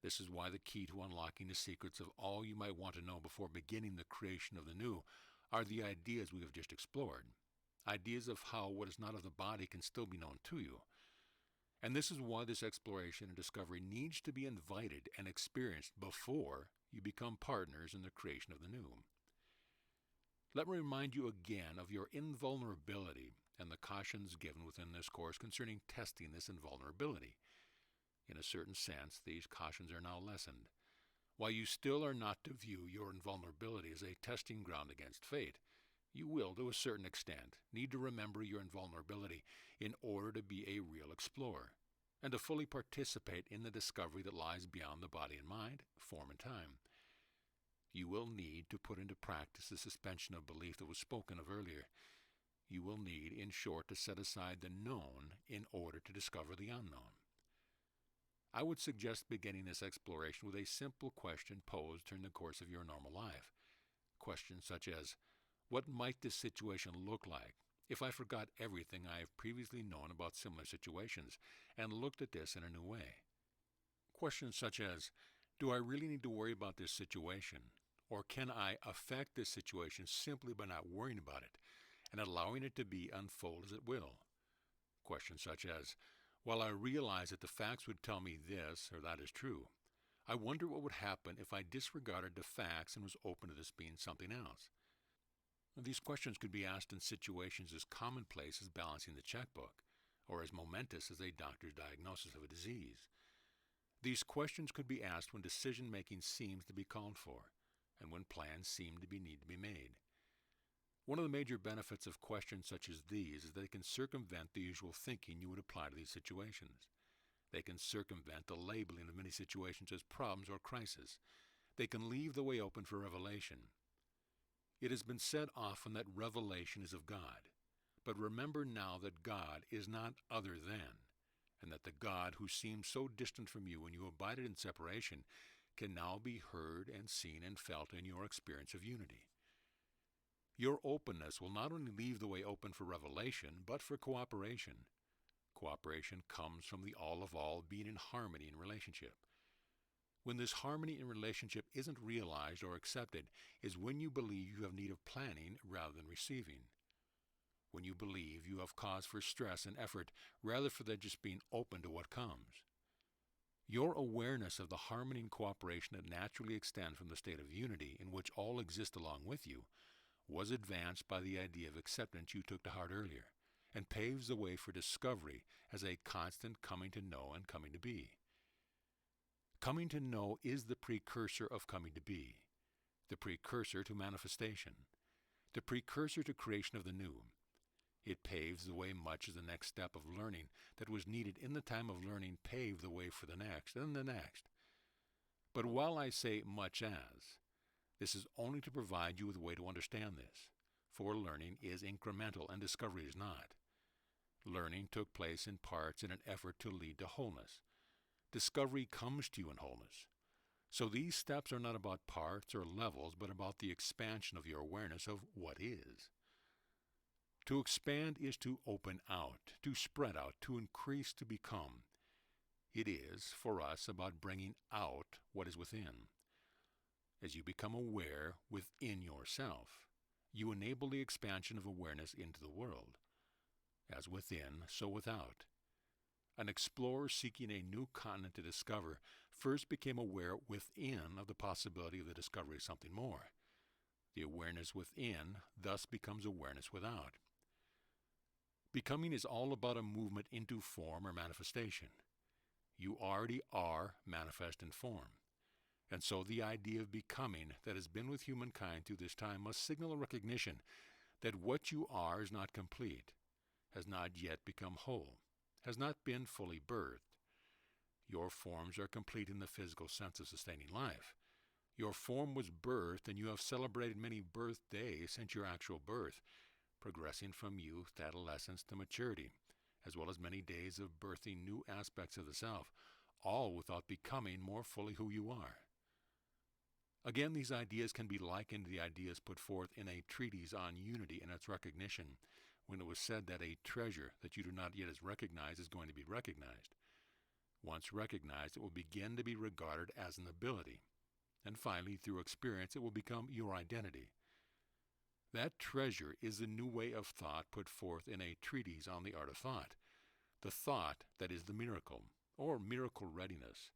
This is why the key to unlocking the secrets of all you might want to know before beginning the creation of the new are the ideas we have just explored. Ideas of how what is not of the body can still be known to you. And this is why this exploration and discovery needs to be invited and experienced before you become partners in the creation of the new. Let me remind you again of your invulnerability and the cautions given within this course concerning testing this invulnerability. In a certain sense, these cautions are now lessened. While you still are not to view your invulnerability as a testing ground against fate, you will, to a certain extent, need to remember your invulnerability in order to be a real explorer, and to fully participate in the discovery that lies beyond the body and mind, form and time. You will need to put into practice the suspension of belief that was spoken of earlier. You will need, in short, to set aside the known in order to discover the unknown. I would suggest beginning this exploration with a simple question posed during the course of your normal life. Questions such as, what might this situation look like if I forgot everything I have previously known about similar situations and looked at this in a new way? Questions such as, do I really need to worry about this situation? Or can I affect this situation simply by not worrying about it and allowing it to be unfold as it will? Questions such as, while I realize that the facts would tell me this or that is true, I wonder what would happen if I disregarded the facts and was open to this being something else. These questions could be asked in situations as commonplace as balancing the checkbook, or as momentous as a doctor's diagnosis of a disease. These questions could be asked when decision-making seems to be called for, and when plans seem to need to be made. One of the major benefits of questions such as these is that they can circumvent the usual thinking you would apply to these situations. They can circumvent the labeling of many situations as problems or crises. They can leave the way open for revelation. It has been said often that revelation is of God, but remember now that God is not other than, and that the God who seemed so distant from you when you abided in separation can now be heard and seen and felt in your experience of unity. Your openness will not only leave the way open for revelation, but for cooperation. Cooperation comes from the all of all being in harmony in relationship. When this harmony in relationship isn't realized or accepted is when you believe you have need of planning rather than receiving. When you believe you have cause for stress and effort rather than just being open to what comes. Your awareness of the harmony and cooperation that naturally extend from the state of unity in which all exist along with you was advanced by the idea of acceptance you took to heart earlier, and paves the way for discovery as a constant coming to know and coming to be. Coming to know is the precursor of coming to be, the precursor to manifestation, the precursor to creation of the new. It paves the way much as the next step of learning that was needed in the time of learning paved the way for the next and the next. But while I say much as, this is only to provide you with a way to understand this, for learning is incremental and discovery is not. Learning took place in parts in an effort to lead to wholeness. Discovery comes to you in wholeness. So these steps are not about parts or levels, but about the expansion of your awareness of what is. To expand is to open out, to spread out, to increase, to become. It is, for us, about bringing out what is within. As you become aware within yourself, you enable the expansion of awareness into the world. As within, so without. An explorer seeking a new continent to discover first became aware within of the possibility of the discovery of something more. The awareness within thus becomes awareness without. Becoming is all about a movement into form or manifestation. You already are manifest in form. And so the idea of becoming that has been with humankind through this time must signal a recognition that what you are is not complete, has not yet become whole, has not been fully birthed. Your forms are complete in the physical sense of sustaining life. Your form was birthed, and you have celebrated many birthdays since your actual birth, progressing from youth to adolescence to maturity, as well as many days of birthing new aspects of the self, all without becoming more fully who you are. Again, these ideas can be likened to the ideas put forth in a treatise on unity and its recognition, when it was said that a treasure that you do not yet recognize is going to be recognized. Once recognized, it will begin to be regarded as an ability, and finally, through experience, it will become your identity. That treasure is the new way of thought put forth in a treatise on the art of thought, the thought that is the miracle, or miracle readiness,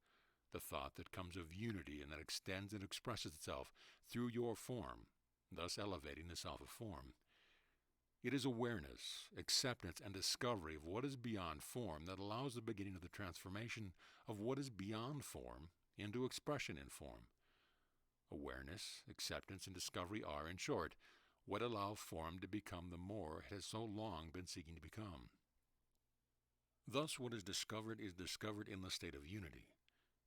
the thought that comes of unity and that extends and expresses itself through your form, thus elevating the self of form. It is awareness, acceptance, and discovery of what is beyond form that allows the beginning of the transformation of what is beyond form into expression in form. Awareness, acceptance, and discovery are, in short, what allow form to become the more it has so long been seeking to become. Thus, what is discovered in the state of unity.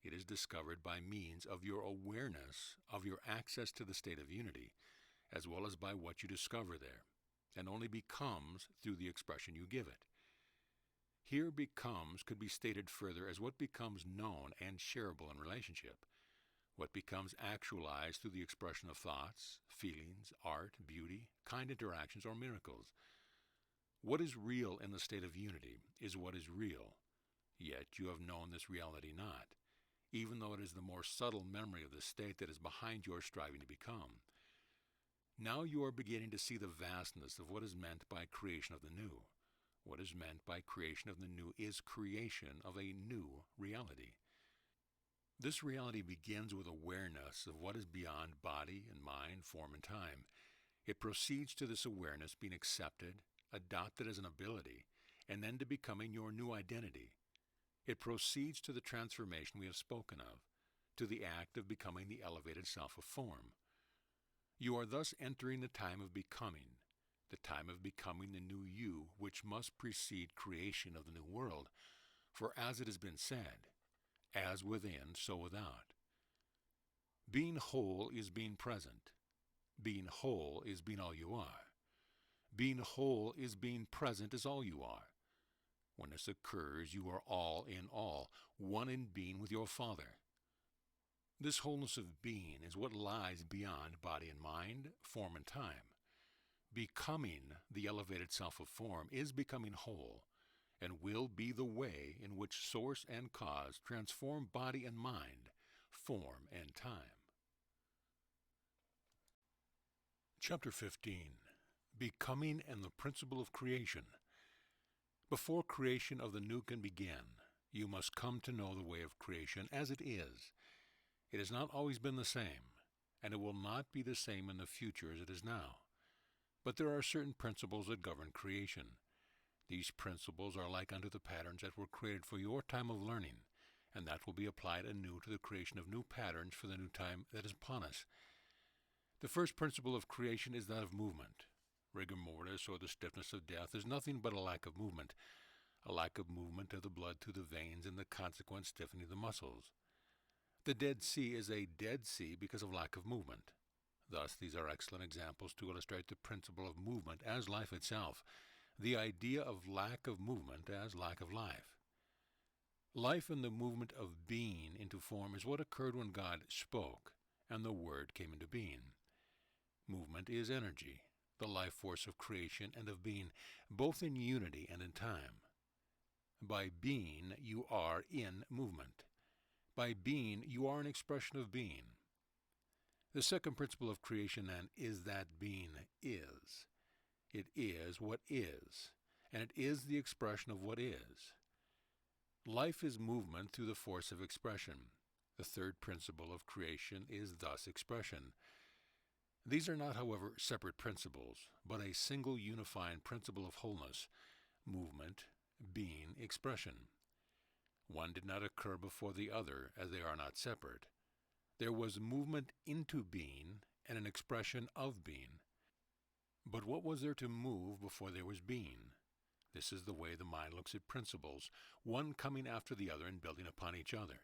It is discovered by means of your awareness of your access to the state of unity, as well as by what you discover there, and only becomes through the expression you give it. Here becomes could be stated further as what becomes known and shareable in relationship, what becomes actualized through the expression of thoughts, feelings, art, beauty, kind interactions, or miracles. What is real in the state of unity is what is real, yet you have known this reality not, even though it is the more subtle memory of the state that is behind your striving to become. Now you are beginning to see the vastness of what is meant by creation of the new. What is meant by creation of the new is creation of a new reality. This reality begins with awareness of what is beyond body and mind, form and time. It proceeds to this awareness being accepted, adopted as an ability, and then to becoming your new identity. It proceeds to the transformation we have spoken of, to the act of becoming the elevated self of form. You are thus entering the time of becoming the new you, which must precede creation of the new world. For as it has been said, as within, so without. Being whole is being present. Being whole is being all you are. Being whole is being present as all you are. When this occurs, you are all in all, one in being with your Father. This wholeness of being is what lies beyond body and mind, form and time. Becoming the elevated self of form is becoming whole, and will be the way in which source and cause transform body and mind, form and time. Chapter 15. Becoming and the Principle of Creation. Before creation of the new can begin, You must come to know the way of creation as it is. It has not always been the same, and it will not be the same in the future as it is now. But there are certain principles that govern creation. These principles are like unto the patterns that were created for your time of learning, and that will be applied anew to the creation of new patterns for the new time that is upon us. The first principle of creation is that of movement. Rigor mortis, or the stiffness of death, is nothing but a lack of movement of the blood through the veins and the consequent stiffening of the muscles. The Dead Sea is a dead sea because of lack of movement. Thus, these are excellent examples to illustrate the principle of movement as life itself, the idea of lack of movement as lack of life. Life in the movement of being into form is what occurred when God spoke, and the Word came into being. Movement is energy, the life force of creation and of being, both in unity and in time. By being, you are in movement. By being, you are an expression of being. The second principle of creation, then, is that being is. It is what is, and it is the expression of what is. Life is movement through the force of expression. The third principle of creation is thus expression. These are not, however, separate principles, but a single unifying principle of wholeness, movement, being, expression. One did not occur before the other, as they are not separate. There was movement into being and an expression of being. But what was there to move before there was being? This is the way the mind looks at principles, one coming after the other and building upon each other.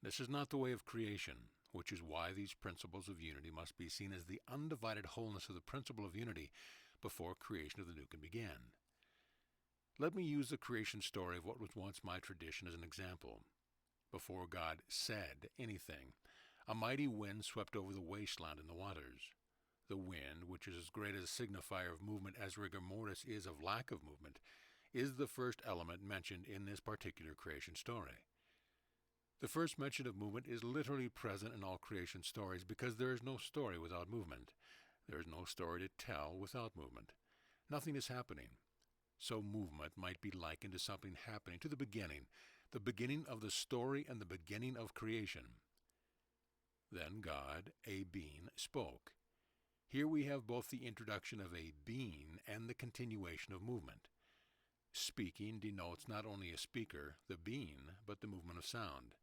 This is not the way of creation, which is why these principles of unity must be seen as the undivided wholeness of the principle of unity before creation of the new can begin. Let me use the creation story of what was once my tradition as an example. Before God said anything, a mighty wind swept over the wasteland and the waters. The wind, which is as great a signifier of movement as rigor mortis is of lack of movement, is the first element mentioned in this particular creation story. The first mention of movement is literally present in all creation stories because there is no story without movement. There is no story to tell without movement. Nothing is happening. So movement might be likened to something happening to the beginning of the story and the beginning of creation. Then God, a being, spoke. Here we have both the introduction of a being and the continuation of movement. Speaking denotes not only a speaker, the being, but the movement of sound.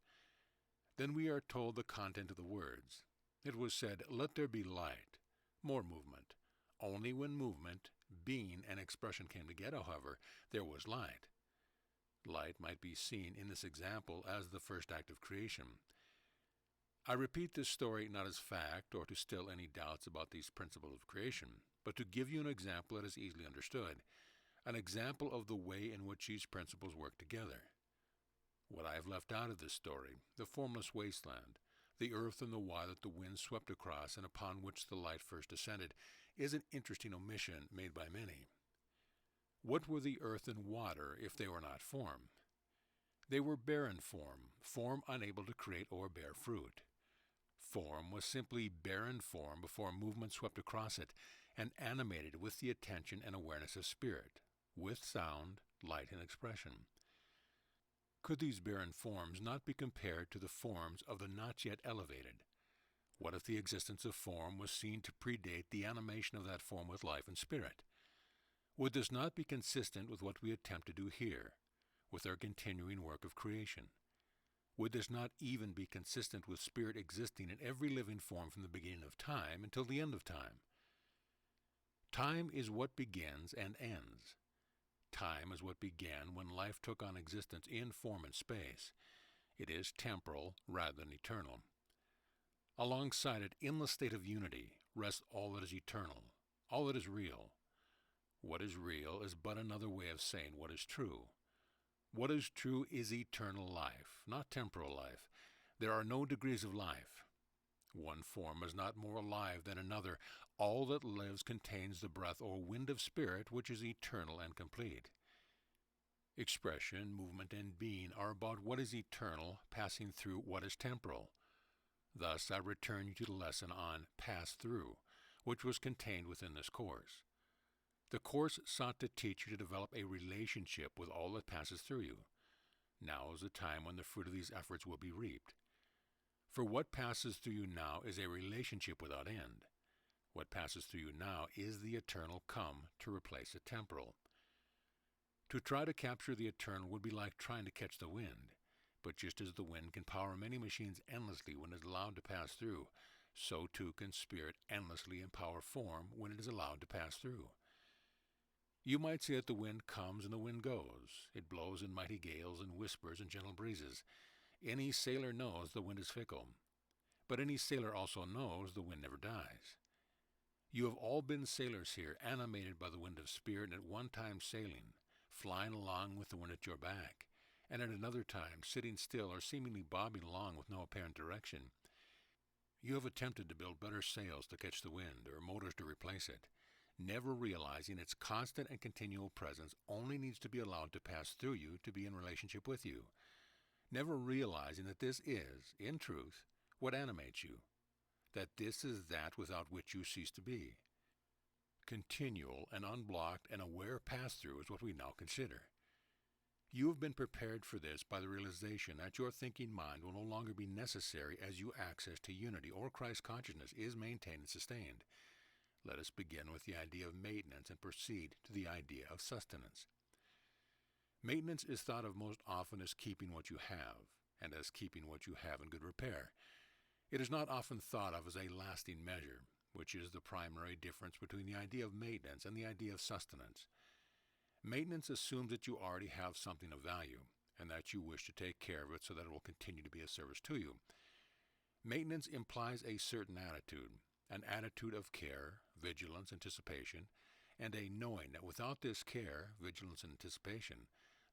Then we are told the content of the words. It was said, "Let there be light." More movement. Only when movement, being, and expression came together, however, there was light. Light might be seen in this example as the first act of creation. I repeat this story not as fact or to still any doubts about these principles of creation, but to give you an example that is easily understood, an example of the way in which these principles work together. What I have left out of this story, the formless wasteland, the earth and the water that the wind swept across and upon which the light first descended, is an interesting omission made by many. What were the earth and water if they were not form? They were barren form unable to create or bear fruit. Form was simply barren form before movement swept across it and animated with the attention and awareness of spirit, with sound, light, and expression. Could these barren forms not be compared to the forms of the not yet elevated? What if the existence of form was seen to predate the animation of that form with life and spirit? Would this not be consistent with what we attempt to do here, with our continuing work of creation? Would this not even be consistent with spirit existing in every living form from the beginning of time until the end of time? Time is what begins and ends. Time is what began when life took on existence in form and space. It is temporal rather than eternal. Alongside it, in the state of unity, rests all that is eternal, all that is real. What is real is but another way of saying what is true. What is true is eternal life, not temporal life. There are no degrees of life. One form is not more alive than another. All that lives contains the breath or wind of spirit, which is eternal and complete. Expression, movement, and being are about what is eternal, passing through what is temporal. Thus I return you to the lesson on Pass Through, which was contained within this course. The course sought to teach you to develop a relationship with all that passes through you. Now is the time when the fruit of these efforts will be reaped. For what passes through you now is a relationship without end. What passes through you now is the eternal come to replace the temporal. To try to capture the eternal would be like trying to catch the wind. But just as the wind can power many machines endlessly when it is allowed to pass through, so too can spirit endlessly empower form when it is allowed to pass through. You might say that the wind comes and the wind goes. It blows in mighty gales and whispers and gentle breezes. Any sailor knows the wind is fickle. But any sailor also knows the wind never dies. You have all been sailors here, animated by the wind of spirit, and at one time sailing, flying along with the wind at your back, and at another time sitting still or seemingly bobbing along with no apparent direction. You have attempted to build better sails to catch the wind or motors to replace it, never realizing its constant and continual presence only needs to be allowed to pass through you to be in relationship with you, never realizing that this is, in truth, what animates you, that this is that without which you cease to be. Continual and unblocked and aware pass-through is what we now consider. You have been prepared for this by the realization that your thinking mind will no longer be necessary as you access to unity or Christ consciousness is maintained and sustained. Let us begin with the idea of maintenance and proceed to the idea of sustenance. Maintenance is thought of most often as keeping what you have, and as keeping what you have in good repair. It is not often thought of as a lasting measure, which is the primary difference between the idea of maintenance and the idea of sustenance. Maintenance assumes that you already have something of value, and that you wish to take care of it so that it will continue to be of service to you. Maintenance implies a certain attitude, an attitude of care, vigilance, anticipation, and a knowing that without this care, vigilance, and anticipation,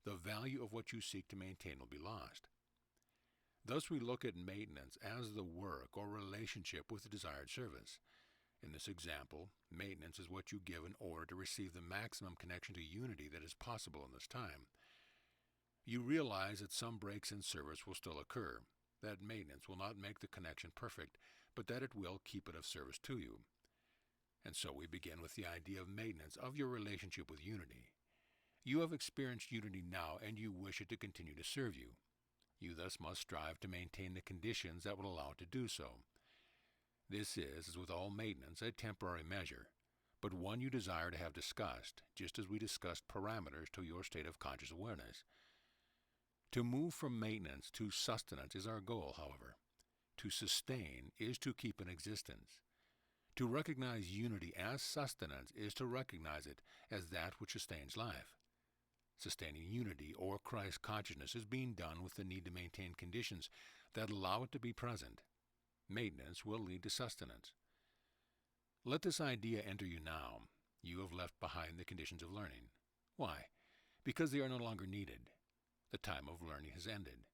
the value of what you seek to maintain will be lost. Thus we look at maintenance as the work or relationship with the desired service. In this example, maintenance is what you give in order to receive the maximum connection to unity that is possible in this time. You realize that some breaks in service will still occur, that maintenance will not make the connection perfect, but that it will keep it of service to you. And so we begin with the idea of maintenance of your relationship with unity. You have experienced unity now, and you wish it to continue to serve you. You thus must strive to maintain the conditions that will allow it to do so. This is, as with all maintenance, a temporary measure, but one you desire to have discussed, just as we discussed parameters to your state of conscious awareness. To move from maintenance to sustenance is our goal, however. To sustain is to keep in existence. To recognize unity as sustenance is to recognize it as that which sustains life. Sustaining unity or Christ consciousness is being done with the need to maintain conditions that allow it to be present. Maintenance will lead to sustenance. Let this idea enter you now. You have left behind the conditions of learning. Why? Because they are no longer needed. The time of learning has ended.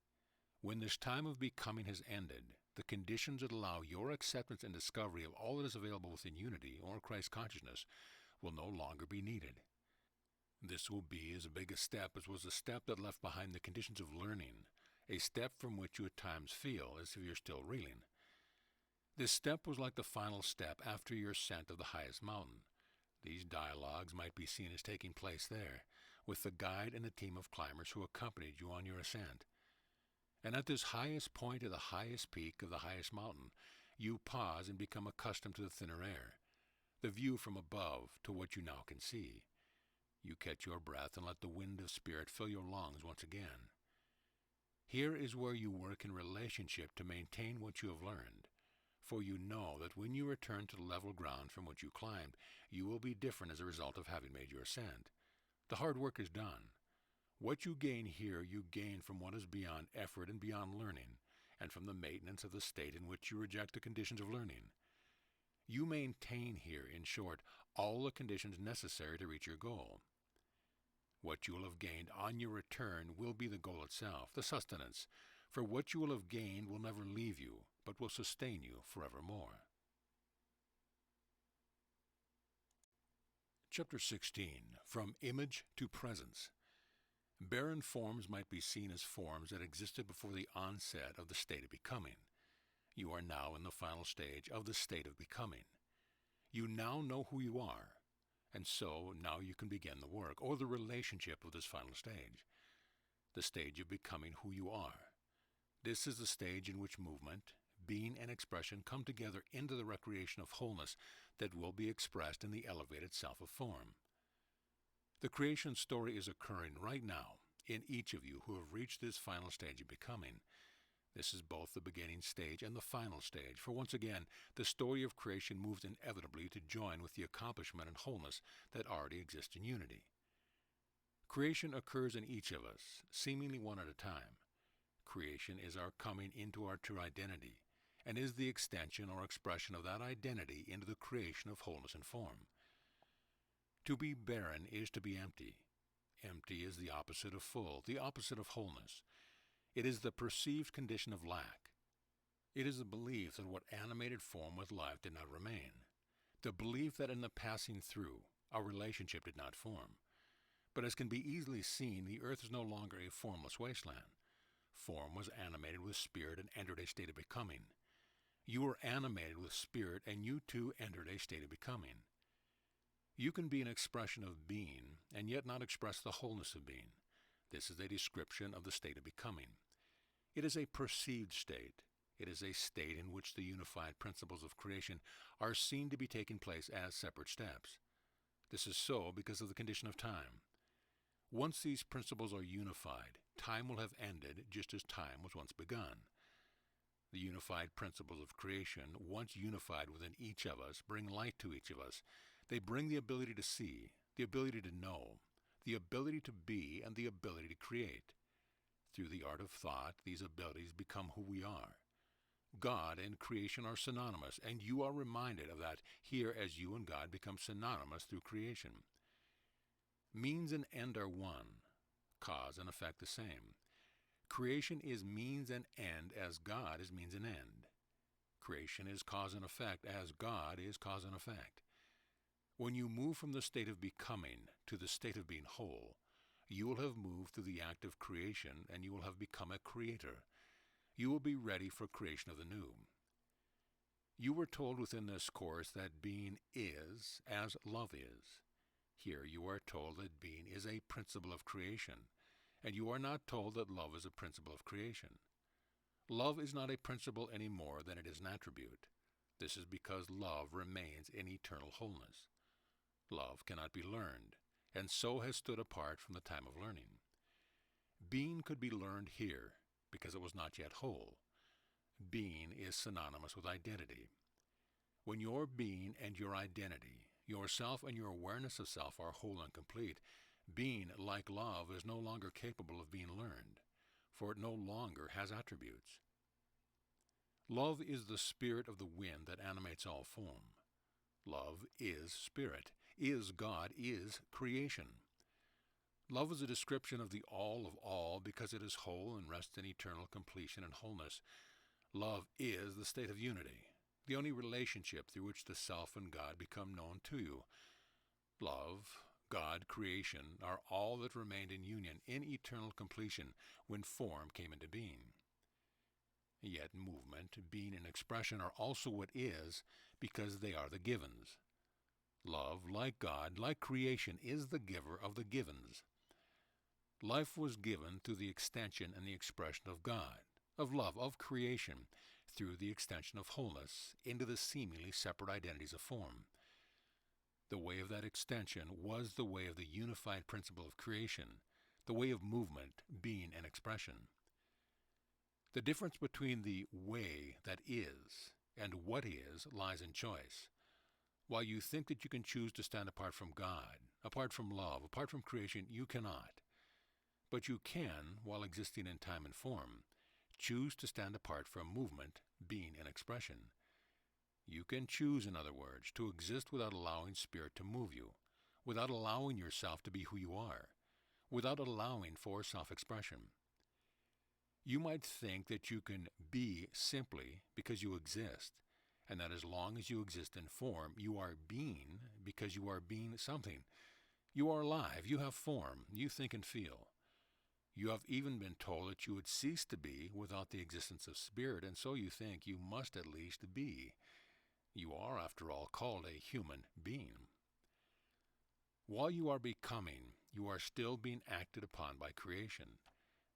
When this time of becoming has ended, the conditions that allow your acceptance and discovery of all that is available within unity or Christ consciousness will no longer be needed. This will be as big a step as was the step that left behind the conditions of learning, a step from which you at times feel as if you're still reeling. This step was like the final step after your ascent of the highest mountain. These dialogues might be seen as taking place there, with the guide and the team of climbers who accompanied you on your ascent. And at this highest point of the highest peak of the highest mountain, you pause and become accustomed to the thinner air, the view from above to what you now can see. You catch your breath and let the wind of spirit fill your lungs once again. Here is where you work in relationship to maintain what you have learned. For you know that when you return to the level ground from which you climbed, you will be different as a result of having made your ascent. The hard work is done. What you gain here, you gain from what is beyond effort and beyond learning, and from the maintenance of the state in which you reject the conditions of learning. You maintain here, in short, all the conditions necessary to reach your goal. What you will have gained on your return will be the goal itself, the sustenance, for what you will have gained will never leave you, but will sustain you forevermore. Chapter 16. From Image to Presence. Barren forms might be seen as forms that existed before the onset of the state of becoming. You are now in the final stage of the state of becoming. You now know who you are, and so now you can begin the work, or the relationship of this final stage. the stage of becoming who you are. This is the stage in which movement, being, and expression come together into the recreation of wholeness that will be expressed in the elevated self of form. The creation story is occurring right now in each of you who have reached this final stage of becoming. This is both the beginning stage and the final stage, for once again, the story of creation moves inevitably to join with the accomplishment and wholeness that already exist in unity. Creation occurs in each of us, seemingly one at a time. Creation is our coming into our true identity, and is the extension or expression of that identity into the creation of wholeness and form. To be barren is to be empty. Empty is the opposite of full, the opposite of wholeness. It is the perceived condition of lack. It is the belief that what animated form with life did not remain. The belief that in the passing through, our relationship did not form. But as can be easily seen, the earth is no longer a formless wasteland. Form was animated with spirit and entered a state of becoming. You were animated with spirit, and you too entered a state of becoming. You can be an expression of being, and yet not express the wholeness of being. This is a description of the state of becoming. It is a perceived state. It is a state in which the unified principles of creation are seen to be taking place as separate steps. This is so because of the condition of time. Once these principles are unified, time will have ended just as time was once begun. The unified principles of creation, once unified within each of us, bring light to each of us. They bring the ability to see, the ability to know, the ability to be, and the ability to create. Through the art of thought, these abilities become who we are. God and creation are synonymous, and you are reminded of that here as you and God become synonymous through creation. Means and end are one, cause and effect the same. Creation is means and end as God is means and end. Creation is cause and effect as God is cause and effect. When you move from the state of becoming to the state of being whole, you will have moved through the act of creation, and you will have become a creator. You will be ready for creation of the new. You were told within this course that being is as love is. Here you are told that being is a principle of creation, and you are not told that love is a principle of creation. Love is not a principle any more than it is an attribute. This is because love remains in eternal wholeness. Love cannot be learned, and so has stood apart from the time of learning. Being could be learned here, because it was not yet whole. Being is synonymous with identity. When your being and your identity, yourself and your awareness of self are whole and complete, being, like love, is no longer capable of being learned, for it no longer has attributes. Love is the spirit of the wind that animates all form. Love is spirit, is God, is creation. Love is a description of the all because it is whole and rests in eternal completion and wholeness. Love is the state of unity, the only relationship through which the self and God become known to you. Love, God, creation are all that remained in union, in eternal completion, when form came into being. Yet movement, being, and expression are also what is, because they are the givens. Love, like God, like creation, is the giver of the givens. Life was given through the extension and the expression of God, of love, of creation, through the extension of wholeness into the seemingly separate identities of form. The way of that extension was the way of the unified principle of creation, the way of movement, being, and expression. The difference between the way that is and what is lies in choice. While you think that you can choose to stand apart from God, apart from love, apart from creation, you cannot. But you can, while existing in time and form, choose to stand apart from movement, being, and expression. You can choose, in other words, to exist without allowing spirit to move you, without allowing yourself to be who you are, without allowing for self-expression. You might think that you can be simply because you exist, and that as long as you exist in form, you are being because you are being something. You are alive, you have form, you think and feel. You have even been told that you would cease to be without the existence of spirit, and so you think you must at least be. You are, after all, called a human being. While you are becoming, you are still being acted upon by creation.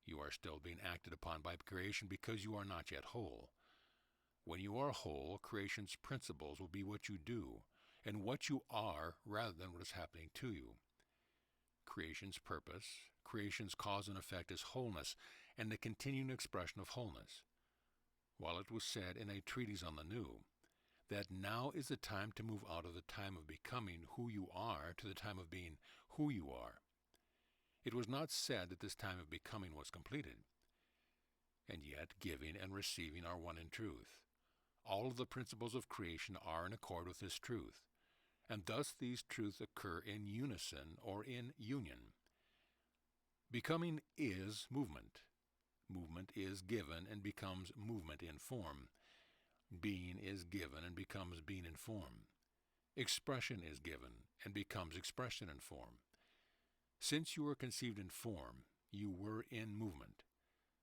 You are still being acted upon by creation because you are not yet whole. When you are whole, creation's principles will be what you do and what you are rather than what is happening to you. Creation's purpose, creation's cause and effect is wholeness and the continuing expression of wholeness. While it was said in a treatise on the new that now is the time to move out of the time of becoming who you are to the time of being who you are, it was not said that this time of becoming was completed. And yet giving and receiving are one in truth. All of the principles of creation are in accord with this truth, and thus these truths occur in unison or in union. Becoming is movement. Movement is given and becomes movement in form. Being is given and becomes being in form. Expression is given and becomes expression in form. Since you were conceived in form, you were in movement.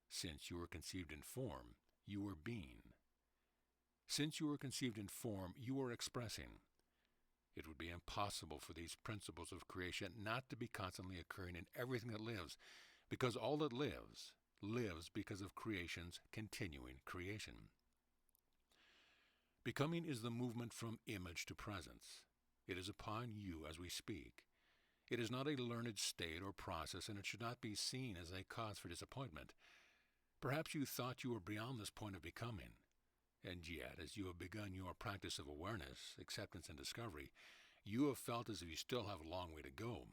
Since you were conceived in form, you were being. Since you were conceived in form, you were expressing. It would be impossible for these principles of creation not to be constantly occurring in everything that lives, because all that lives, lives because of creation's continuing creation. Becoming is the movement from image to presence. It is upon you as we speak. It is not a learned state or process, and it should not be seen as a cause for disappointment. Perhaps you thought you were beyond this point of becoming, and yet, as you have begun your practice of awareness, acceptance, and discovery, you have felt as if you still have a long way to go.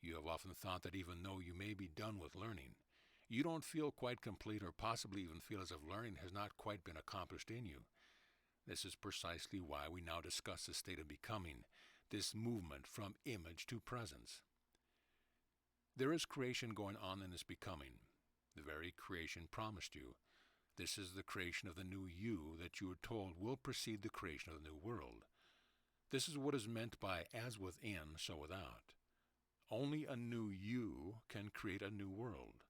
You have often thought that even though you may be done with learning, you don't feel quite complete or possibly even feel as if learning has not quite been accomplished in you. This is precisely why we now discuss the state of becoming, this movement from image to presence. There is creation going on in this becoming, the very creation promised you. This is the creation of the new you that you are told will precede the creation of the new world. This is what is meant by as within, so without. Only a new you can create a new world.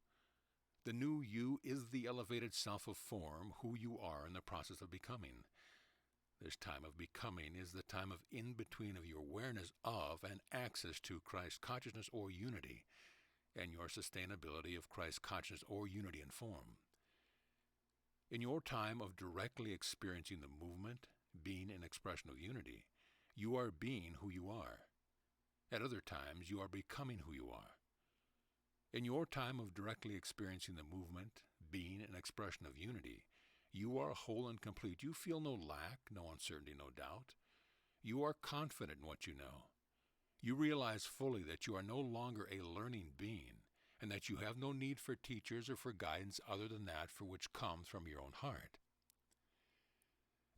The new you is the elevated self of form, who you are in the process of becoming. This time of becoming is the time of in-between of your awareness of and access to Christ consciousness or unity, and your sustainability of Christ consciousness or unity in form. In your time of directly experiencing the movement, being an expression of unity, you are being who you are. At other times, you are becoming who you are. In your time of directly experiencing the movement, being an expression of unity, you are whole and complete. You feel no lack, no uncertainty, no doubt. You are confident in what you know. You realize fully that you are no longer a learning being, and that you have no need for teachers or for guidance other than that for which comes from your own heart.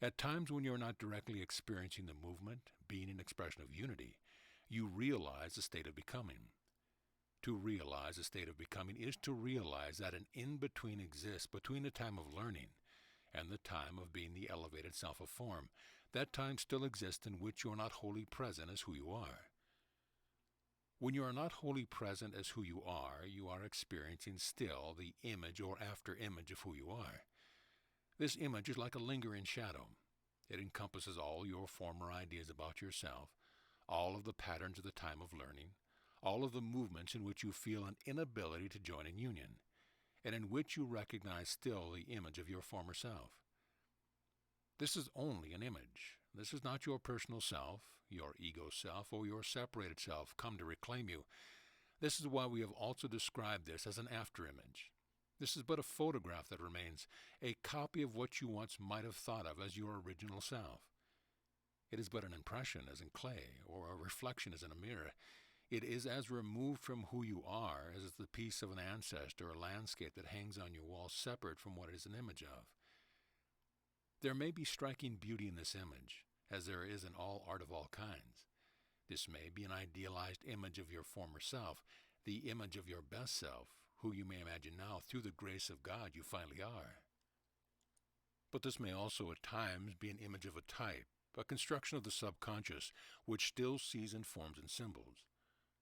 At times when you are not directly experiencing the movement, being an expression of unity, you realize the state of becoming. To realize the state of becoming is to realize that an in-between exists between the time of learning and the time of being the elevated self of form. That time still exists in which you are not wholly present as who you are. When you are not wholly present as who you are experiencing still the image or after image of who you are. This image is like a lingering shadow. It encompasses all your former ideas about yourself, all of the patterns of the time of learning, all of the movements in which you feel an inability to join in union, and in which you recognize still the image of your former self. This is only an image. This is not your personal self, your ego self, or your separated self come to reclaim you. This is why we have also described this as an afterimage. This is but a photograph that remains, a copy of what you once might have thought of as your original self. It is but an impression as in clay, or a reflection as in a mirror. It is as removed from who you are as is the piece of an ancestor or landscape that hangs on your wall, separate from what it is an image of. There may be striking beauty in this image, as there is in all art of all kinds. This may be an idealized image of your former self, the image of your best self, who you may imagine now, through the grace of God, you finally are. But this may also at times be an image of a type, a construction of the subconscious, which still sees in forms and symbols.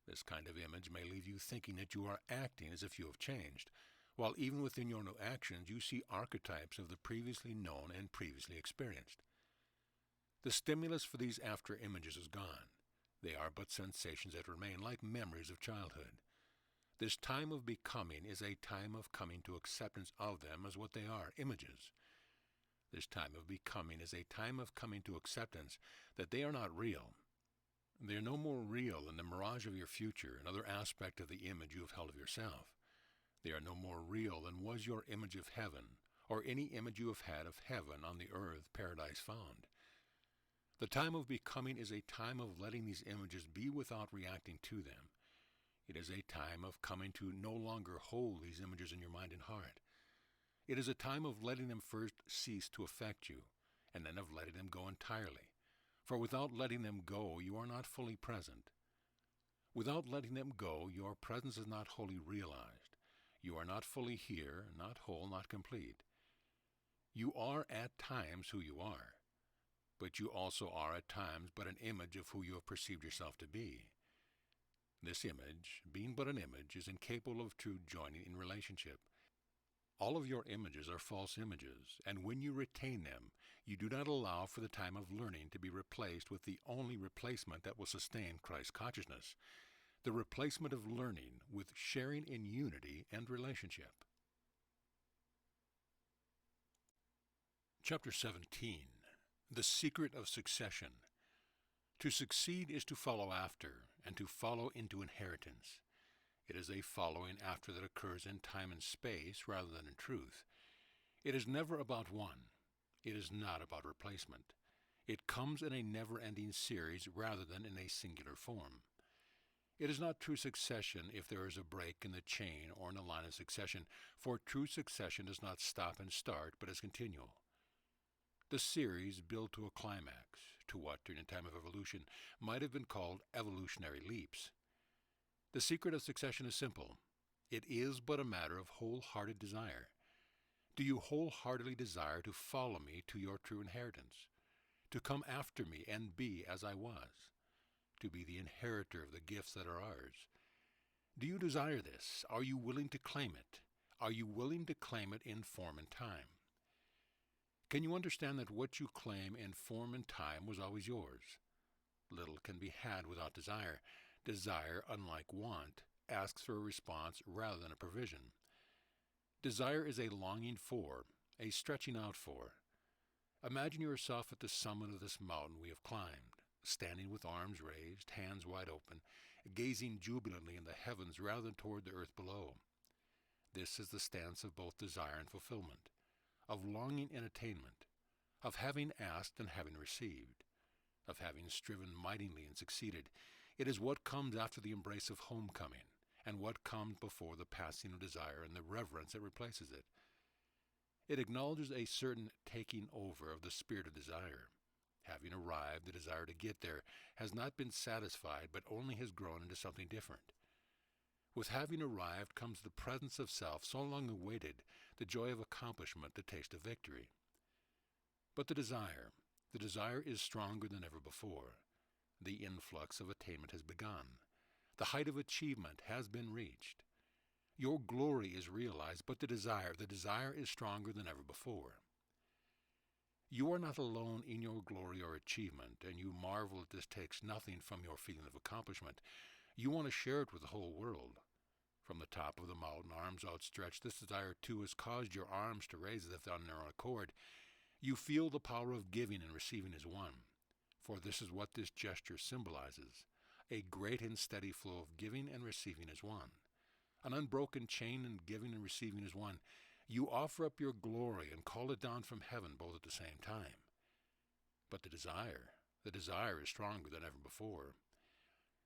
This kind of image may leave you thinking that you are acting as if you have changed, while even within your new actions you see archetypes of the previously known and previously experienced. The stimulus for these after images is gone. They are but sensations that remain like memories of childhood. This time of becoming is a time of coming to acceptance of them as what they are, images. This time of becoming is a time of coming to acceptance that they are not real. They are no more real than the mirage of your future, another aspect of the image you have held of yourself. They are no more real than was your image of heaven, or any image you have had of heaven on the earth paradise found. The time of becoming is a time of letting these images be without reacting to them. It is a time of coming to no longer hold these images in your mind and heart. It is a time of letting them first cease to affect you, and then of letting them go entirely. For without letting them go, you are not fully present. Without letting them go, your presence is not wholly realized. You are not fully here, not whole, not complete. You are at times who you are, but you also are at times but an image of who you have perceived yourself to be. This image, being but an image, is incapable of true joining in relationship. All of your images are false images, and when you retain them, you do not allow for the time of learning to be replaced with the only replacement that will sustain Christ consciousness, the replacement of learning with sharing in unity and relationship. Chapter 17. The Secret of Succession. To succeed is to follow after, and to follow into inheritance. It is a following after that occurs in time and space rather than in truth. It is never about one. It is not about replacement. It comes in a never-ending series rather than in a singular form. It is not true succession if there is a break in the chain or in the line of succession, for true succession does not stop and start, but is continual. The series build to a climax, to what, during the time of evolution, might have been called evolutionary leaps. The secret of succession is simple. It is but a matter of wholehearted desire. Do you wholeheartedly desire to follow me to your true inheritance? To come after me and be as I was? To be the inheritor of the gifts that are ours? Do you desire this? Are you willing to claim it? Are you willing to claim it in form and time? Can you understand that what you claim in form and time was always yours? Little can be had without desire. Desire, unlike want, asks for a response rather than a provision. Desire is a longing for, a stretching out for. Imagine yourself at the summit of this mountain we have climbed, standing with arms raised, hands wide open, gazing jubilantly in the heavens rather than toward the earth below. This is the stance of both desire and fulfillment, of longing and attainment, of having asked and having received, of having striven mightily and succeeded. It is what comes after the embrace of homecoming, and what comes before the passing of desire and the reverence that replaces it. It acknowledges a certain taking over of the spirit of desire. Having arrived, the desire to get there has not been satisfied, but only has grown into something different. With having arrived comes the presence of self so long awaited, the joy of accomplishment, the taste of victory. But the desire is stronger than ever before. The influx of attainment has begun. The height of achievement has been reached. Your glory is realized, but the desire is stronger than ever before. You are not alone in your glory or achievement, and you marvel that this takes nothing from your feeling of accomplishment. You want to share it with the whole world. From the top of the mountain, arms outstretched, this desire too has caused your arms to raise as if on their own accord. You feel the power of giving and receiving as one, for this is what this gesture symbolizes, a great and steady flow of giving and receiving as one. An unbroken chain in giving and receiving as one. You offer up your glory and call it down from heaven both at the same time. But the desire is stronger than ever before.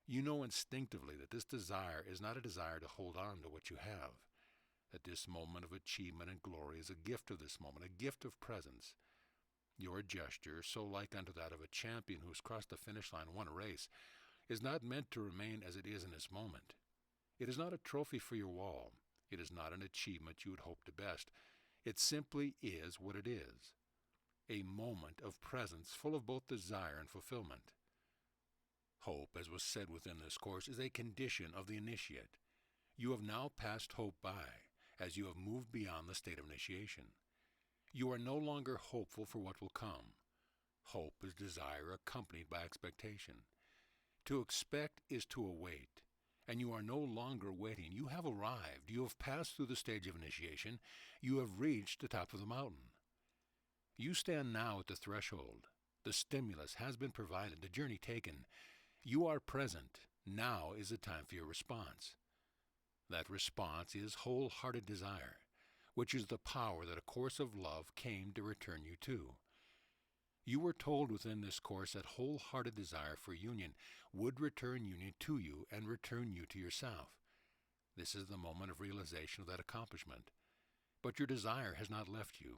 You know instinctively that this desire is not a desire to hold on to what you have, that this moment of achievement and glory is a gift of this moment, a gift of presence. Your gesture, so like unto that of a champion who has crossed the finish line and won a race, is not meant to remain as it is in this moment. It is not a trophy for your wall. It is not an achievement you would hope to best. It simply is what it is, a moment of presence full of both desire and fulfillment. Hope, as was said within this course, is a condition of the initiate. You have now passed hope by, as you have moved beyond the state of initiation. You are no longer hopeful for what will come. Hope is desire accompanied by expectation. To expect is to await, and you are no longer waiting. You have arrived. You have passed through the stage of initiation. You have reached the top of the mountain. You stand now at the threshold. The stimulus has been provided, the journey taken. You are present. Now is the time for your response. That response is wholehearted desire, which is the power that A Course of Love came to return you to. You were told within this course that wholehearted desire for union would return union to you and return you to yourself. This is the moment of realization of that accomplishment. But your desire has not left you.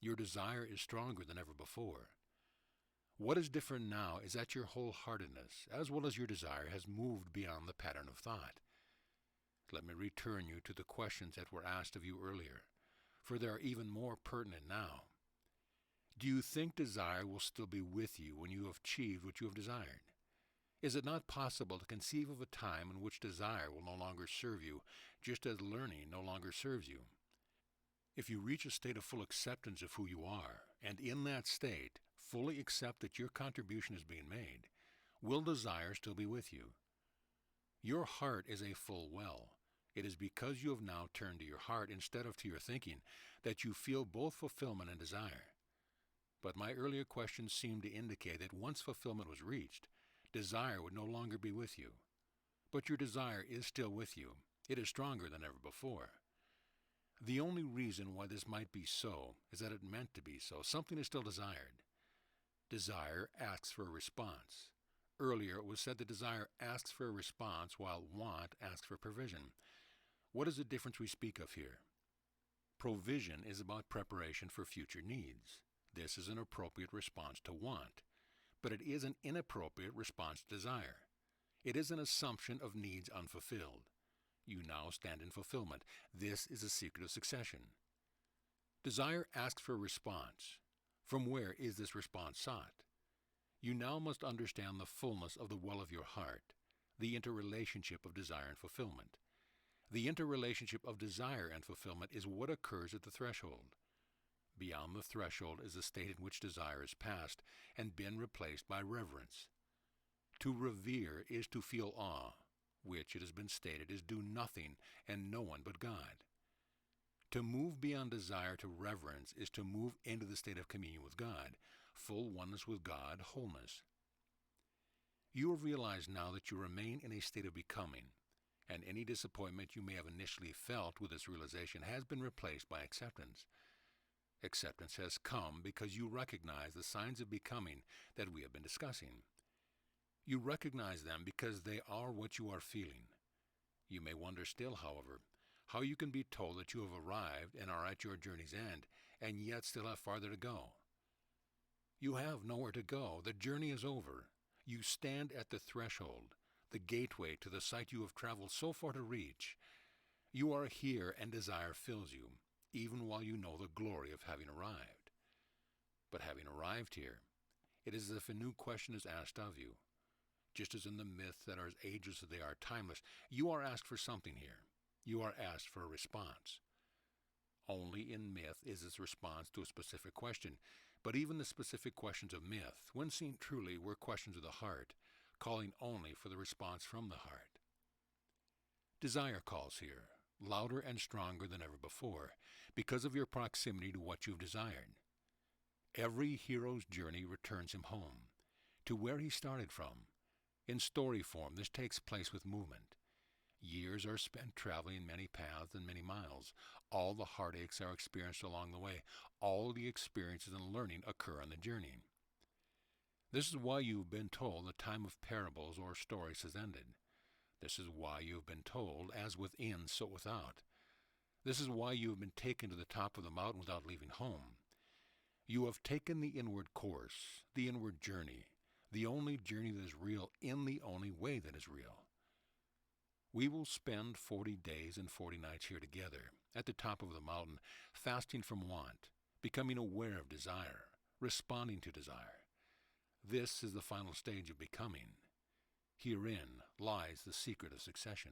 Your desire is stronger than ever before. What is different now is that your wholeheartedness, as well as your desire, has moved beyond the pattern of thought. Let me return you to the questions that were asked of you earlier, for they are even more pertinent now. Do you think desire will still be with you when you have achieved what you have desired? Is it not possible to conceive of a time in which desire will no longer serve you, just as learning no longer serves you? If you reach a state of full acceptance of who you are, and in that state fully accept that your contribution is being made, will desire still be with you? Your heart is a full well. It is because you have now turned to your heart instead of to your thinking that you feel both fulfillment and desire. But my earlier questions seemed to indicate that once fulfillment was reached, desire would no longer be with you. But your desire is still with you. It is stronger than ever before. The only reason why this might be so is that it meant to be so. Something is still desired. Desire asks for a response. Earlier it was said that desire asks for a response while want asks for provision. What is the difference we speak of here? Provision is about preparation for future needs. This is an appropriate response to want, but it is an inappropriate response to desire. It is an assumption of needs unfulfilled. You now stand in fulfillment. This is a secret of succession. Desire asks for a response. From where is this response sought? You now must understand the fullness of the well of your heart, the interrelationship of desire and fulfillment. The interrelationship of desire and fulfillment is what occurs at the threshold. Beyond the threshold is a state in which desire is passed and been replaced by reverence. To revere is to feel awe, which, it has been stated, is do nothing and no one but God. To move beyond desire to reverence is to move into the state of communion with God, full oneness with God, wholeness. You have realized now that you remain in a state of becoming, and any disappointment you may have initially felt with this realization has been replaced by acceptance. Acceptance has come because you recognize the signs of becoming that we have been discussing. You recognize them because they are what you are feeling. You may wonder still, however, how you can be told that you have arrived and are at your journey's end, and yet still have farther to go. You have nowhere to go. The journey is over. You stand at the threshold, the gateway to the site you have traveled so far to reach. You are here and desire fills you, even while you know the glory of having arrived. But having arrived here, it is as if a new question is asked of you. Just as in the myths that are as ageless as they are timeless, you are asked for something here. You are asked for a response. Only in myth is this response to a specific question, but even the specific questions of myth, when seen truly, were questions of the heart, calling only for the response from the heart. Desire calls here, louder and stronger than ever before, because of your proximity to what you've desired. Every hero's journey returns him home, to where he started from. In story form, this takes place with movement. Years are spent traveling many paths and many miles. All the heartaches are experienced along the way. All the experiences and learning occur on the journey. This is why you have been told the time of parables or stories has ended. This is why you have been told, as within, so without. This is why you have been taken to the top of the mountain without leaving home. You have taken the inward course, the inward journey, the only journey that is real in the only way that is real. We will spend 40 days and 40 nights here together, at the top of the mountain, fasting from want, becoming aware of desire, responding to desire. This is the final stage of becoming. Herein lies the secret of succession.